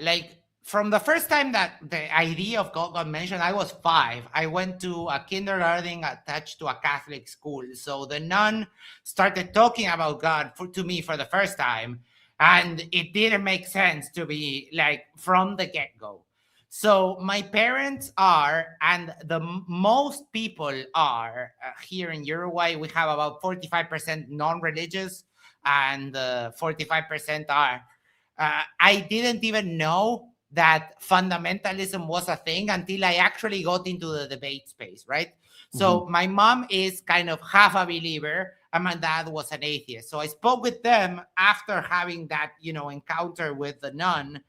like, from the first time that the idea of God got mentioned, I was 5. I went to a kindergarten attached to a Catholic school. So the nun started talking about God to me for the first time, and it didn't make sense to me, like, from the get-go. So my parents are, and the most people are, here in Uruguay, we have about 45% non-religious, and 45% are. I didn't even know that fundamentalism was a thing until I actually got into the debate space, right? So my mom is kind of half a believer, and my dad was an atheist. So I spoke with them after having that, encounter with the nun.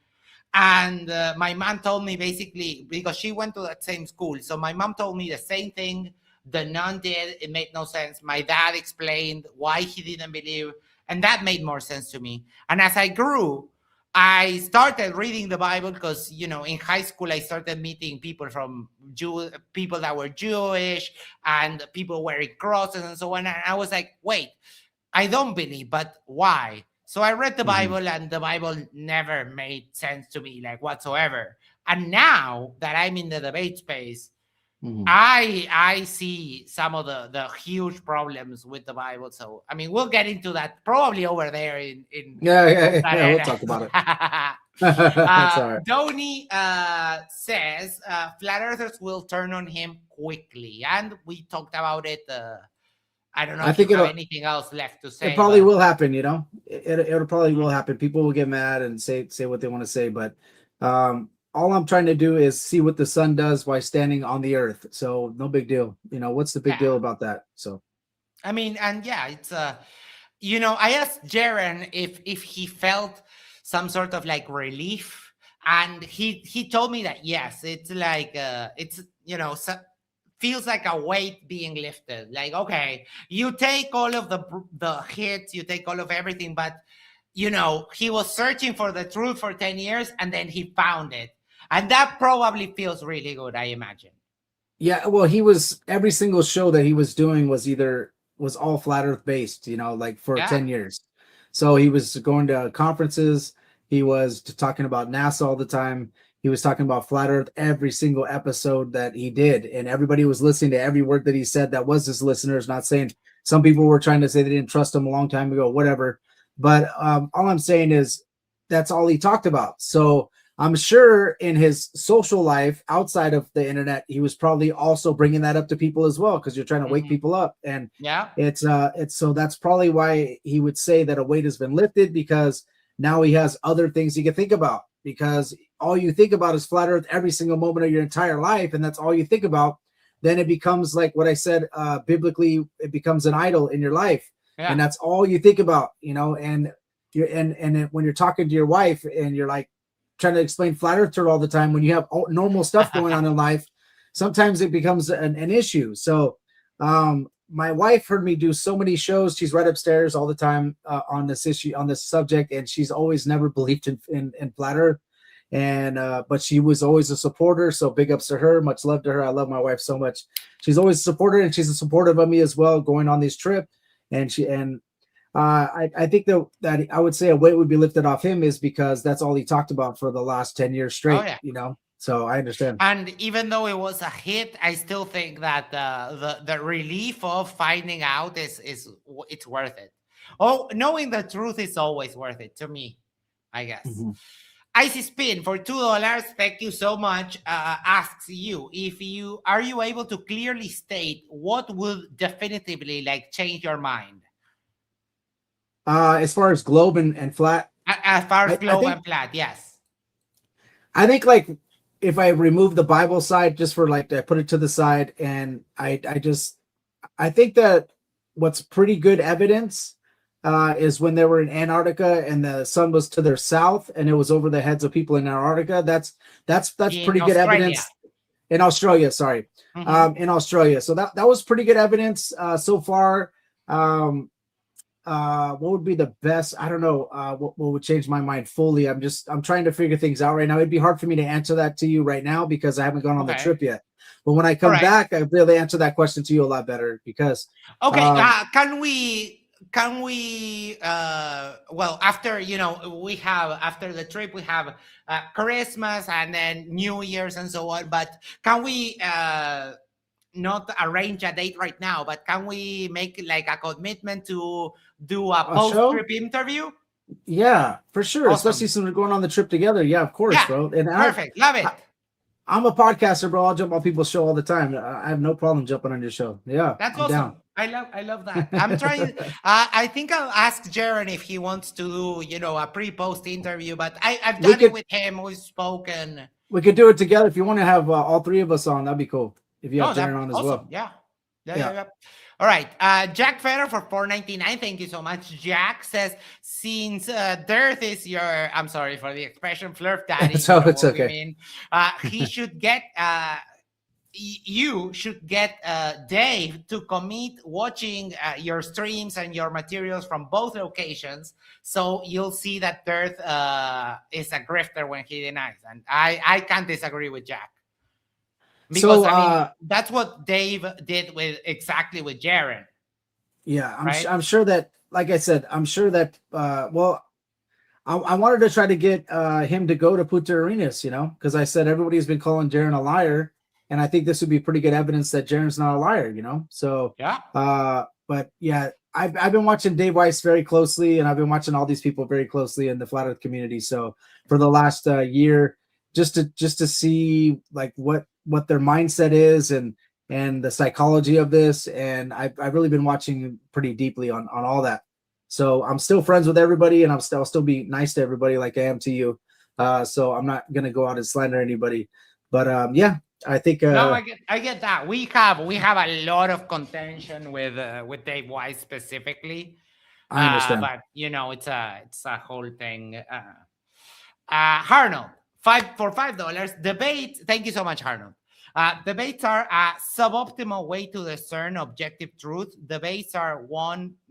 And my mom told me, basically, because she went to that same school. So my mom told me the same thing the nun did. It made no sense. My dad explained why he didn't believe, and that made more sense to me. And as I grew, I started reading the Bible because, in high school, I started meeting people from people that were Jewish, and people wearing crosses and so on. And I was like, wait, I don't believe, but why? So I read the Bible, and the Bible never made sense to me, like, whatsoever. And now that I'm in the debate space, I see some of the huge problems with the Bible. So, I mean, we'll get into that probably over there in yeah, we'll talk about it. That's all right. Donnie says flat earthers will turn on him quickly, and we talked about it. I don't know if you have anything else left to say. It probably will happen, It probably will happen. People will get mad and say what they want to say, but all I'm trying to do is see what the sun does while standing on the earth. So no big deal. What's the big deal about that? So, I mean, and yeah, it's I asked Jeran if he felt some sort of, like, relief, and he told me that yes, it's like it's feels like a weight being lifted. Like, okay, you take all of the hits, you take all of everything, but he was searching for the truth for 10 years, and then he found it. And that probably feels really good, I imagine. Yeah, well, every single show that he was doing was either was all flat Earth based, like for Yeah. 10 years. So he was going to conferences. He was talking about NASA all the time. He was talking about flat Earth every single episode that he did, and everybody was listening to every word that he said. That was his listeners. Not saying some people were trying to say they didn't trust him a long time ago, whatever. But all I'm saying is that's all he talked about. So I'm sure in his social life outside of the internet, he was probably also bringing that up to people as well, because you're trying to wake people up. And Yeah. it's so that's probably why he would say that a weight has been lifted, because now he has other things he can think about, because all you think about is flat Earth every single moment of your entire life, and that's all you think about. Then it becomes like what I said, biblically, it becomes an idol in your life, Yeah. and that's all you think about, and you're and when you're talking to your wife and you're like trying to explain flat Earth to her all the time, when you have normal stuff going on in life, sometimes it becomes an issue. So my wife heard me do so many shows. She's right upstairs all the time on this issue, on this subject, and she's always never believed in flat Earth. And but she was always a supporter. So big ups to her. Much love to her. I love my wife so much. She's always a supporter, and she's a supportive of me as well, going on this trip. And I think that I would say a weight would be lifted off him is because that's all he talked about for the last 10 years straight. Oh, yeah. So I understand. And even though it was a hit, I still think that the relief of finding out is it's worth it. Oh, knowing the truth is always worth it to me, I guess. Mm-hmm. Icy Spin for $2. Thank you so much. Asks you are you able to clearly state what would definitively change your mind? As far as globe and flat, As far as globe and flat, yes. I think if I remove the Bible side, just for I put it to the side, and I think that what's pretty good evidence is when they were in Antarctica and the sun was to their south and it was over the heads of people in Antarctica. That's pretty good evidence. In Australia, sorry. Mm-hmm. In Australia. So that was pretty good evidence so far. What would be the best? I don't know what would change my mind fully. I'm trying to figure things out right now. It'd be hard for me to answer that to you right now because I haven't gone on the trip yet. But when I come back, I'll be able to answer that question to you a lot better because can we well, after after the trip we have Christmas and then New Year's and so on, but can we not arrange a date right now, but can we make a commitment to do a post-trip interview? Yeah, for sure. Awesome. Especially since we're going on the trip together. Yeah, of course, bro. And perfect. Love it. I'm a podcaster, bro. I'll jump on people's show all the time. I have no problem jumping on your show. Yeah, that's awesome. Down. I love that. I'm trying. I think I'll ask Jeran if he wants to do, a pre-post interview. But I've done it with him. We've spoken. We could do it together if you want to have all three of us on. That'd be cool. If you have Jeran on as well. Yeah. All right. Jack Fetter for $4.99. Thank you so much. Jack says, since Dearth is your, I'm sorry for the expression, flirt daddy. So it's okay. He should get, you should get Dave to commit watching your streams and your materials from both locations. So you'll see that Dearth is a grifter when he denies. And I can't disagree with Jack. Because that's what Dave did with Jeran. Yeah, I'm sure that, like I said, I'm sure that. Well, I wanted to try to get him to go to Punta Arenas, because I said everybody's been calling Jeran a liar, and I think this would be pretty good evidence that Jeran's not a liar, So yeah. But yeah, I've been watching Dave Weiss very closely, and I've been watching all these people very closely in the Flat Earth community. So for the last year, just to see what their mindset is and the psychology of this. And I've really been watching pretty deeply on all that. So I'm still friends with everybody, and I'll still be nice to everybody like I am to you. So I'm not going to go out and slander anybody, but yeah, I think, no, I get that. We have a lot of contention with Dave Weiss specifically. I understand. But it's a whole thing. Harnold, $5 debate. Thank you so much, Harnold. Debates are a suboptimal way to discern objective truth. Debates are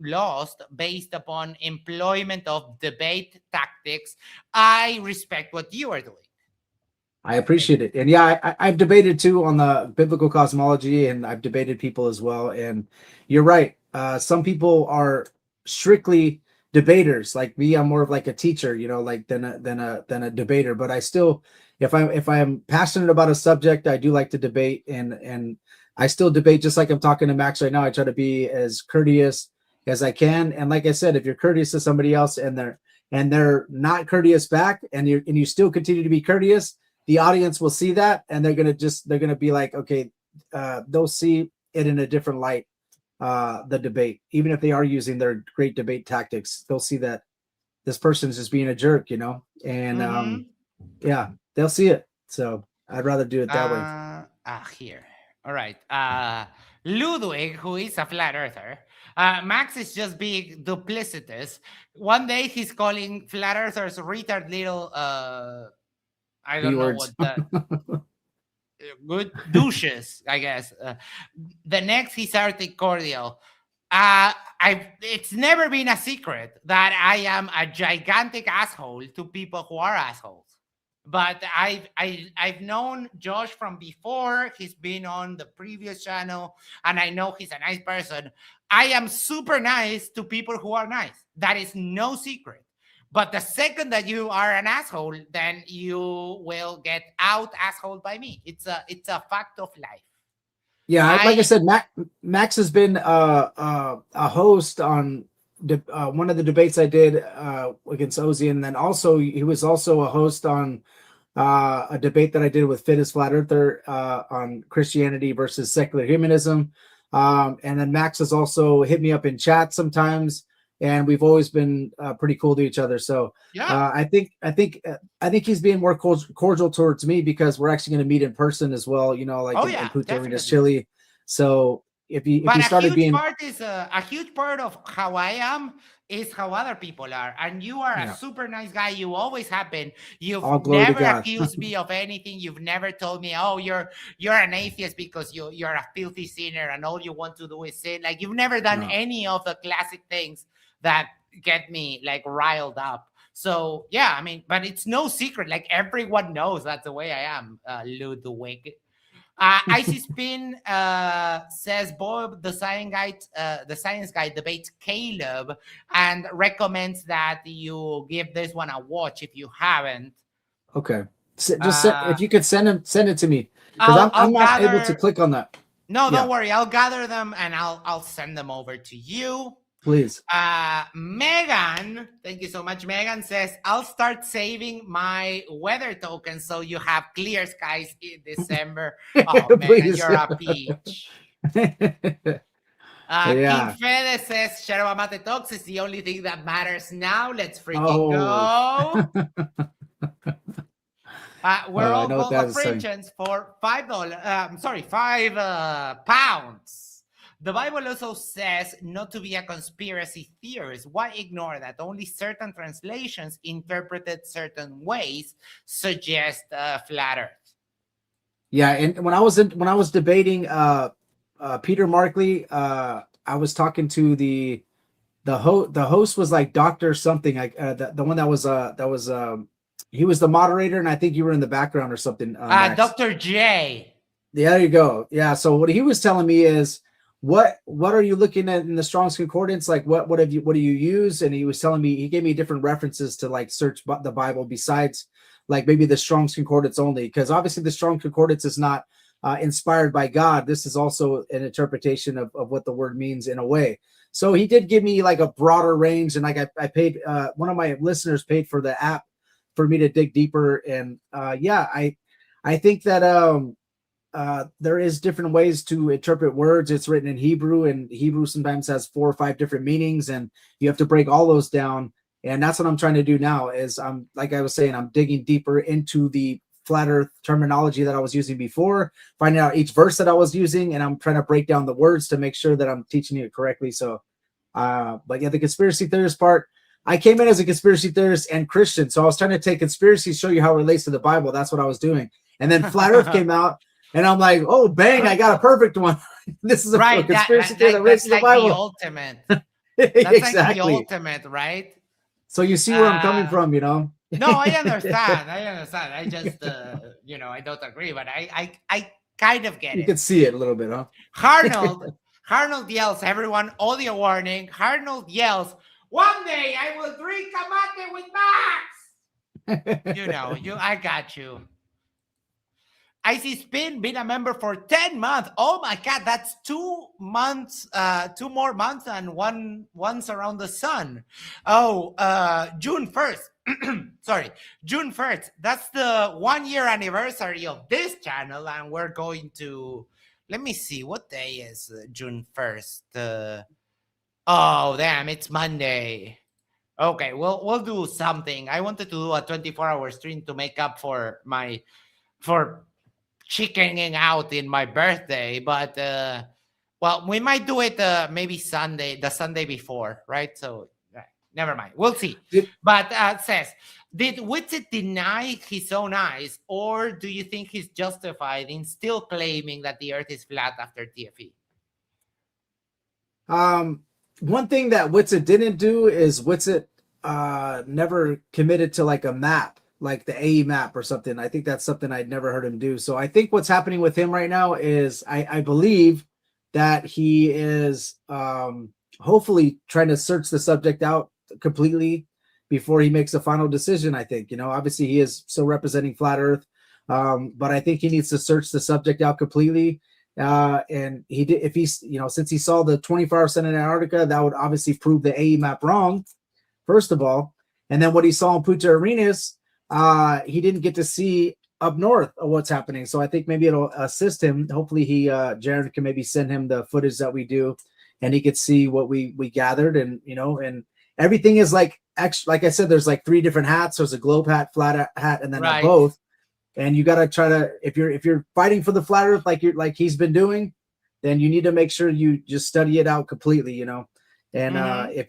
lost based upon employment of debate tactics. I respect what you are doing. I appreciate it. And yeah, I've debated too on the biblical cosmology, and I've debated people as well. And you're right. some people are strictly debaters. Like me, I'm more of like a teacher, like than a debater. But I still, if I'm passionate about a subject, I do like to debate, and I still debate just like I'm talking to Max right now. I try to be as courteous as I can. And like I said, if you're courteous to somebody else and they're not courteous back, and you still continue to be courteous, the audience will see that, and they're gonna be like, okay, they'll see it in a different light. The debate, even if they are using their great debate tactics, they'll see that this person's just being a jerk, and yeah, they'll see it. So I'd rather do it that way. Here. All right. Ludwig, who is a flat earther, Max is just being duplicitous. One day he's calling flat earthers retard little, I don't know what the good douches, I guess. The next he's Arctic Cordial. It's never been a secret that I am a gigantic asshole to people who are assholes. But I've known Josh from before. He's been on the previous channel, and I know he's a nice person. I am super nice to people who are nice. That is no secret. But the second that you are an asshole, then you will get out asshole by me. It's a fact of life. Yeah, like I said, Max has been a host on one of the debates I did against Ozzy, and then also he was also a host on a debate that I did with Fit as Flat Earther on Christianity versus secular humanism. And then Max has also hit me up in chat sometimes, and we've always been pretty cool to each other. So yeah, I think he's being more cordial towards me because we're actually going to meet in person as well. In Punta Arenas, Chile. So if you started being a huge part of how I am is how other people are, and you are a super nice guy. You always have been. You've never accused me of anything. You've never told me, "Oh, you're an atheist because you're a filthy sinner and all you want to do is sin." Like you've never done any of the classic things that get me like riled up. So yeah, I mean, but it's no secret. Like everyone knows that's the way I am, Ludwig. Icy Spin says Bob the science guy debates Caleb and recommends that you give this one a watch if you haven't. Okay, if you could send it to me because I'm not able to click on that. No, don't worry. I'll gather them and I'll send them over to you. Please. Megan, thank you so much. Megan says, I'll start saving my weather tokens so you have clear skies in December. Oh, Megan, you're a peach. King Fede says, Sherba Mate Talks is the only thing that matters now. Let's freaking go. We're all Gold Christians for $5. 5 pounds. The Bible also says not to be a conspiracy theorist. Why ignore that? Only certain translations interpreted certain ways suggest flat Earth. Yeah, and when I was debating Peter Markley, I was talking to the host was like Dr. something, like the one that was he was the moderator, and I think you were in the background or something. Dr. J. Yeah, there you go. Yeah. So what he was telling me is, what are you looking at in the Strong's Concordance? Like what do you use? And he was telling me, he gave me different references to like search the Bible besides like maybe the Strong's Concordance only, because obviously the Strong's Concordance is not inspired by God. This is also an interpretation of what the word means in a way. So he did give me like a broader range, and like I paid one of my listeners paid for the app for me to dig deeper. And I think that there is different ways to interpret words. It's written in Hebrew, and Hebrew sometimes has 4 or 5 different meanings, and you have to break all those down. And that's what I'm trying to do now is like I was saying, I'm digging deeper into the flat earth terminology that I was using before, finding out each verse that I was using, and I'm trying to break down the words to make sure that I'm teaching it correctly. So, but yeah, the conspiracy theorist part, I came in as a conspiracy theorist and Christian. So I was trying to take conspiracy, show you how it relates to the Bible. That's what I was doing. And then flat earth came out. And I'm like, oh, bang, I got a perfect one. This is a conspiracy theory that relates to the Bible. The ultimate. That's exactly. Like the ultimate, right? So you see where I'm coming from, No, I understand. I just, I don't agree, but I kind of get it. You can see it a little bit, huh? Arnold yells, everyone, audio warning. Arnold yells, one day I will drink a mate with Max. I got you. Icy Spin, been a member for 10 months. Oh my God, that's 2 months, 2 more months and once around the sun. Oh, June 1st. Sorry, June 1st. That's the 1-year anniversary of this channel. And we're going to, let me see, what day is June 1st? Oh, damn, it's Monday. Okay, we'll do something. I wanted to do a 24-hour stream to make up for chickening out in my birthday, but well, we might do it maybe the Sunday before, right? So never mind, we'll see. But says, did Whitsitt deny his own eyes, or do you think he's justified in still claiming that the earth is flat after TFE? One thing that Whitsitt didn't do is Whitsitt never committed to like a map, like the AE map or something. I think that's something I'd never heard him do. So I think what's happening with him right now is I believe that he is hopefully trying to search the subject out completely before he makes a final decision. I think, obviously he is still representing Flat Earth, but I think he needs to search the subject out completely. And he did, if he's, since he saw the 24-hour sun in Antarctica, that would obviously prove the AE map wrong, first of all. And then what he saw in Punta Arenas, he didn't get to see up north of what's happening. So I think maybe it'll assist him. Hopefully Jeran can maybe send him the footage that we do and he could see what we gathered. And, and everything is like I said, there's like 3 different hats. There's a globe hat, flat hat, and then right. Both. And you got to try to, if you're fighting for the Flat Earth, like he's been doing, then you need to make sure you just study it out completely, And I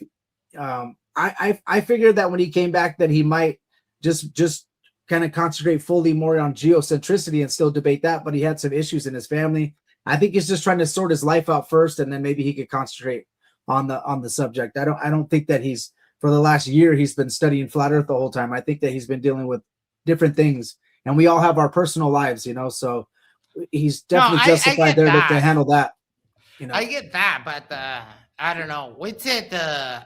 figured that when he came back that he might just kind of concentrate fully more on geocentricity and still debate that, but he had some issues in his family. I think he's just trying to sort his life out first, and then maybe he could concentrate on the subject. I don't think that he's, for the last year, he's been studying Flat Earth the whole time. I think that he's been dealing with different things, and we all have our personal lives, so he's definitely justified there to handle that. I get that, but I don't know. Whitsitt,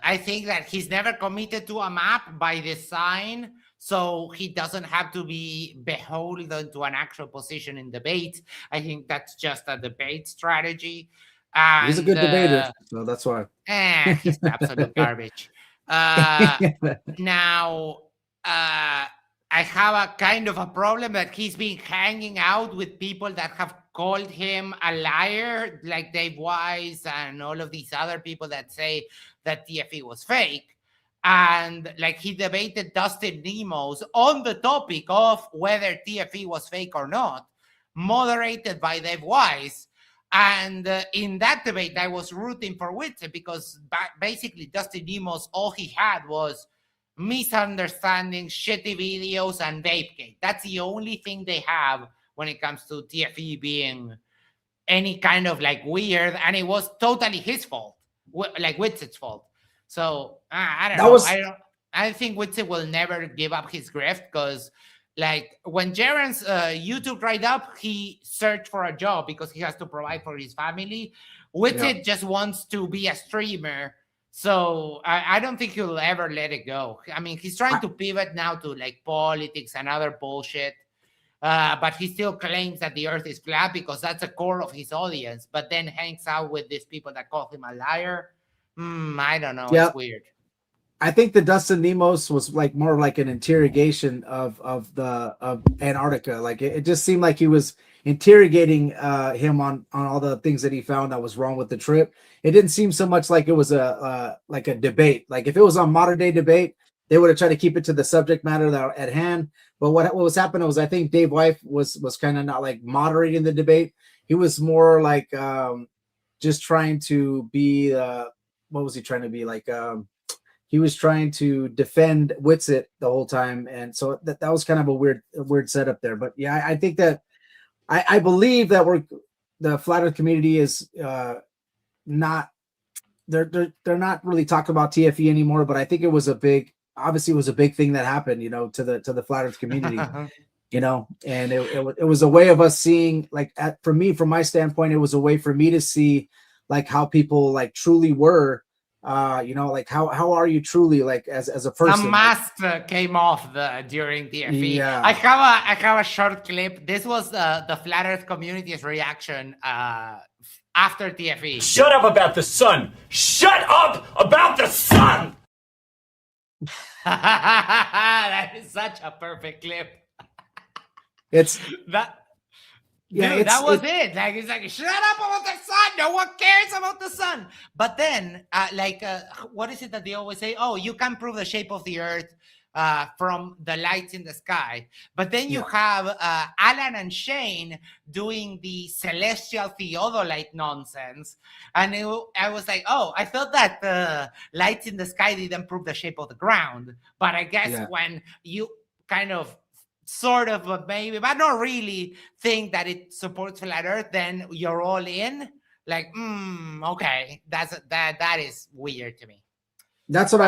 I think that he's never committed to a map by design, so he doesn't have to be beholden to an actual position in debates. I think that's just a debate strategy. And, he's a good debater, so that's why. He's absolute garbage. Now, I have a kind of a problem that he's been hanging out with people that have called him a liar, like Dave Wise and all of these other people that say that TFE was fake. And like he debated Dustin Nemos on the topic of whether TFE was fake or not, moderated by Dave Wise. And in that debate, I was rooting for Whitsitt because basically Dustin Nemos, all he had was misunderstanding, shitty videos, and Vapegate. That's the only thing they have when it comes to TFE being any kind of like weird, and it was totally his fault, like Whitsitt's fault. So I don't know. I think Whitsitt will never give up his grift because, like, when Jeran's YouTube dried up, he searched for a job because he has to provide for his family. Whitsitt just wants to be a streamer. So I don't think he'll ever let it go. I mean, he's trying to pivot now to like politics and other bullshit. But he still claims that the earth is flat because that's the core of his audience, but then hangs out with these people that call him a liar. I don't know. It's weird. I think the Dustin Nemos was like more like an interrogation of Antarctica. Like it just seemed like he was interrogating him on all the things that he found that was wrong with the trip. It didn't seem so much like it was a debate. Like if it was on modern day debate, they would have tried to keep it to the subject matter that at hand. But what was happening was I think Dave Wife was kind of not like moderating the debate. He was more like just trying to be what was he trying to be like? He was trying to defend Whitsitt the whole time, and so that was kind of a weird setup there. But yeah, I think that I believe that the Flat Earth community is not they're not really talking about TFE anymore. But I think it was a big thing that happened, to the Flat Earth community, and it was a way of us seeing, like, from my standpoint, it was a way for me to see like how people like truly were, like how are you truly like as a person? Some mask came off during TFE. Yeah. I have a short clip. This was the Flat Earth community's reaction after TFE. Shut up about the sun. Shut up about the sun. That is such a perfect clip. It's that. Yeah, Dude, that was it. Like, it's like, shut up about the sun. No one cares about the sun. But then, what is it that they always say? Oh, you can prove the shape of the earth from the lights in the sky. But then you have Alan and Shane doing the celestial theodolite nonsense. And I was like, oh, I thought that the lights in the sky didn't prove the shape of the ground. But I guess when you kind of sort of maybe, but not really think that it supports flat earth, then you're all in. Like, okay, that is weird to me. That's what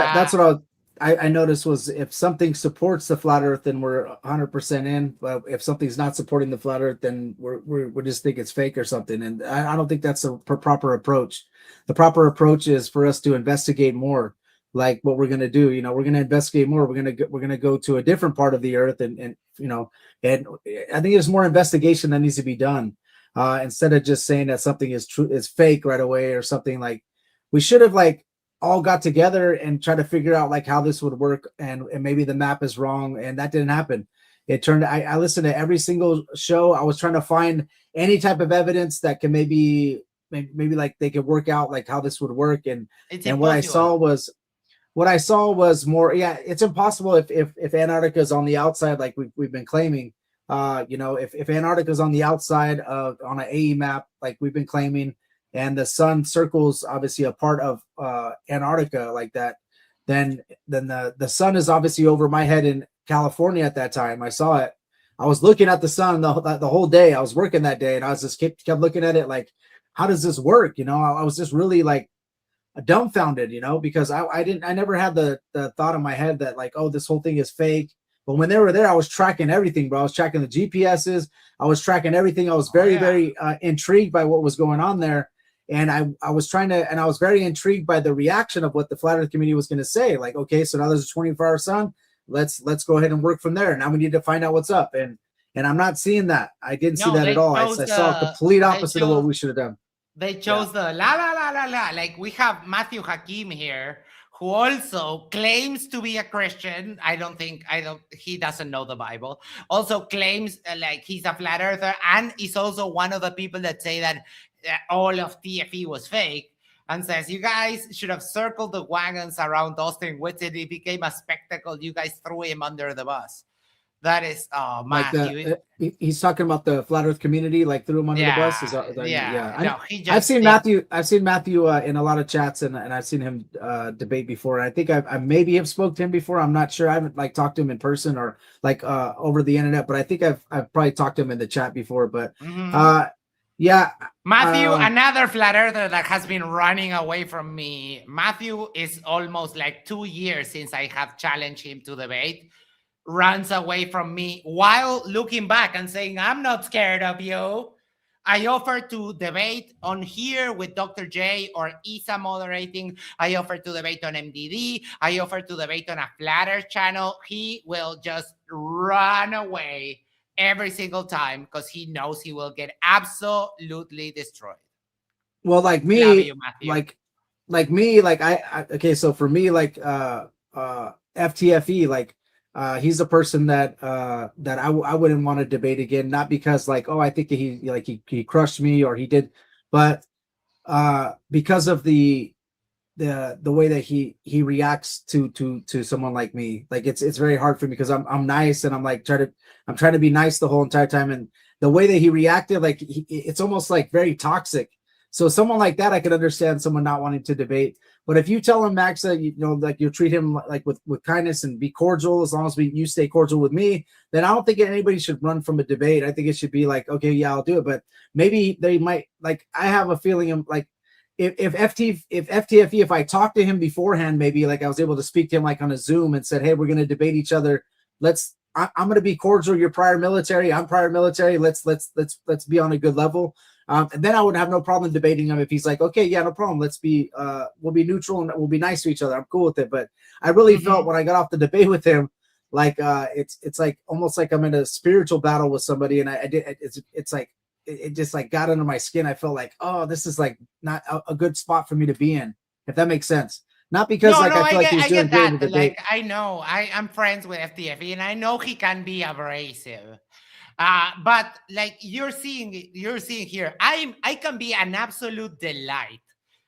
I noticed was if something supports the flat earth, then we're 100% in. But if something's not supporting the flat earth, then we just think it's fake or something. And I don't think that's a proper approach. The proper approach is for us to investigate more. Like what we're gonna do, we're gonna investigate more. We're gonna go to a different part of the earth, and I think there's more investigation that needs to be done instead of just saying that something is fake right away or something. Like we should have like all got together and try to figure out like how this would work, and maybe the map is wrong, and that didn't happen. It turned. I listened to every single show. I was trying to find any type of evidence that can maybe like they could work out like how this would work, and what I saw was more, it's impossible if Antarctica is on the outside, like we've been claiming, if Antarctica is on the outside on an AE map, like we've been claiming, and the sun circles obviously a part of Antarctica like that, then the sun is obviously over my head in California at that time. I saw it. I was looking at the sun the whole day. I was working that day, and I was just kept looking at it like, how does this work? I was just really like dumbfounded, because I never had the thought in my head that like, oh, this whole thing is fake. But when they were there, I was tracking everything, bro. I was tracking the GPSs. I was tracking everything. I was very intrigued by what was going on there. And I was very intrigued by the reaction of what the Flat Earth community was going to say. Like, okay, so now there's a 24-hour sun. Let's go ahead and work from there. Now we need to find out what's up. And I'm not seeing that. I didn't see that at all. I saw a complete opposite of what we should have done. They chose the la la la la la. Like we have Matthew Hakim here, who also claims to be a Christian. He doesn't know the Bible. Also claims like he's a flat earther, and he's also one of the people that say that all of TFE was fake, and says you guys should have circled the wagons around Austin Whitson. It became a spectacle. You guys threw him under the bus. That is, Matthew. He's talking about the flat Earth community, like threw him under the bus. I've seen Matthew in a lot of chats, and I've seen him debate before. And I think I maybe have spoke to him before. I'm not sure. I haven't like talked to him in person or like over the internet, but I think I've probably talked to him in the chat before. But Matthew, another flat earther that has been running away from me. Matthew is almost like 2 years since I have challenged him to debate. Runs away from me while looking back and saying, I'm not scared of you. I offered to debate on here with Dr. J or Isa moderating. I offered to debate on MDD. I offered to debate on a Flat Earth channel. He will just run away every single time because he knows he will get absolutely destroyed. Well, like me, Love you, Matthew. So for me, like FTFE, like he's a person that I wouldn't want to debate again, not because like, oh, I think he crushed me or he did, but because of the way that he reacts to someone like me. Like it's very hard for me because I'm nice and I'm trying to be nice the whole entire time, and the way that he reacted, like it's almost like very toxic. So someone like that, I could understand someone not wanting to debate. But if you tell him, Max, that like you treat him like with kindness and be cordial, as long as you stay cordial with me, then I don't think anybody should run from a debate. I think it should be like, okay, yeah, I'll do it. But maybe they might, like, I have a feeling of like, if FTFE, if I talked to him beforehand, maybe like I was able to speak to him like on a Zoom and said, hey, we're going to debate each other. I'm going to be cordial. You're prior military. I'm prior military. Let's be on a good level. And then I would have no problem debating him if he's like, okay, yeah, no problem. Let's be, we'll be neutral and we'll be nice to each other. I'm cool with it. But I really felt when I got off the debate with him, like it's like almost like I'm in a spiritual battle with somebody, and it's like it just like got under my skin. I felt like, oh, this is like not a good spot for me to be in, if that makes sense. Not because I feel like he's doing great in the debate. Like I know I'm friends with FTFE, and I know he can be abrasive. But like you're seeing here, I can be an absolute delight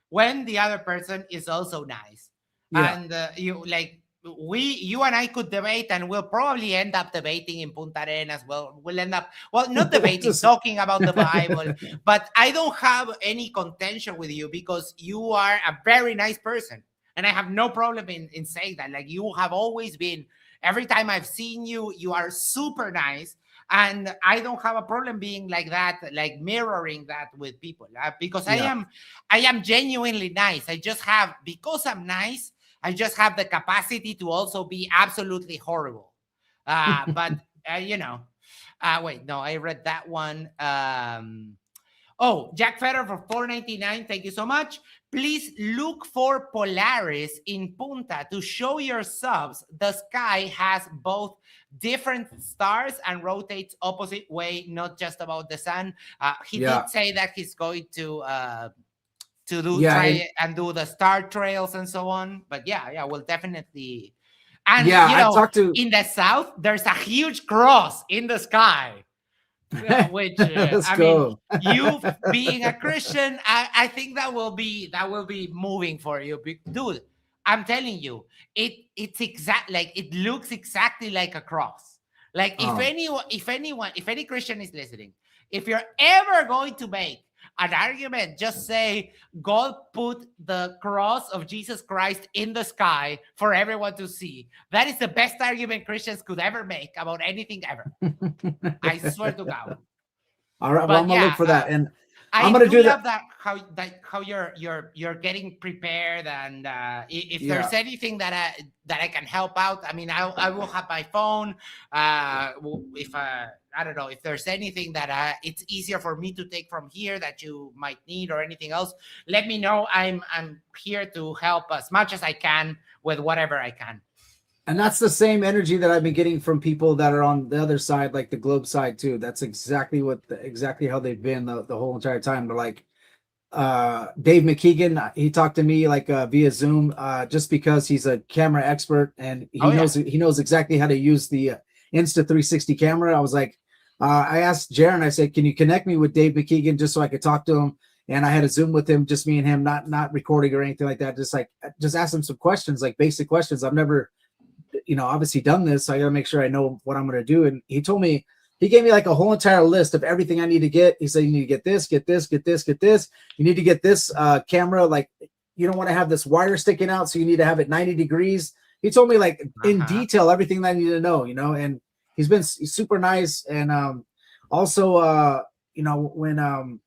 when the other person is also nice. And you and I could debate, and we'll probably end up debating in Punta Arenas. We'll end up not debating, talking about the Bible. But I don't have any contention with you because you are a very nice person, and I have no problem in saying that. Like you have always been. Every time I've seen you, you are super nice. And I don't have a problem being like that, like mirroring that with people, because I am genuinely nice. Because I'm nice, I just have the capacity to also be absolutely horrible. But wait, no, I read that one. Jack Fetter for $4.99. Thank you so much. Please look for Polaris in Punta to show your subs. The sky has both different stars and rotates opposite way, not just about the sun. He did say that he's going to try and do the star trails and so on. But we'll definitely. And in the south, there's a huge cross in the sky. Which mean, you being a Christian, I think that will be moving for you, dude. I'm telling you, it's exact, like it looks exactly like a cross. Like if any Christian is listening, if you're ever going to make an argument, just say God put the cross of Jesus Christ in the sky for everyone to see. That is the best argument Christians could ever make about anything ever. I swear to God. All right, well, I'm gonna look for that, and I'm gonna do that. How you're getting prepared, and if there's anything that I can help out, I mean, I will have my phone. If I don't know if there's anything that it's easier for me to take from here that you might need or anything else, let me know. I'm here to help as much as I can with whatever I can. And that's the same energy that I've been getting from people that are on the other side, like the globe side too. That's exactly how they've been the whole entire time. They're like, Dave McKeegan, he talked to me like via Zoom, just because he's a camera expert and he knows exactly how to use the Insta360 camera. I was like, I asked Jeran, I said, can you connect me with Dave McKeegan just so I could talk to him? And I had a Zoom with him, just me and him, not recording or anything like that. Just ask him some questions, like basic questions. I've never, obviously done this. So I got to make sure I know what I'm going to do. And he gave me like a whole entire list of everything I need to get. He said, you need to get this, get this, get this, get this. You need to get this camera. Like, you don't want to have this wire sticking out. So you need to have it 90 degrees. He told me like in detail, everything that I need to know, and he's super nice. And also, when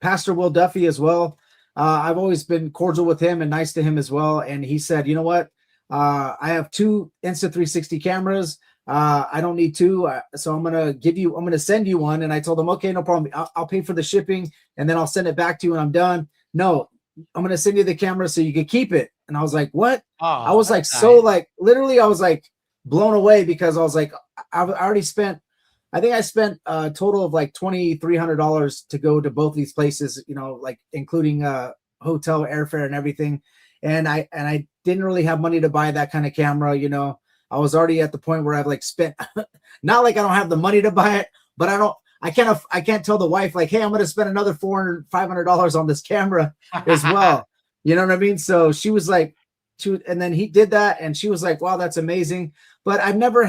Pastor Will Duffy as well, I've always been cordial with him and nice to him as well. And he said, you know what? I have 2 Insta360 cameras. I don't need 2. So I'm going to send you one. And I told him, okay, no problem. I'll pay for the shipping and then I'll send it back to you when I'm done. No, I'm going to send you the camera so you can keep it. And I was like, what? I was like, nice. So like, literally I was like blown away because I was like, I think I spent a total of like $2,300 to go to both these places, like including hotel, airfare and everything. And I didn't really have money to buy that kind of camera. I was already at the point where I've like spent, not like I don't have the money to buy it, but I can't tell the wife like, hey, I'm going to spend another $400, $500 on this camera as well. You know what I mean? So she was like, and then he did that. And she was like, wow, that's amazing. But I never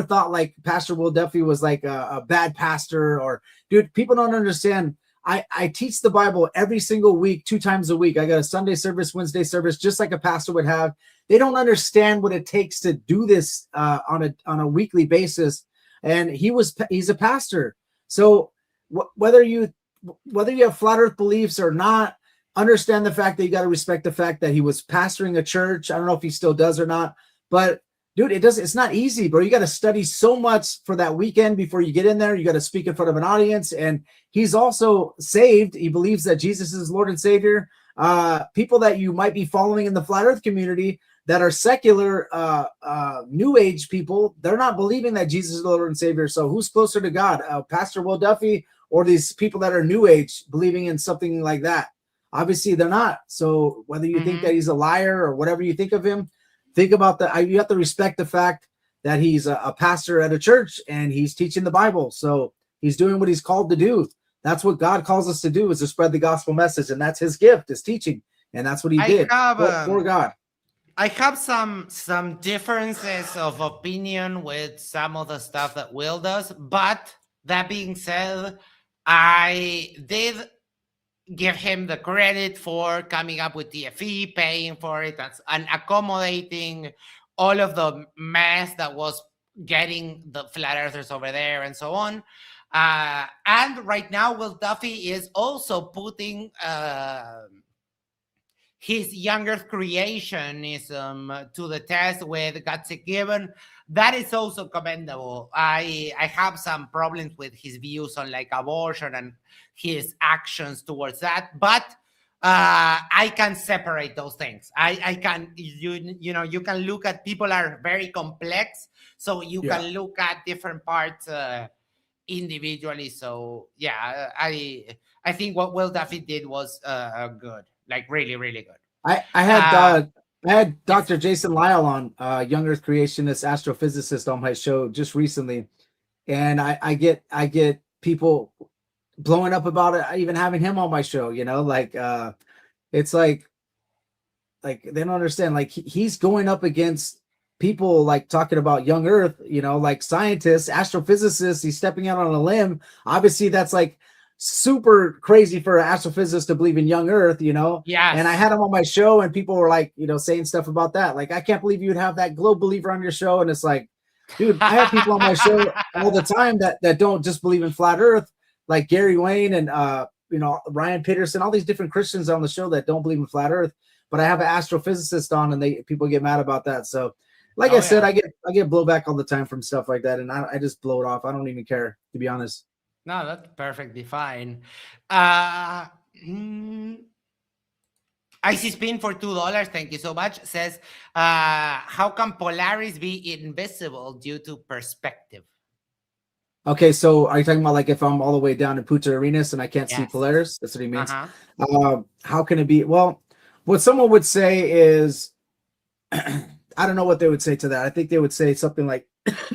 thought like Pastor Will Duffy was like a bad pastor or dude, people don't understand. I teach the Bible every single week, 2 times a week. I got a Sunday service, Wednesday service, just like a pastor would have. They don't understand what it takes to do this on a weekly basis. And he's a pastor. So whether you have flat earth beliefs or not, understand the fact that you got to respect the fact that he was pastoring a church. I don't know if he still does or not, but dude, it's not easy, bro. You got to study so much for that weekend before you get in there. You got to speak in front of an audience. And he's also saved. He believes that Jesus is Lord and Savior. People that you might be following in the flat earth community that are secular, new age people, they're not believing that Jesus is Lord and Savior. So who's closer to God, Pastor Will Duffy or these people that are new age believing in something like that? Obviously they're not. So whether you think that he's a liar or whatever you think of him, think about you have to respect the fact that he's a pastor at a church and he's teaching the Bible. So he's doing what he's called to do. That's what God calls us to do, is to spread the gospel message. And that's his gift, is teaching. And that's what he did for God. I have some differences of opinion with some of the stuff that Will does. But that being said, I did give him the credit for coming up with TFE, paying for it, and accommodating all of the mess that was getting the flat earthers over there and so on. And right now, Will Duffy is also putting his young earth creationism to the test with God's Given. That is also commendable. I have some problems with his views on like abortion and his actions towards that, but I can separate those things. I can, you know, you can look at, people are very complex, so you can look at different parts individually. So yeah, I think what Will Duffy did was good, like really, really good. I had Dr. Jason Lyle on, young earth creationist, astrophysicist, on my show just recently, and I get people blowing up about it, even having him on my show, you know, like it's like they don't understand, like he's going up against people like talking about young earth, you know, like scientists, astrophysicists. He's stepping out on a limb. Obviously that's like super crazy for an astrophysicist to believe in young earth, you know. Yeah. And I had him on my show and people were like, you know, saying stuff about that, like, I can't believe you'd have that globe believer on your show. And it's like, dude, I have people on my show all the time that don't just believe in flat earth, like Gary Wayne and you know, Ryan Peterson, all these different Christians on the show that don't believe in flat earth. But I have an astrophysicist on, and people get mad about that. So, like I said, I get blowback all the time from stuff like that, and I just blow it off. I don't even care, to be honest. No, that's perfectly fine. Icy Spin for $2, thank you so much, says, how can Polaris be invisible due to perspective? Okay, so are you talking about like if I'm all the way down in Punta Arenas and I can't see Polaris? That's what he means. How can it be? Well, what someone would say is, I don't know what they would say to that. I think they would say something like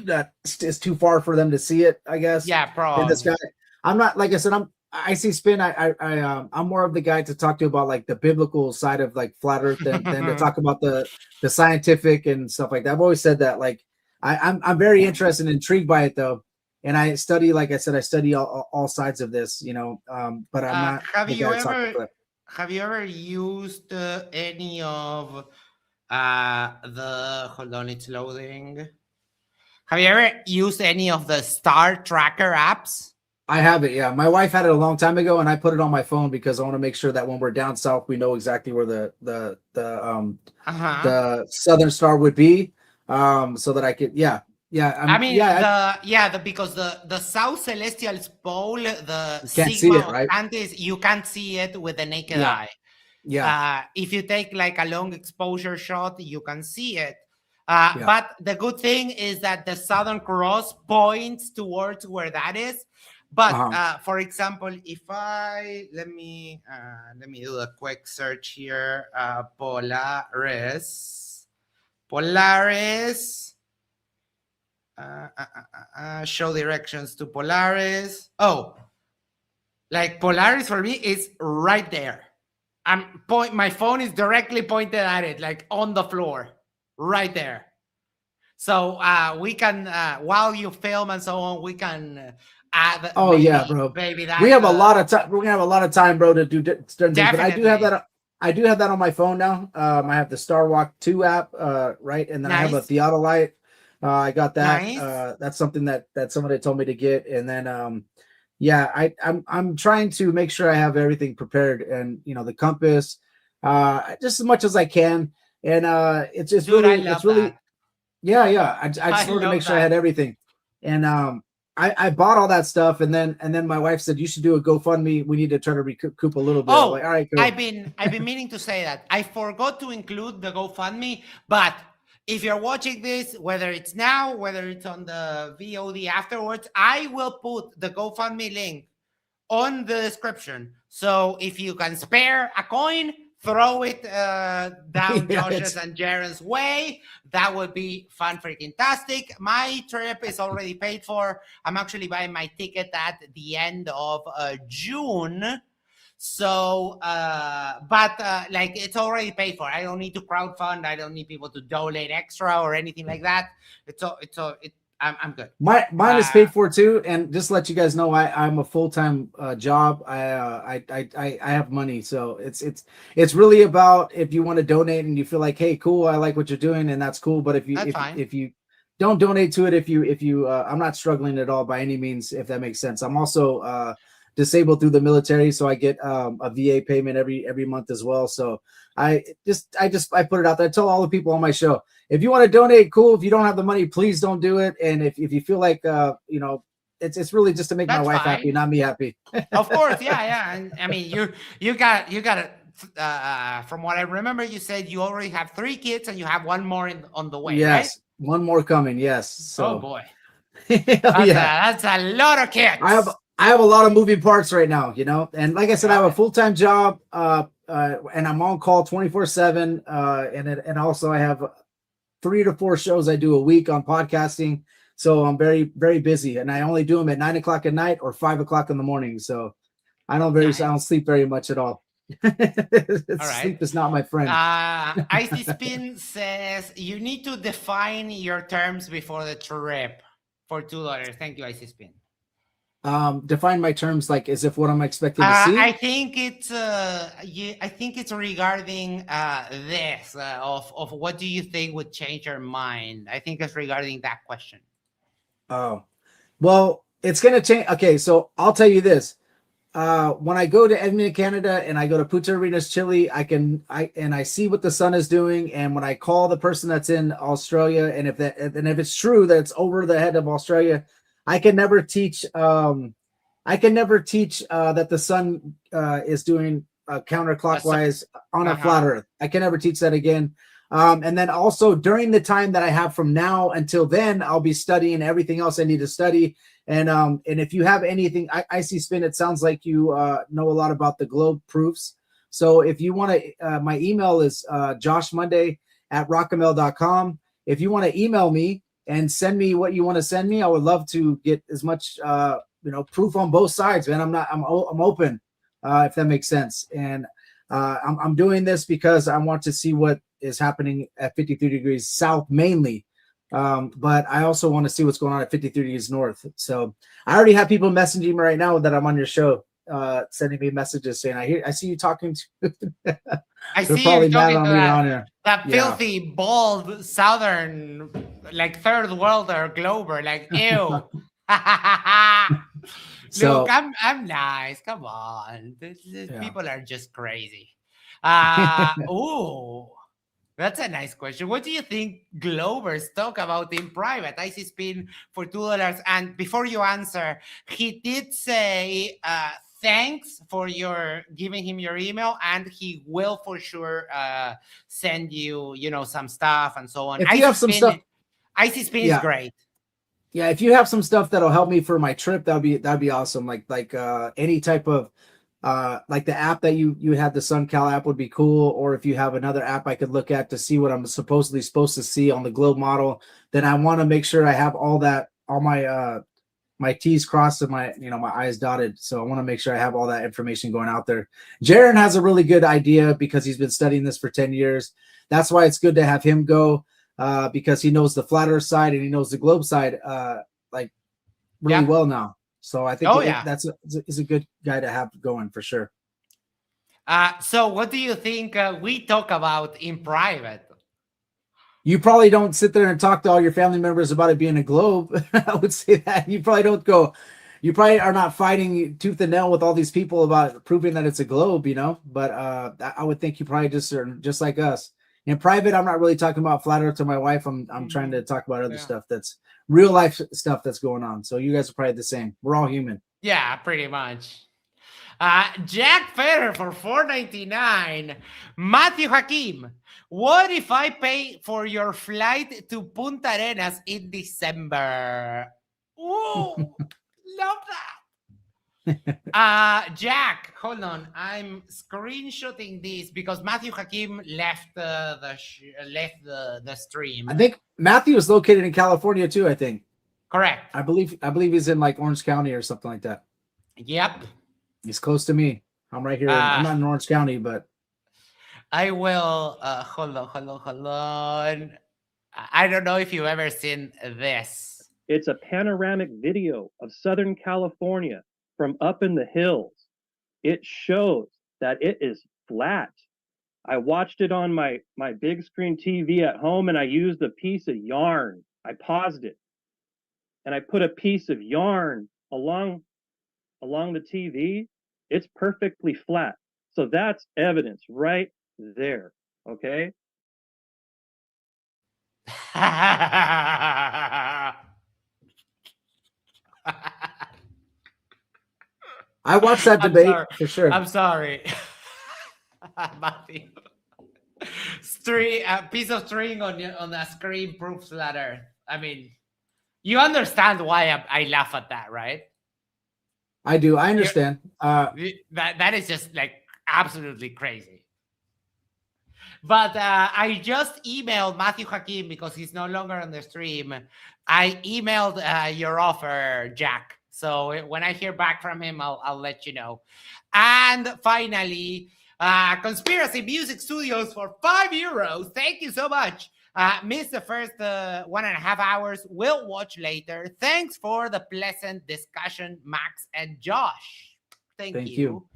that is too far for them to see it, I guess. Yeah, probably. This guy, I'm not, like I said, I see Spin. I'm more of the guy to talk to about like the biblical side of like flat earth than to talk about the scientific and stuff like that. I've always said that. Like I'm very interested and intrigued by it though. And I study, like I said, I study all sides of this, you know, but I'm not. Have you ever used any of hold on, it's loading. Have you ever used any of the star tracker apps? I have it, yeah. My wife had it a long time ago, and I put it on my phone because I want to make sure that when we're down south, we know exactly where the Southern Star would be, so that I could, because the South Celestial Pole, the Sigma of Atlantis, you can't see it with the naked eye. Yeah. If you take like a long exposure shot, you can see it. But the good thing is that the Southern Cross points towards where that is. But for example, if let me do a quick search here. Polaris. Show directions to Polaris. Oh, like Polaris for me is right there. My phone is directly pointed at it, like on the floor, right there. So we can, while you film and so on, we can add. Oh yeah, bro. Baby, that, we have a lot of time. We're gonna have a lot of time, bro, to do certain things. But I do have that. I do have that on my phone now. I have the Star Walk 2 app, right, and then I have a Theodolite. I got that. Nice. That's something that somebody told me to get, and then I'm trying to make sure I have everything prepared, and you know, the compass, just as much as I can, and it's just really, Yeah. I just wanted to make sure I had everything. And I bought all that stuff, and then my wife said you should do a GoFundMe. We need to try to recoup a little bit. Oh, like, all right, cool. I've been meaning to say that. I forgot to include the GoFundMe, but if you're watching this, whether it's now, whether it's on the VOD afterwards, I will put the GoFundMe link on the description. So if you can spare a coin, throw it down Josh's and Jeran's way. That would be fun freaking tastic. My trip is already paid for. I'm actually buying my ticket at the end of June. So, like it's already paid for. I don't need to crowdfund. I don't need people to donate extra or anything like that. I'm good. Mine is paid for too. And just to let you guys know, I'm a full-time job. I have money, so it's really about if you want to donate and you feel like, hey, cool, I like what you're doing, and that's cool. But if you don't donate to it, if you I'm not struggling at all by any means, if that makes sense. I'm also disabled through the military, so I get a VA payment every month as well. So I put it out there. I tell all the people on my show, if you want to donate, cool. If you don't have the money, please don't do it. And if you feel like it's really just to make my wife happy, not me happy. Of course, yeah. And I mean, you got it. From what I remember, you said you already have 3 kids and you have one more on the way. Yes, right? one more coming. Yes. So. Oh boy, that's a lot of kids. I have a lot of moving parts right now, and like I said, I have a full-time job, and I'm on call 24/7, and also I have 3 to 4 shows I do a week on podcasting, so I'm very, very busy, and I only do them at 9 o'clock at night or 5 o'clock in the morning, so I don't sleep very much at all. All right. Sleep is not my friend. Icy Spin says you need to define your terms before the trip for $2. Thank you, Icy Spin. Define my terms, like as if what I'm expecting to see. I think it's regarding this of what do you think would change your mind. I think it's regarding that question. Oh, well, it's gonna change. Okay, so I'll tell you this. When I go to Edmonton, Canada, and I go to Punta Arenas, Chile, I see what the sun is doing, and when I call the person that's in Australia, and if it's true that it's over the head of Australia, I can never teach that the sun is doing counterclockwise on a flat Earth. I can never teach that again. And then also during the time that I have from now until then, I'll be studying everything else I need to study. And if you have anything, Icy Spin, it sounds like you know a lot about the globe proofs. So if you want to, my email is joshmonday@rockamel.com. If you want to email me and send me what you want to send me, I would love to get as much proof on both sides, man. I'm open, if that makes sense. And I'm doing this because I want to see what is happening at 53 degrees south mainly. But I also want to see what's going on at 53 degrees north. So I already have people messaging me right now that I'm on your show, sending me messages saying, I see you talking to I see you talking to that filthy, bald, southern, like third worlder glober, like ew. So, look, I'm nice. Come on, people are just crazy. Ooh, that's a nice question. What do you think globers talk about in private? Icy Spin for $2. And before you answer, he did say thanks for giving him your email, and he will for sure send you, some stuff and so on. If you have some stuff, Icy Spin is great. Yeah, if you have some stuff that'll help me for my trip, that'd be awesome. Like any type of like the app that you had, the SunCal app would be cool. Or if you have another app I could look at to see what I'm supposed to see on the globe model, then I want to make sure I have all my T's crossed and my I's dotted. So I want to make sure I have all that information going out there. Jeran has a really good idea because he's been studying this for 10 years. That's why it's good to have him go. Because he knows the flat Earth side and he knows the globe side really well now. So I think he's a good guy to have going for sure. So what do you think we talk about in private? You probably don't sit there and talk to all your family members about it being a globe. I would say that you probably don't go. You probably are not fighting tooth and nail with all these people about proving that it's a globe, But I would think you probably just are just like us. In private, I'm not really talking about flat earth to my wife. I'm trying to talk about other Yeah. stuff that's real life stuff that's going on. So you guys are probably the same. We're all human. Yeah, pretty much. Jack Federer for $4.99. Matthew Hakim, what if I pay for your flight to Punta Arenas in December? Ooh, love that. Jack, hold on. I'm screenshotting this because Matthew Hakim left the stream. I think Matthew is located in California too. I think. Correct. I believe he's in like Orange County or something like that. Yep. He's close to me. I'm right here. I'm not in Orange County, but I will. Hold on. I don't know if you've ever seen this. It's a panoramic video of Southern California from up in the hills. It shows that it is flat. I watched it on my big screen TV at home, and I used a piece of yarn. I paused it, and I put a piece of yarn along the TV. It's perfectly flat. So that's evidence right there. Okay. I watched that debate for sure. I'm sorry. Matthew. A piece of string on a screen proves flat earth. I mean, you understand why I laugh at that, right? I do. I understand. That is just like absolutely crazy. But I just emailed Matthew Hakim because he's no longer on the stream. I emailed your offer, Jack. So when I hear back from him, I'll let you know. And finally, Conspiracy Music Studios for €5. Thank you so much. Missed the first 1.5 hours. Will watch later. Thanks for the pleasant discussion, Max and Josh. Thank you.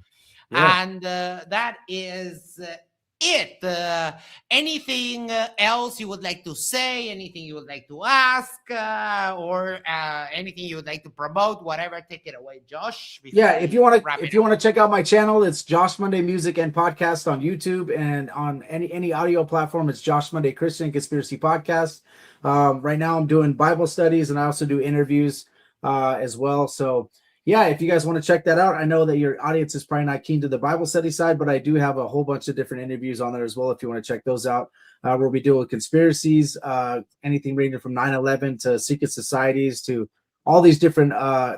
Yeah. And that is it. Anything else you would like to say? Anything you would like to ask? Or anything you would like to promote? Whatever, take it away, Josh. Yeah, if you want to check out my channel, it's Josh Monday Music and Podcast on YouTube, and on any audio platform, it's Josh Monday Christian Conspiracy Podcast. Right now I'm doing Bible studies, and I also do interviews as well. So yeah, if you guys want to check that out, I know that your audience is probably not keen to the Bible study side, but I do have a whole bunch of different interviews on there as well. If you want to check those out, where we deal with conspiracies, anything ranging from 9/11 to secret societies to all these different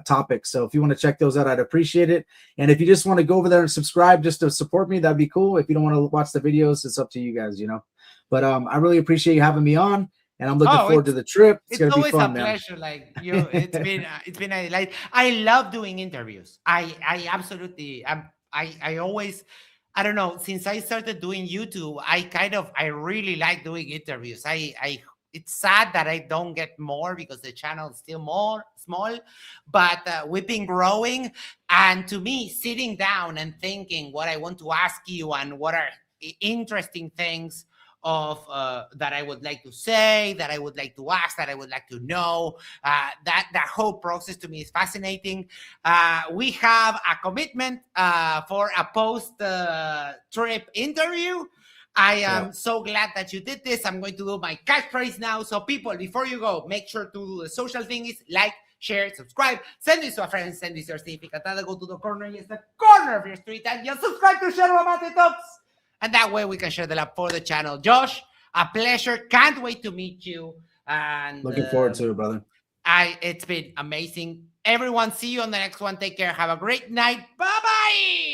topics. So if you want to check those out, I'd appreciate it. And if you just want to go over there and subscribe just to support me, that'd be cool. If you don't want to watch the videos, it's up to you guys, But I really appreciate you having me on. And I'm looking forward to the trip. It's gonna be fun, man. It's always a pleasure. Like it's been a delight. I love doing interviews. I absolutely. I always. I don't know. Since I started doing YouTube, I really like doing interviews. It's sad that I don't get more because the channel is still more small, but we've been growing. And to me, sitting down and thinking what I want to ask you and what are interesting things of that I would like to say, that I would like to ask, that I would like to know. That whole process to me is fascinating. We have a commitment for a post-trip interview. I am so glad that you did this. I'm going to do my catchphrase now. So people, before you go, make sure to do the social things, like, share, subscribe, send this to a friend, send this to your significant other, go to the corner, yes, the corner of your street, and just subscribe to Share Bamate Talks. And that way we can share the love for the channel. Josh, a pleasure. Can't wait to meet you. And looking forward to it, brother. It's been amazing. Everyone, see you on the next one. Take care. Have a great night. Bye-bye.